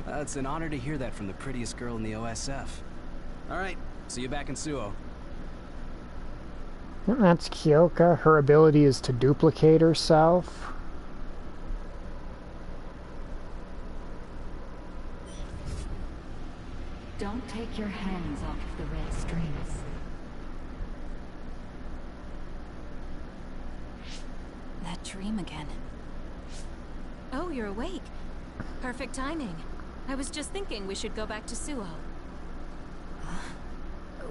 It's an honor to hear that from the prettiest girl in the OSF. Alright, see you back in Suo. That's Kyoka. Her ability is to duplicate herself. Don't take your hands off the red strings. That dream again. Oh, you're awake. Perfect timing. I was just thinking we should go back to Suo.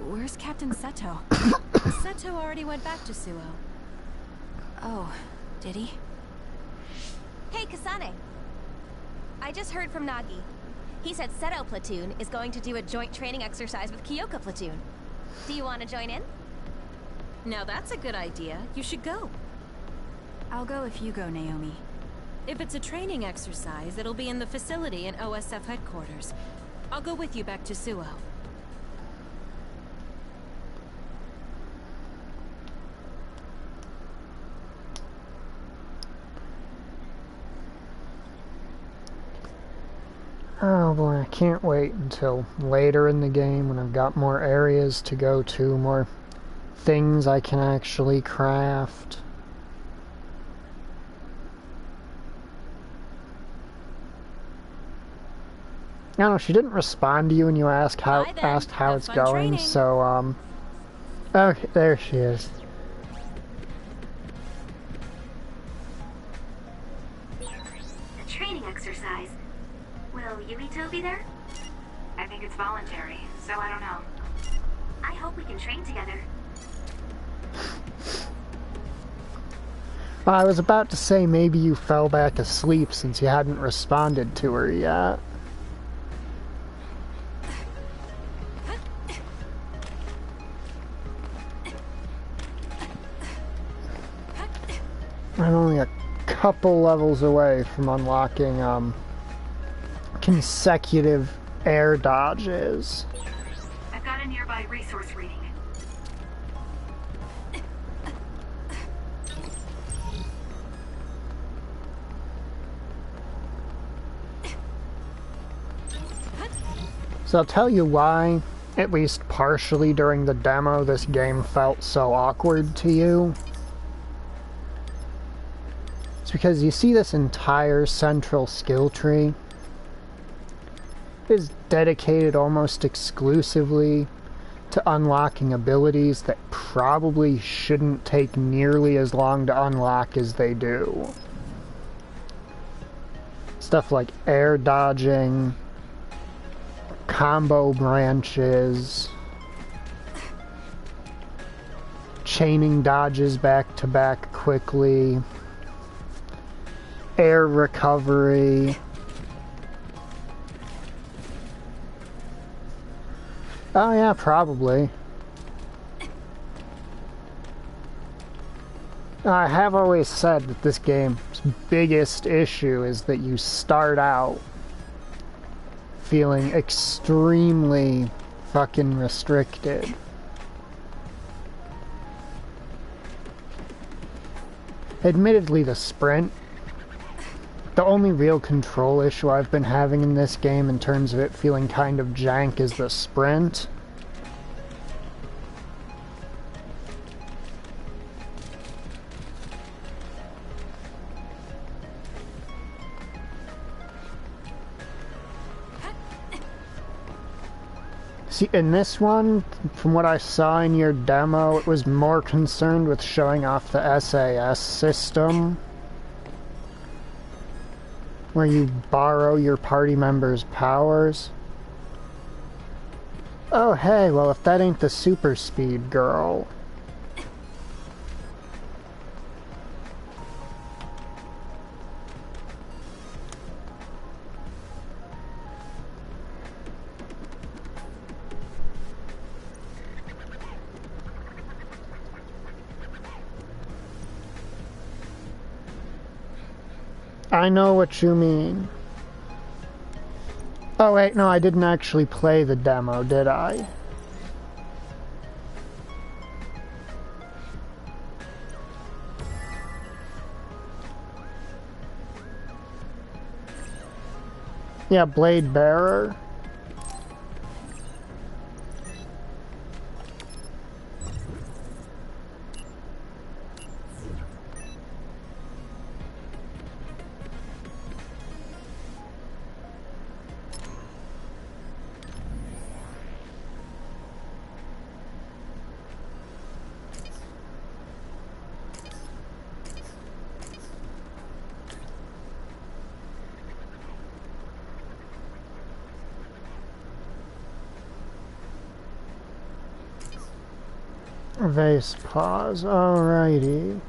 Where's Captain Seto? Seto already went back to Suo. Oh, did he? Hey, Kasane. I just heard from Nagi. He said Seto Platoon is going to do a joint training exercise with Kyoka Platoon. Do you want to join in? Now that's a good idea. You should go. I'll go if you go, Naomi. If it's a training exercise, it'll be in the facility in OSF headquarters. I'll go with you back to Suo. Oh boy, I can't wait until later in the game when I've got more areas to go to, more things I can actually craft. No, she didn't respond to you when you asked how it's going, training. So okay, there she is. A training exercise. Will Yuito be there? I think it's voluntary, so I don't know. I hope we can train together. I was about to say maybe you fell back asleep since you hadn't responded to her yet. I'm only a couple levels away from unlocking consecutive air dodges. I've got a nearby resource reading. So I'll tell you why, at least partially during the demo, this game felt so awkward to you. It's because you see this entire central skill tree is dedicated almost exclusively to unlocking abilities that probably shouldn't take nearly as long to unlock as they do. Stuff like air dodging, combo branches, chaining dodges back to back quickly, air recovery. Oh yeah, probably. I have always said that this game's biggest issue is that you start out feeling extremely fucking restricted. Admittedly, the sprint, the only real control issue I've been having in this game in terms of it feeling kind of jank is the sprint. See, in this one, from what I saw in your demo, it was more concerned with showing off the SAS system, where you borrow your party members' powers. Oh hey, well if that ain't the super speed girl. I know what you mean. Oh wait, no, I didn't actually play the demo, did I? Yeah, Blade Bearer. Vase pause, alrighty.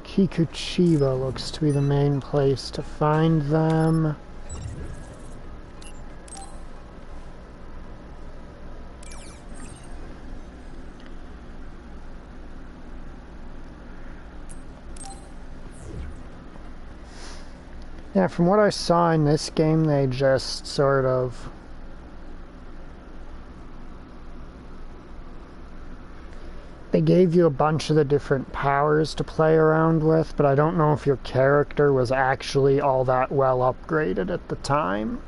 Kikuchiba looks to be the main place to find them. Yeah, from what I saw in this game, they just sort of they gave you a bunch of the different powers to play around with, but I don't know if your character was actually all that well upgraded at the time.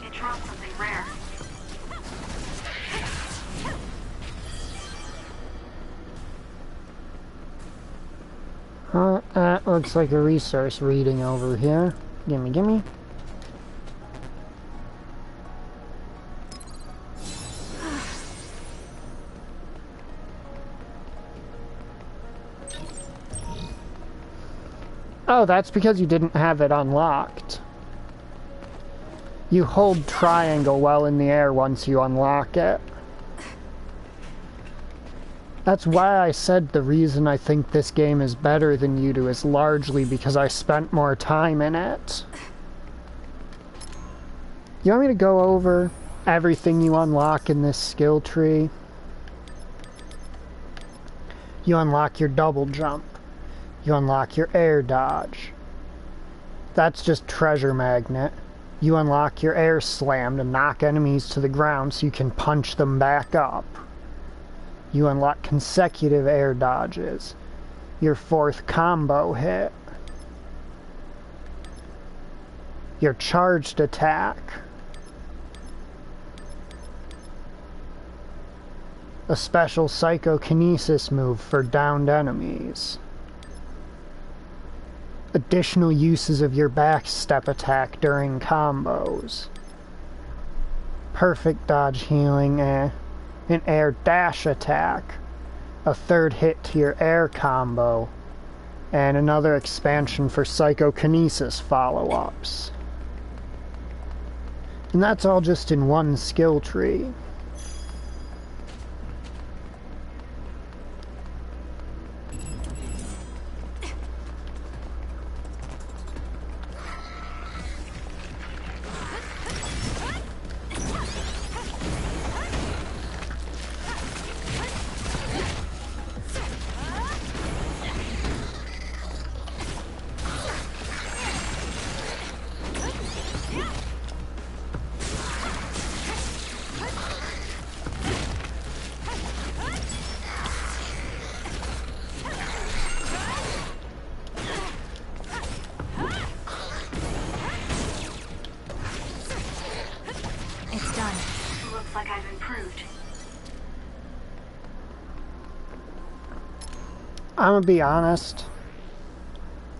It dropped something rare. Oh, that looks like a resource reading over here. Gimme, gimme. Oh, that's because you didn't have it unlocked. You hold triangle while in the air once you unlock it. That's why I said the reason I think this game is better than you do is largely because I spent more time in it. You want me to go over everything you unlock in this skill tree? You unlock your double jump. You unlock your air dodge. That's just treasure magnet. You unlock your air slam to knock enemies to the ground so you can punch them back up. You unlock consecutive air dodges. Your fourth combo hit. Your charged attack. A special psychokinesis move for downed enemies. Additional uses of your backstep attack during combos. Perfect dodge healing, an air dash attack, a third hit to your air combo, and another expansion for psychokinesis follow-ups. And that's all just in one skill tree. I'm gonna be honest,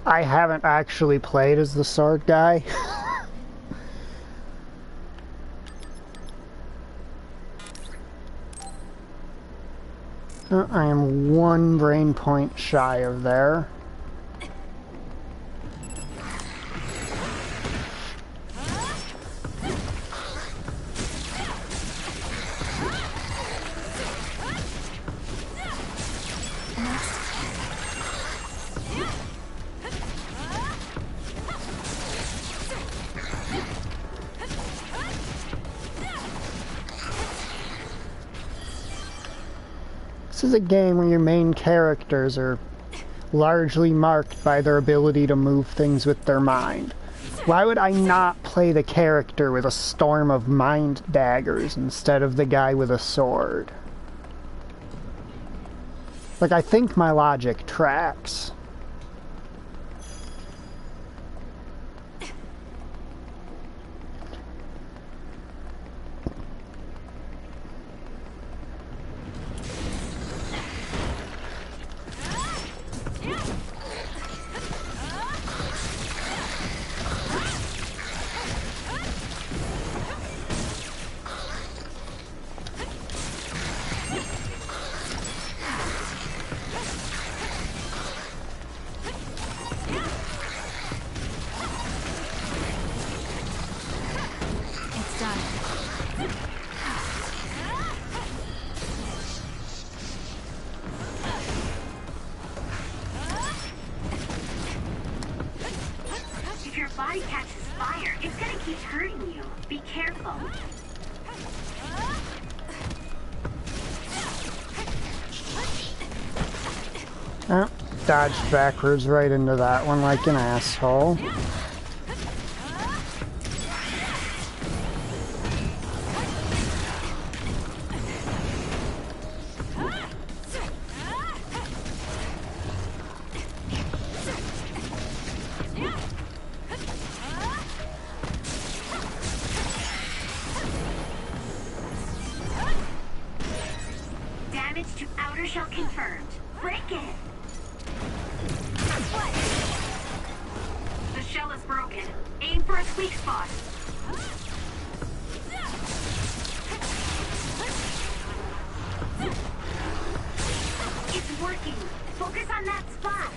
I haven't actually played as the sword guy. I am one brain point shy of there. This is a game where your main characters are largely marked by their ability to move things with their mind. Why would I not play the character with a storm of mind daggers instead of the guy with a sword? Like, I think my logic tracks. Oh, dodged backwards right into that one like an asshole. Damage to outer shell confirmed. Break it! Weak spot. It's working. Focus on that spot.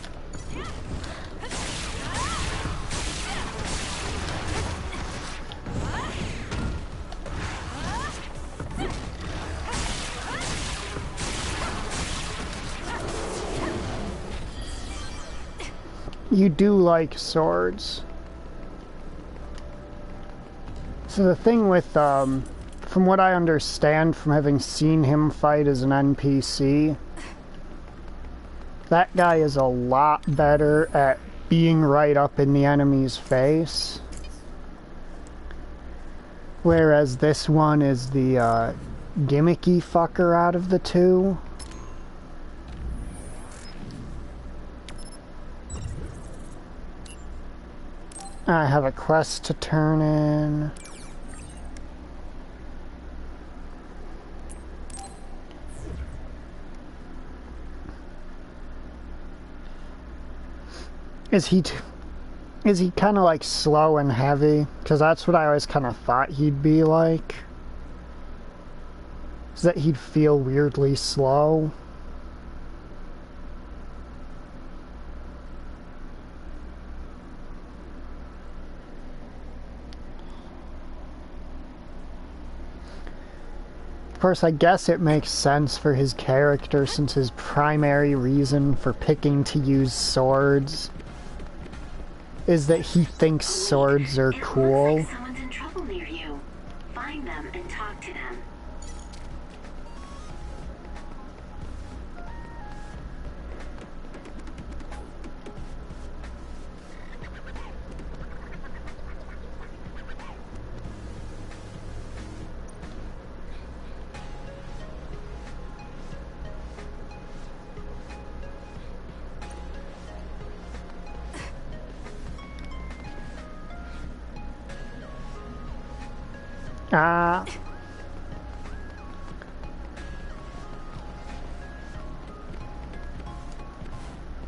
You do like swords. So the thing with, from what I understand from having seen him fight as an NPC, that guy is a lot better at being right up in the enemy's face. Whereas this one is the gimmicky fucker out of the two. I have a quest to turn in. Is he kind of like slow and heavy? Because that's what I always kind of thought he'd be like. Is that he'd feel weirdly slow. Of course, I guess it makes sense for his character since his primary reason for picking to use swords is that he thinks swords are cool. Looks like someone's in trouble near you. Find them and talk to them.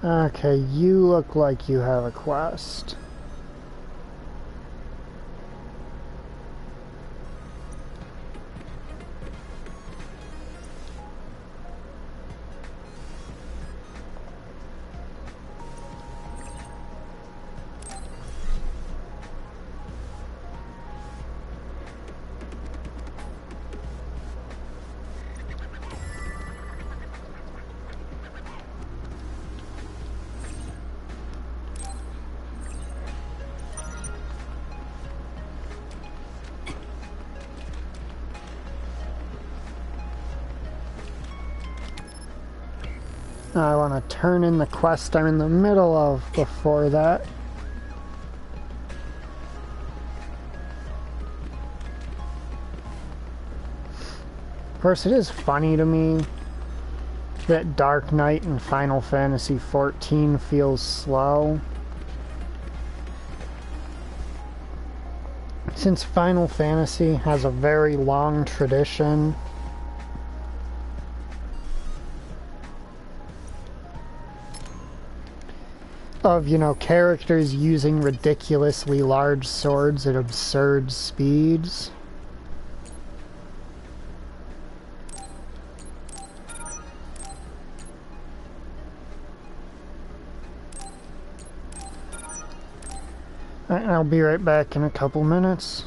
Okay, you look like you have a quest. I want to turn in the quest I'm in the middle of before that. Of course, it is funny to me that Dark Knight in Final Fantasy XIV feels slow. Since Final Fantasy has a very long tradition of, you know, characters using ridiculously large swords at absurd speeds. I'll be right back in a couple minutes.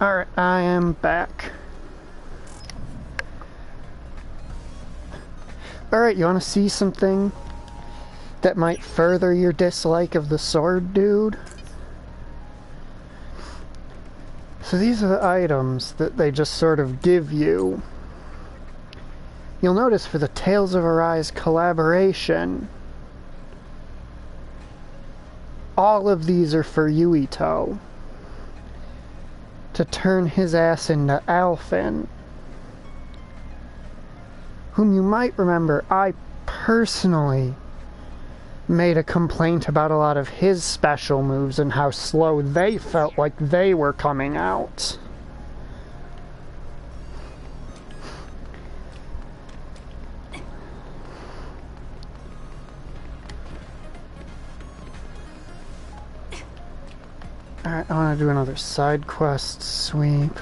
Alright, I am back. Alright, you want to see something that might further your dislike of the sword dude? So these are the items that they just sort of give you. You'll notice for the Tales of Arise collaboration, all of these are for Yuito to turn his ass into Alphen, whom you might remember I personally made a complaint about a lot of his special moves and how slow they felt like they were coming out. Alright, I want to do another side quest sweep.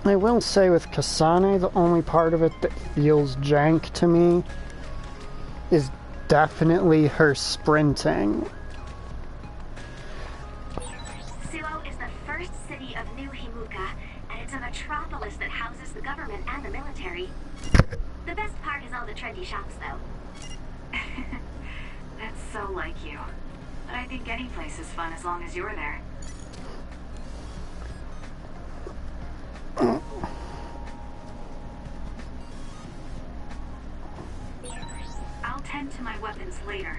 I will say with Kasane, the only part of it that feels jank to me is definitely her sprinting. Suo is the first city of New Himuka, and it's a metropolis that houses the government and the military. The best part is all the trendy shops, though. That's so like you. But I think any place is fun as long as you're there. I'll tend to my weapons later.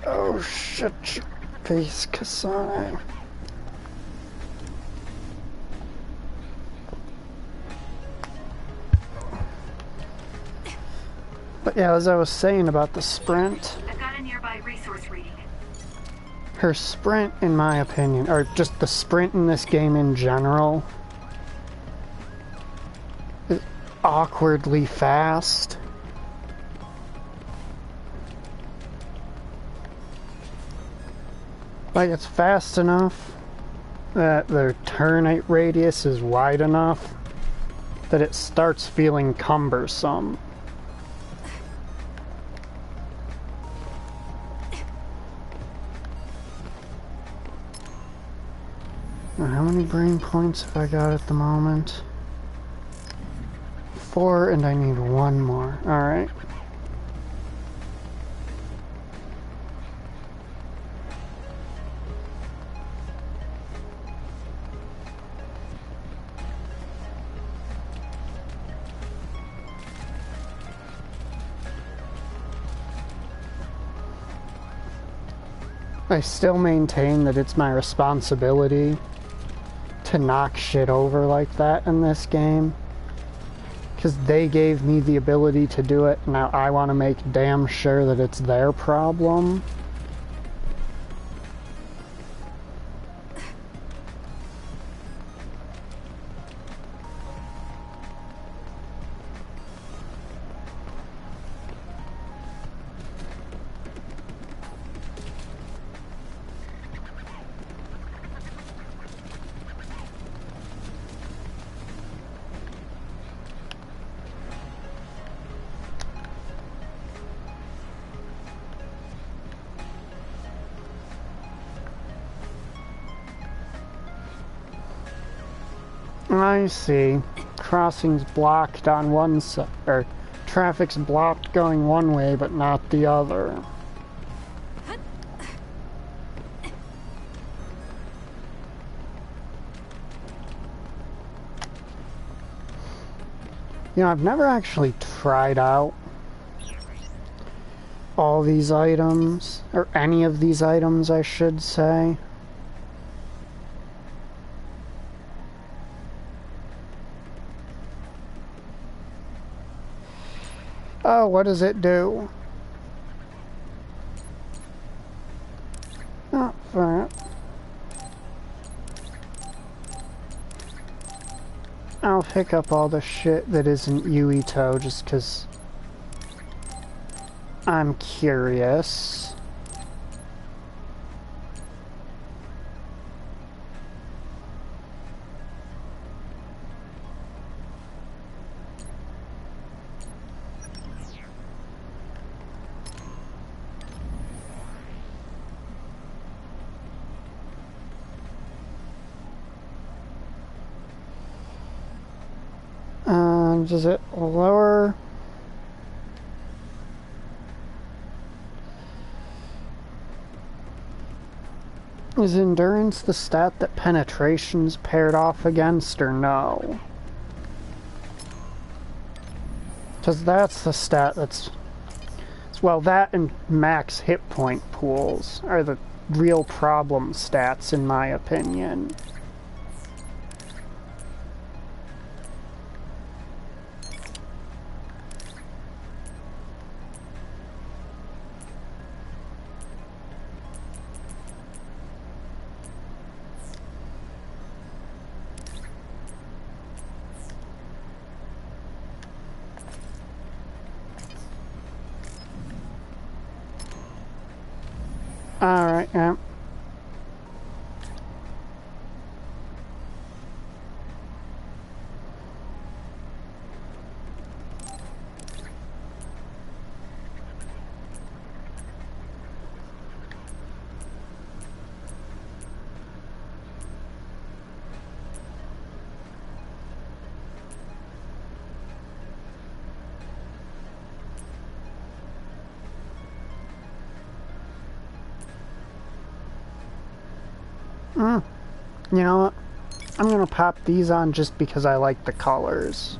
Oh, shut your face, Kasane. But yeah, as I was saying about the sprint, I've got a nearby resource reading. her sprint, in my opinion, or just the sprint in this game in general, is awkwardly fast. Like, it's fast enough that the turn radius is wide enough that it starts feeling cumbersome. How many brain points have I got at the moment? 4, and I need 1 more. Alright. I still maintain that it's my responsibility to knock shit over like that in this game, because they gave me the ability to do it. Now I want to make damn sure that it's their problem. I see. Crossing's blocked on one side, or traffic's blocked going one way but not the other. You know, I've never actually tried out all these items, or any of these items, I should say. Oh, what does it do? Oh, alright. I'll pick up all the shit that isn't Yuito just because I'm curious. Does it lower? Is endurance the stat that penetration's paired off against, or no? Because that's the stat that's... Well, that and max hit point pools are the real problem stats, in my opinion. Alright, yeah. You know what? I'm gonna pop these on just because I like the colors.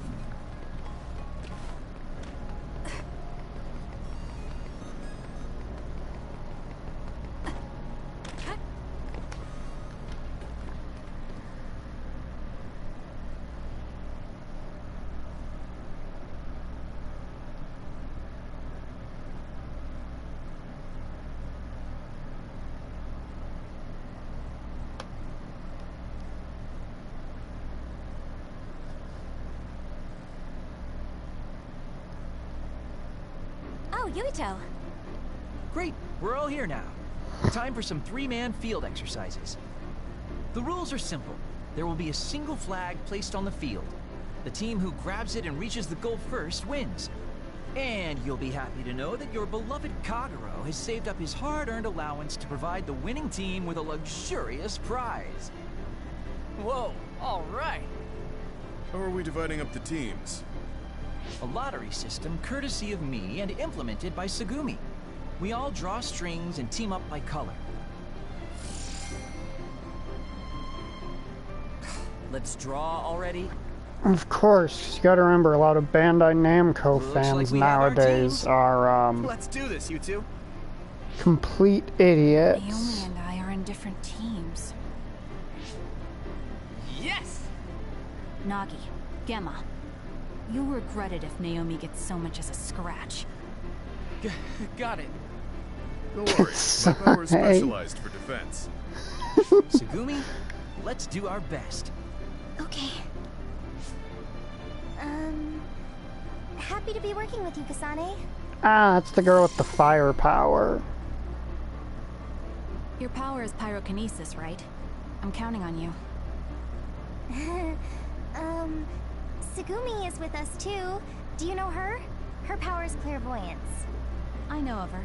Oh, Yuito. Great, we're all here now. Time for some three-man field exercises. The rules are simple. There will be a single flag placed on the field. The team who grabs it and reaches the goal first wins. And you'll be happy to know that your beloved Kagero has saved up his hard-earned allowance to provide the winning team with a luxurious prize. Whoa, all right. How are we dividing up the teams? A lottery system courtesy of me and implemented by Tsugumi. We all draw strings and team up by color. Let's draw already? Of course, you gotta remember a lot of Bandai Namco fans nowadays are, Let's do this, you two. complete idiots. Naomi and I are in different teams. Yes! Nagi, Gemma, you'll regret it if Naomi gets so much as a scratch. Got it. Don't worry, my power is specialized for defense. Tsugumi, let's do our best. Okay. Happy to be working with you, Kasane. Ah, that's the girl with the firepower. Your power is pyrokinesis, right? I'm counting on you. Tsugumi is with us too. Do you know her? Her power is clairvoyance. I know of her.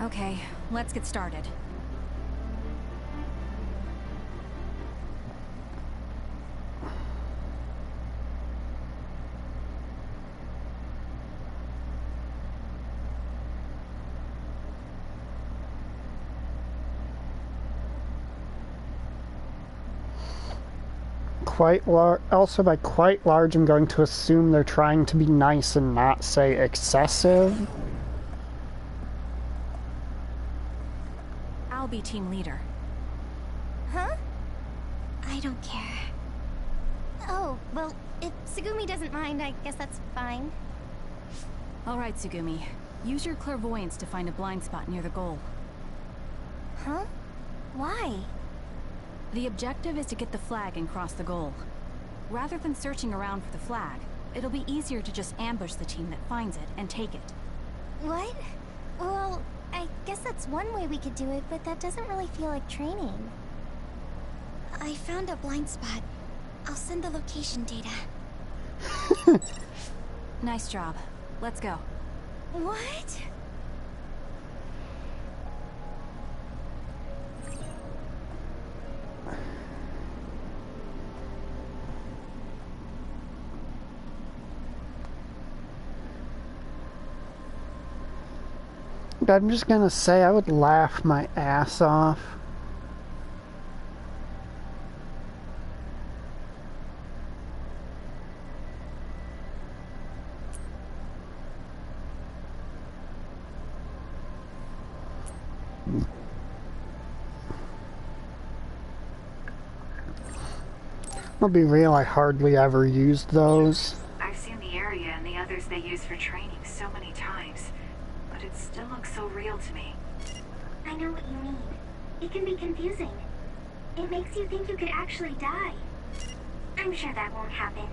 Okay, let's get started. Also by quite large, I'm going to assume they're trying to be nice and not say excessive. I'll be team leader. Huh? I don't care. Oh, well, if Tsugumi doesn't mind, I guess that's fine. Alright, Tsugumi. Use your clairvoyance to find a blind spot near the goal. Huh? Why? The objective is to get the flag and cross the goal. Rather than searching around for the flag, it'll be easier to just ambush the team that finds it and take it. What? Well, I guess that's one way we could do it, but that doesn't really feel like training. I found a blind spot. I'll send the location data. Nice job. Let's go. What? I'm just gonna say I would laugh my ass off. I'll be real, I hardly ever used those. I've seen the area and the others they use for training so many times, but it still looks so real to me. I know what you mean. It can be confusing. It makes you think you could actually die. I'm sure that won't happen,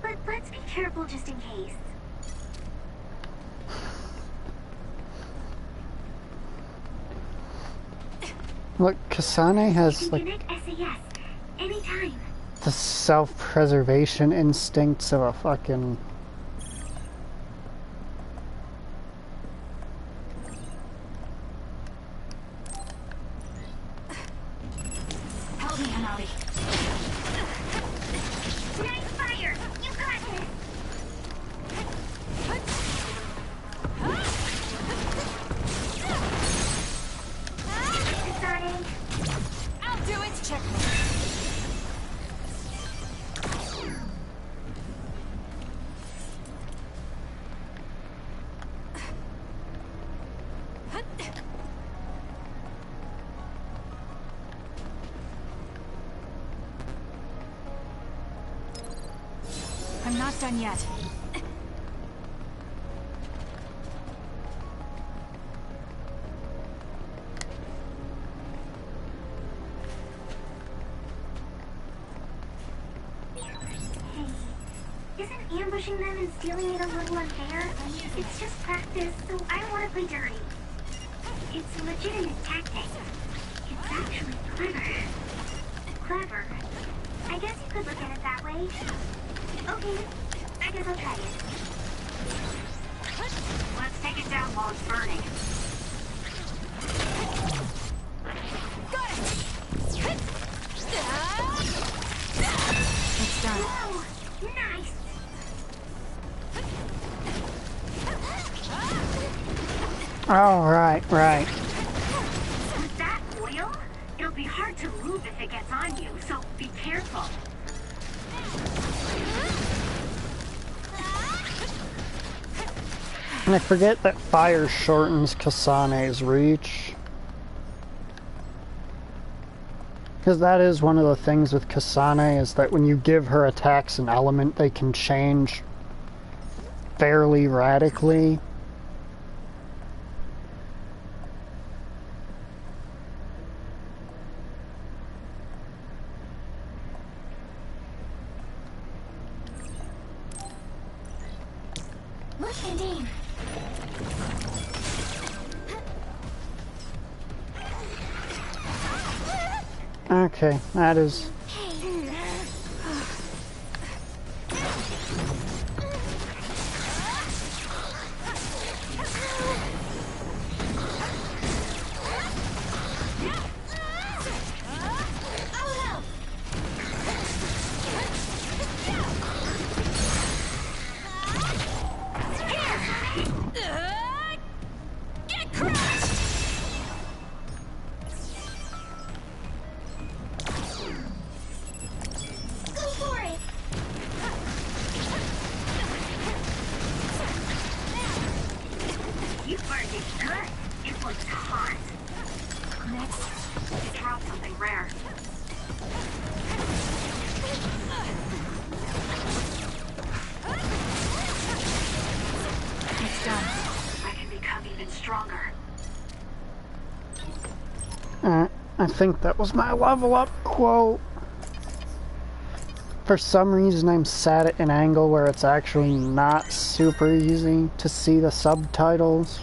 but let's be careful just in case. Look, Kasane has like SAS anytime. The self-preservation instincts of a fucking... Help me, Hanabi. Nice fire! You got this! Kasane. I'll do it, checkmate. I'm not done yet. Isn't ambushing them and stealing it a little unfair? It's just practice, so I don't want to play dirty. It's a legitimate tactic. It's actually clever. Clever. I guess you could look at it that way. Okay, I guess I'll try it. Let's take it down while it's burning. Got it! It's done. Whoa! Nice! Oh, right. With that oil, it'll be hard to move if it gets on you, so be careful. And I forget that fire shortens Kasane's reach. Because that is one of the things with Kasane, is that when you give her attacks an element, they can change fairly radically. Look and aim. Okay, that is... I think that was my level up quote. For some reason, I'm sat at an angle where it's actually not super easy to see the subtitles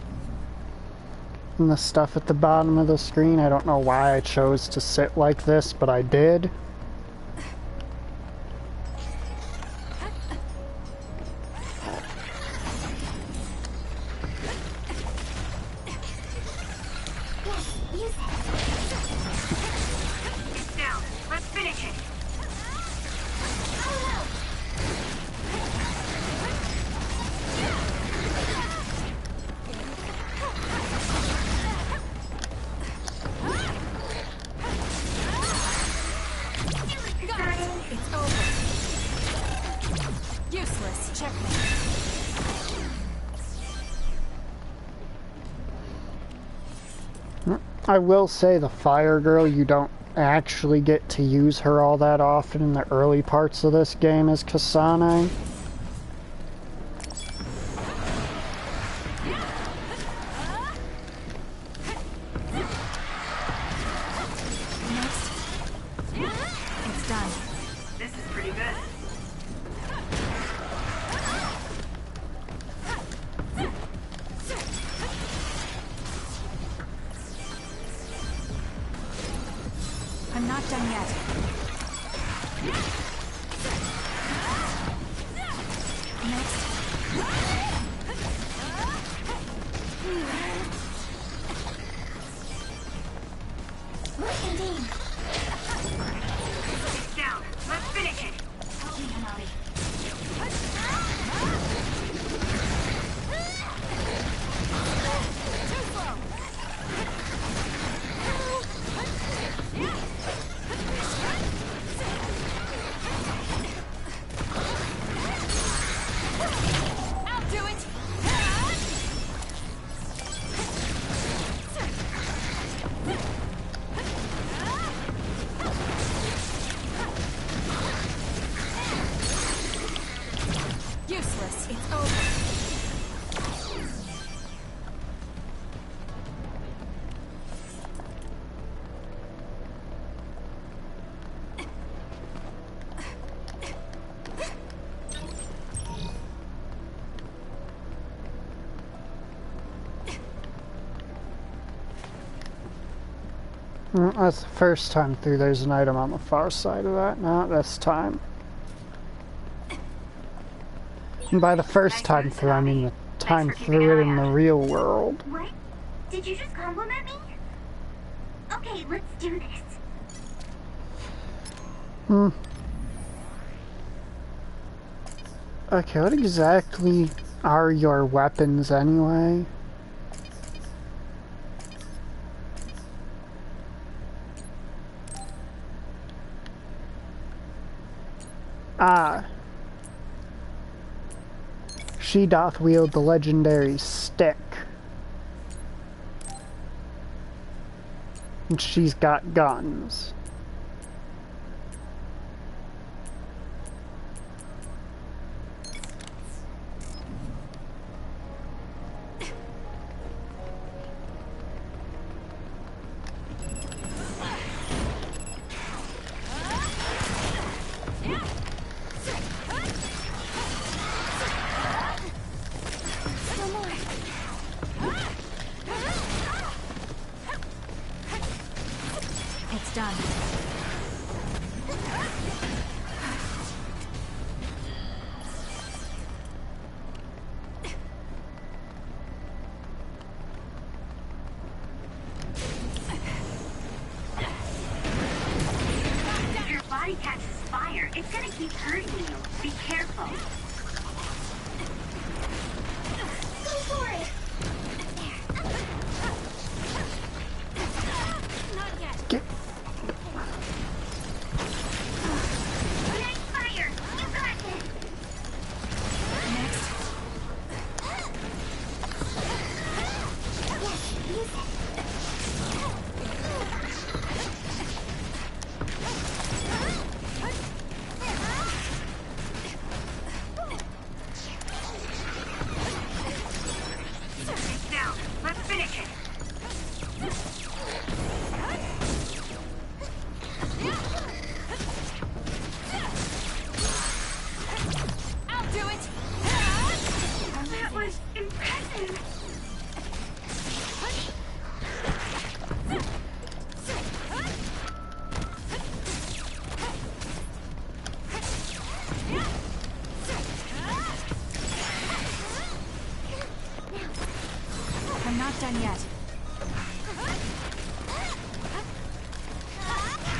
and the stuff at the bottom of the screen. I don't know why I chose to sit like this, but I did. I will say the Fire Girl, you don't actually get to use her all that often in the early parts of this game as Kasane. It's done. This is pretty good. I'm not done yet. Next. Indeed. It's down. Let's finish it. Help me, Hanabi. Too slow. I'll do it. Useless. It's over. That's the first time through. There's an item on the far side of that. Not this time. And by the first time through, I mean the time through it in the real world. What? Did you just compliment me? Okay, let's do this. Okay, what exactly are your weapons anyway? Ah. She doth wield the legendary stick. And she's got guns. It's done. If your body catches fire, it's gonna keep hurting you. Be careful. Go for it! Not yet.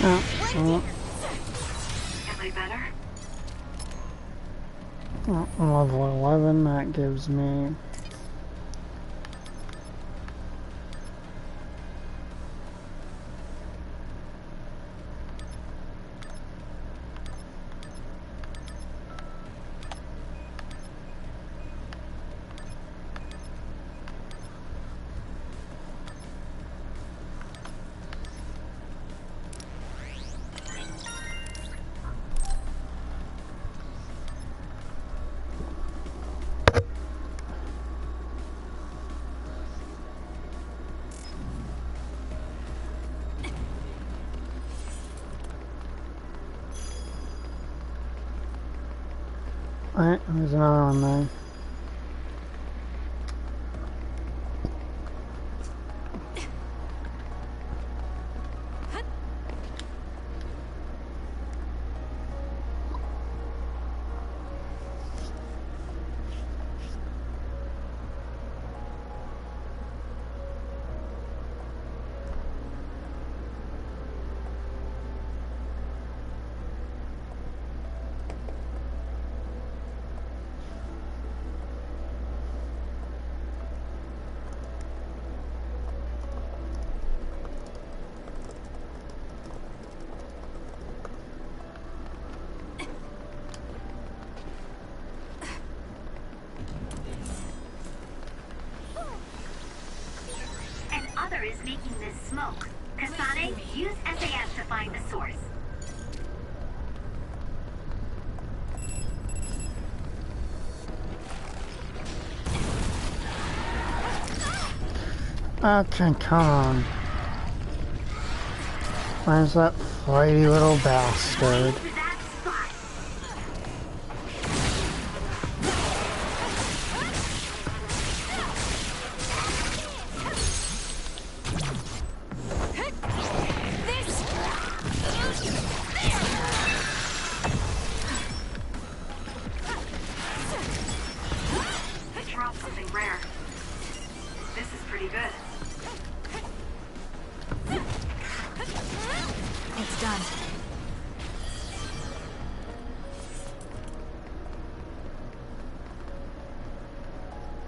Oh, Am I better? level 11, that gives me... Alright, there's another one there. Other is making this smoke. Kasane, use SAS to find the source. Okay, come on. Where's that flighty little bastard?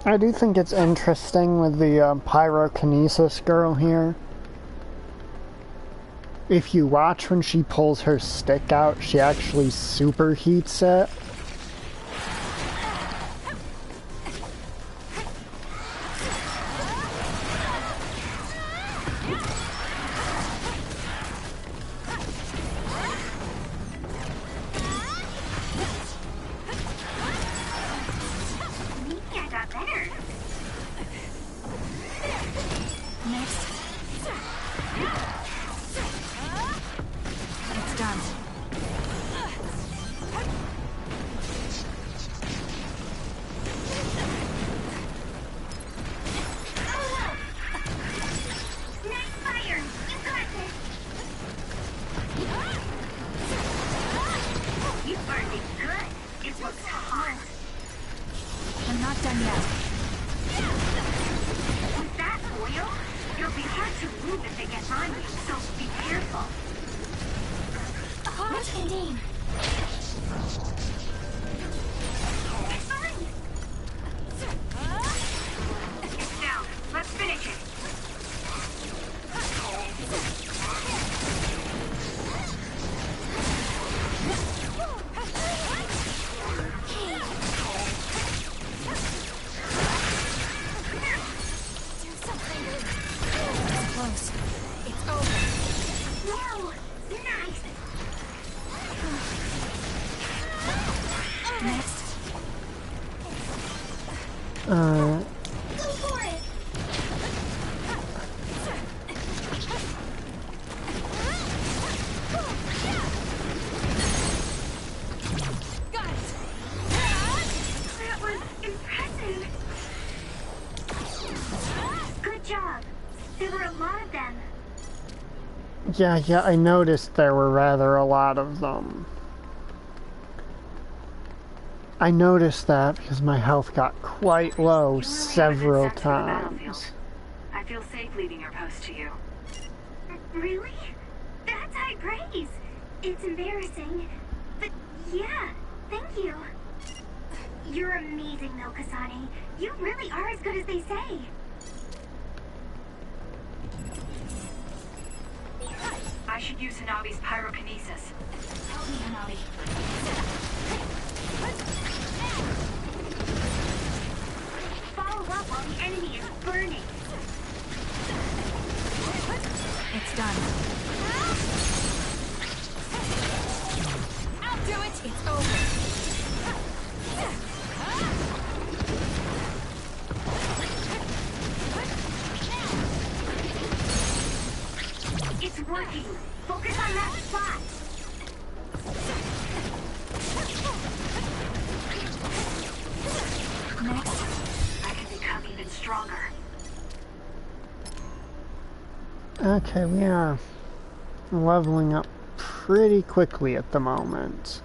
I do think it's interesting with the pyrokinesis girl here. If you watch when she pulls her stick out, she actually superheats it. Yeah, I noticed there were rather a lot of them. I noticed that because my health got quite low several times. I feel safe leaving your post to you. Really? That's how high praise. It's embarrassing, but yeah, thank you. You're amazing though, Kasane. You really are as good as they say. I should use Hanabi's pyrokinesis. Help me, Hanabi. Follow up while the enemy is burning. It's done. I'll do it! It's over. It's working. Focus on that spot. Next. I can become even stronger. Okay, we are leveling up pretty quickly at the moment.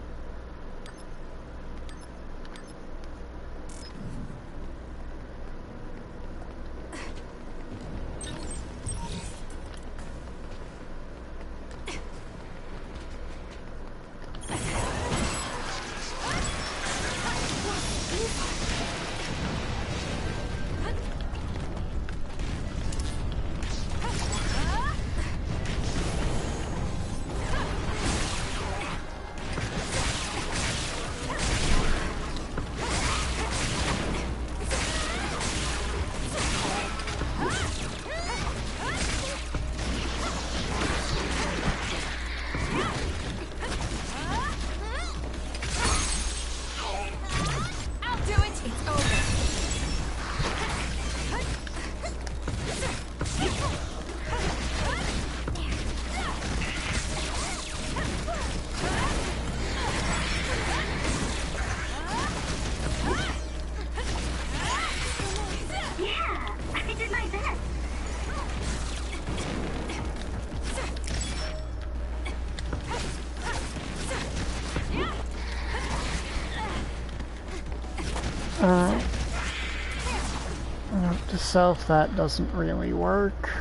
Note to self, that doesn't really work.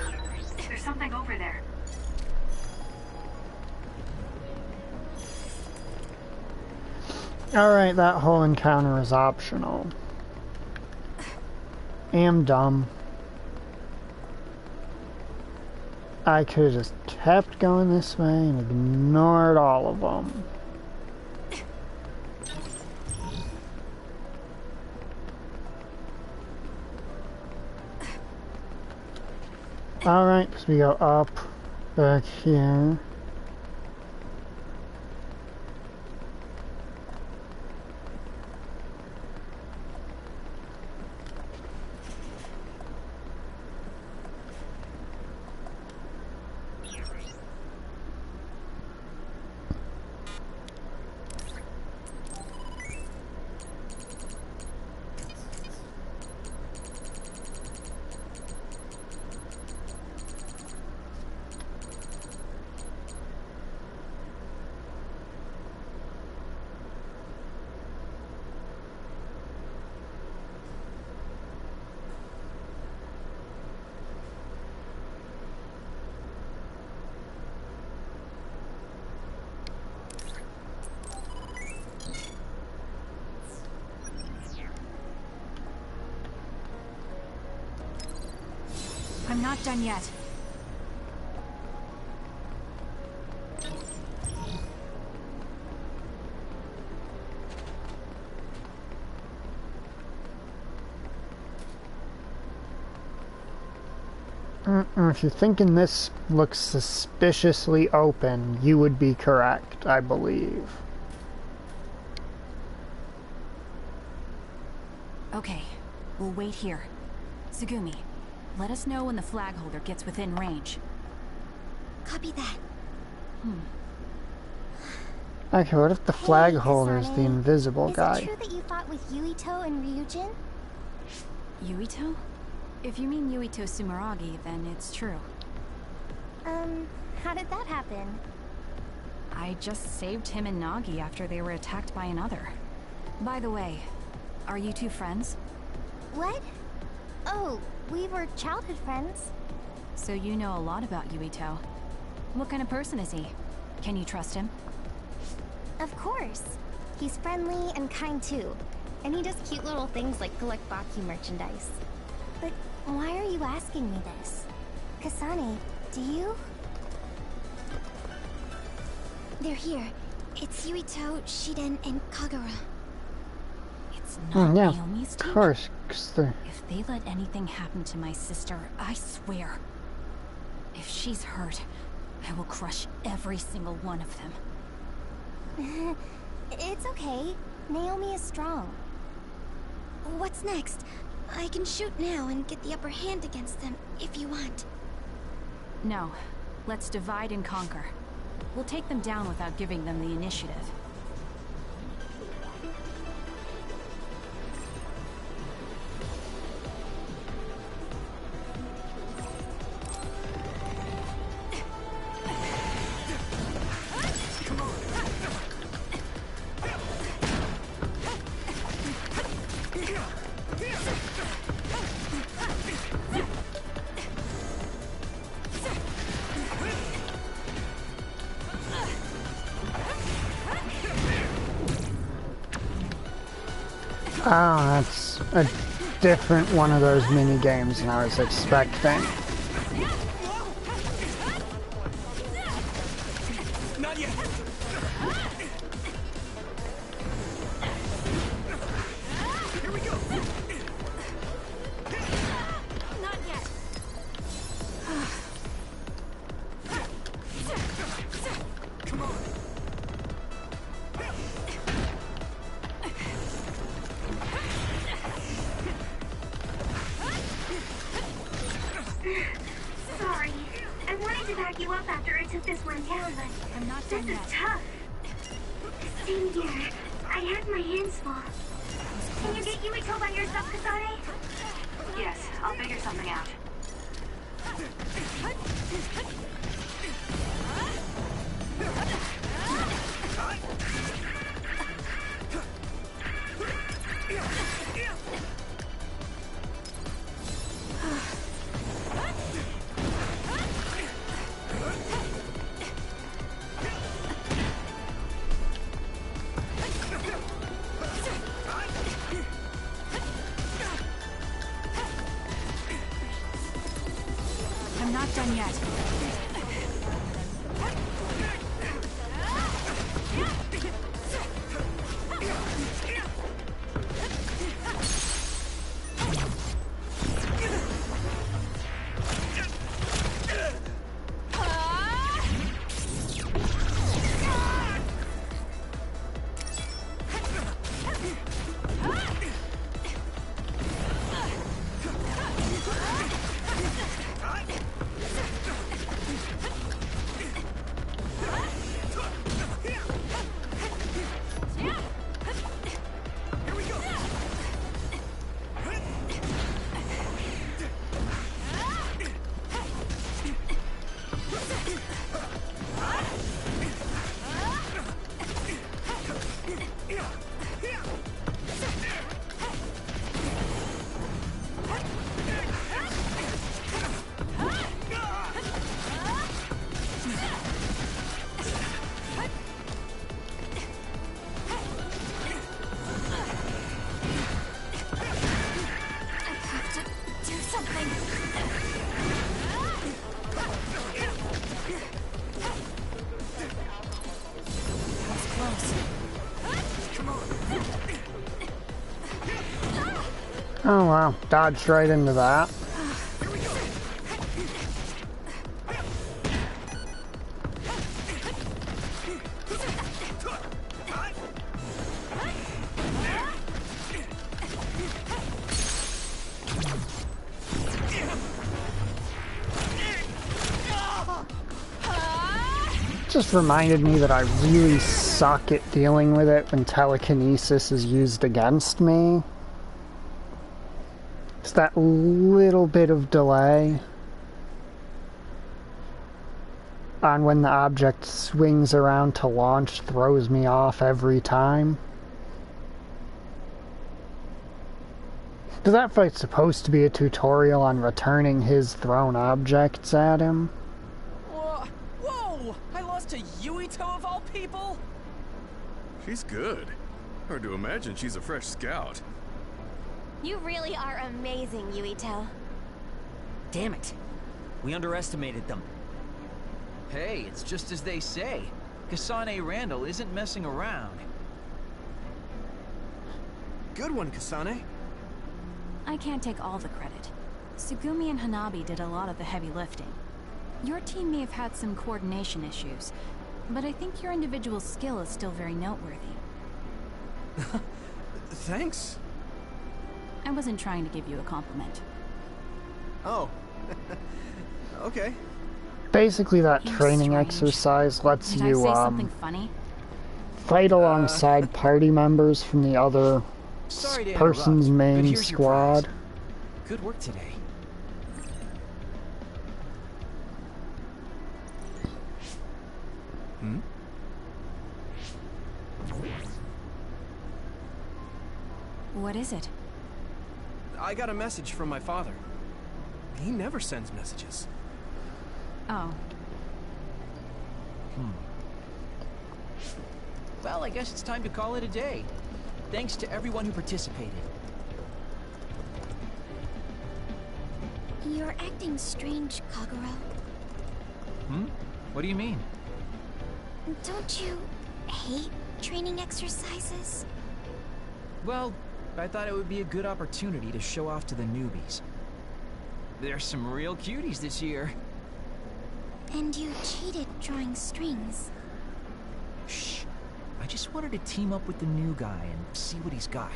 There's something over there. Alright, that whole encounter is optional. Am dumb. I could have just kept going this way and ignored all of them. Alright, so we go up, back here. I'm not done yet. If you're thinking this looks suspiciously open, you would be correct, I believe. Okay, we'll wait here. Tsugumi, let us know when the flag holder gets within range. Copy that. Okay, what if the flag holder is the invisible guy? Is it true that you fought with Yuito and Ryujin? Yuito? If you mean Yuito Sumeragi, then it's true. How did that happen? I just saved him and Nagi after they were attacked by another. By the way, are you two friends? What? Oh, we were childhood friends. So you know a lot about Yuito. What kind of person is he? Can you trust him? Of course. He's friendly and kind too. And he does cute little things like collect Baki merchandise. But why are you asking me this? Kasane, do you? They're here. It's Yuito, Shiden, and Kagura. It's not yeah, Naomi's team? of course, 'cause they're... If they let anything happen to my sister, I swear, if she's hurt, I will crush every single one of them. It's okay. Naomi is strong. What's next? I can shoot now and get the upper hand against them if you want. No. Let's divide and conquer. We'll take them down without giving them the initiative. Oh, that's a different one of those mini games than I was expecting. Not yet. Here we go. Not yet. Come on. Sorry. I wanted to back you up after I took this one down, but I'm not done this yet. is tough. Same here. I had my hands full. Can you get Yuito by yourself, Kasane? Yes, I'll figure something out. I'm not done yet. Oh wow, dodged right into that. Just reminded me that I really suck at dealing with it when telekinesis is used against me. It's that little bit of delay on when the object swings around to launch throws me off every time. So that fight's supposed to be a tutorial on returning his thrown objects at him. Whoa! I lost lost to Yuito of all people? She's good. Hard to imagine she's a fresh scout. You really are amazing, Yuito. Damn it. We underestimated them. Hey, it's just as they say. Kasane Randall isn't messing around. Good one, Kasane. I can't take all the credit. Tsugumi and Hanabi did a lot of the heavy lifting. Your team may have had some coordination issues, but I think your individual skill is still very noteworthy. Thanks. I wasn't trying to give you a compliment. Oh. Okay. Basically, that training exercise lets Did I you say something funny? fight alongside party members from the other person's main squad. Good work today. Hmm? What is it? I got a message from my father. He never sends messages. Oh. Well, I guess it's time to call it a day. Thanks to everyone who participated. You're acting strange, Kagero. What do you mean? Don't you hate training exercises? Well, I thought it would be a good opportunity to show off to the newbies. There's some real cuties this year. And you cheated drawing strings. Shh. I just wanted to team up with the new guy and see what he's got.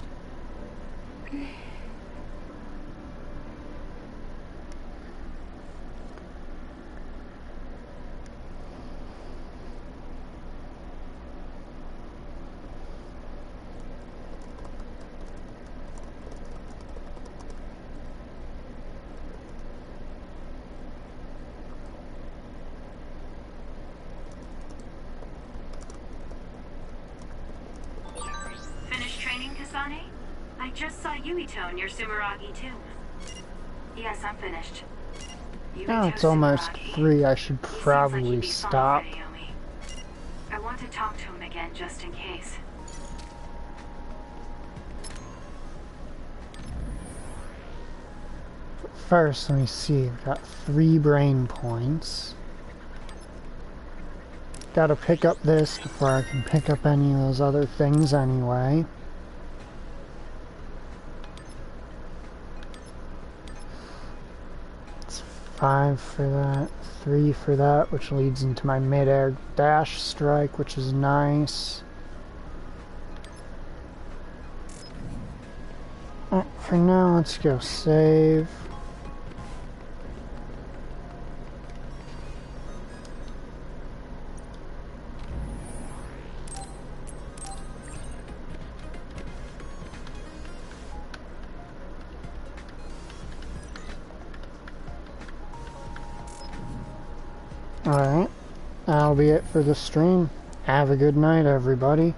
Finished training, Kasane? I just saw Yuito near Sumeragi too. Yes, I'm finished. Oh, it's almost 3. I should probably stop. I want to talk to him again just in case. First, let me see. We've got 3 brain points. Gotta pick up this before I can pick up any of those other things anyway. It's 5 for that, 3 for that, which leads into my mid-air dash strike, which is nice. For now, let's go save. Alright, that'll be it for the stream. Have a good night, everybody.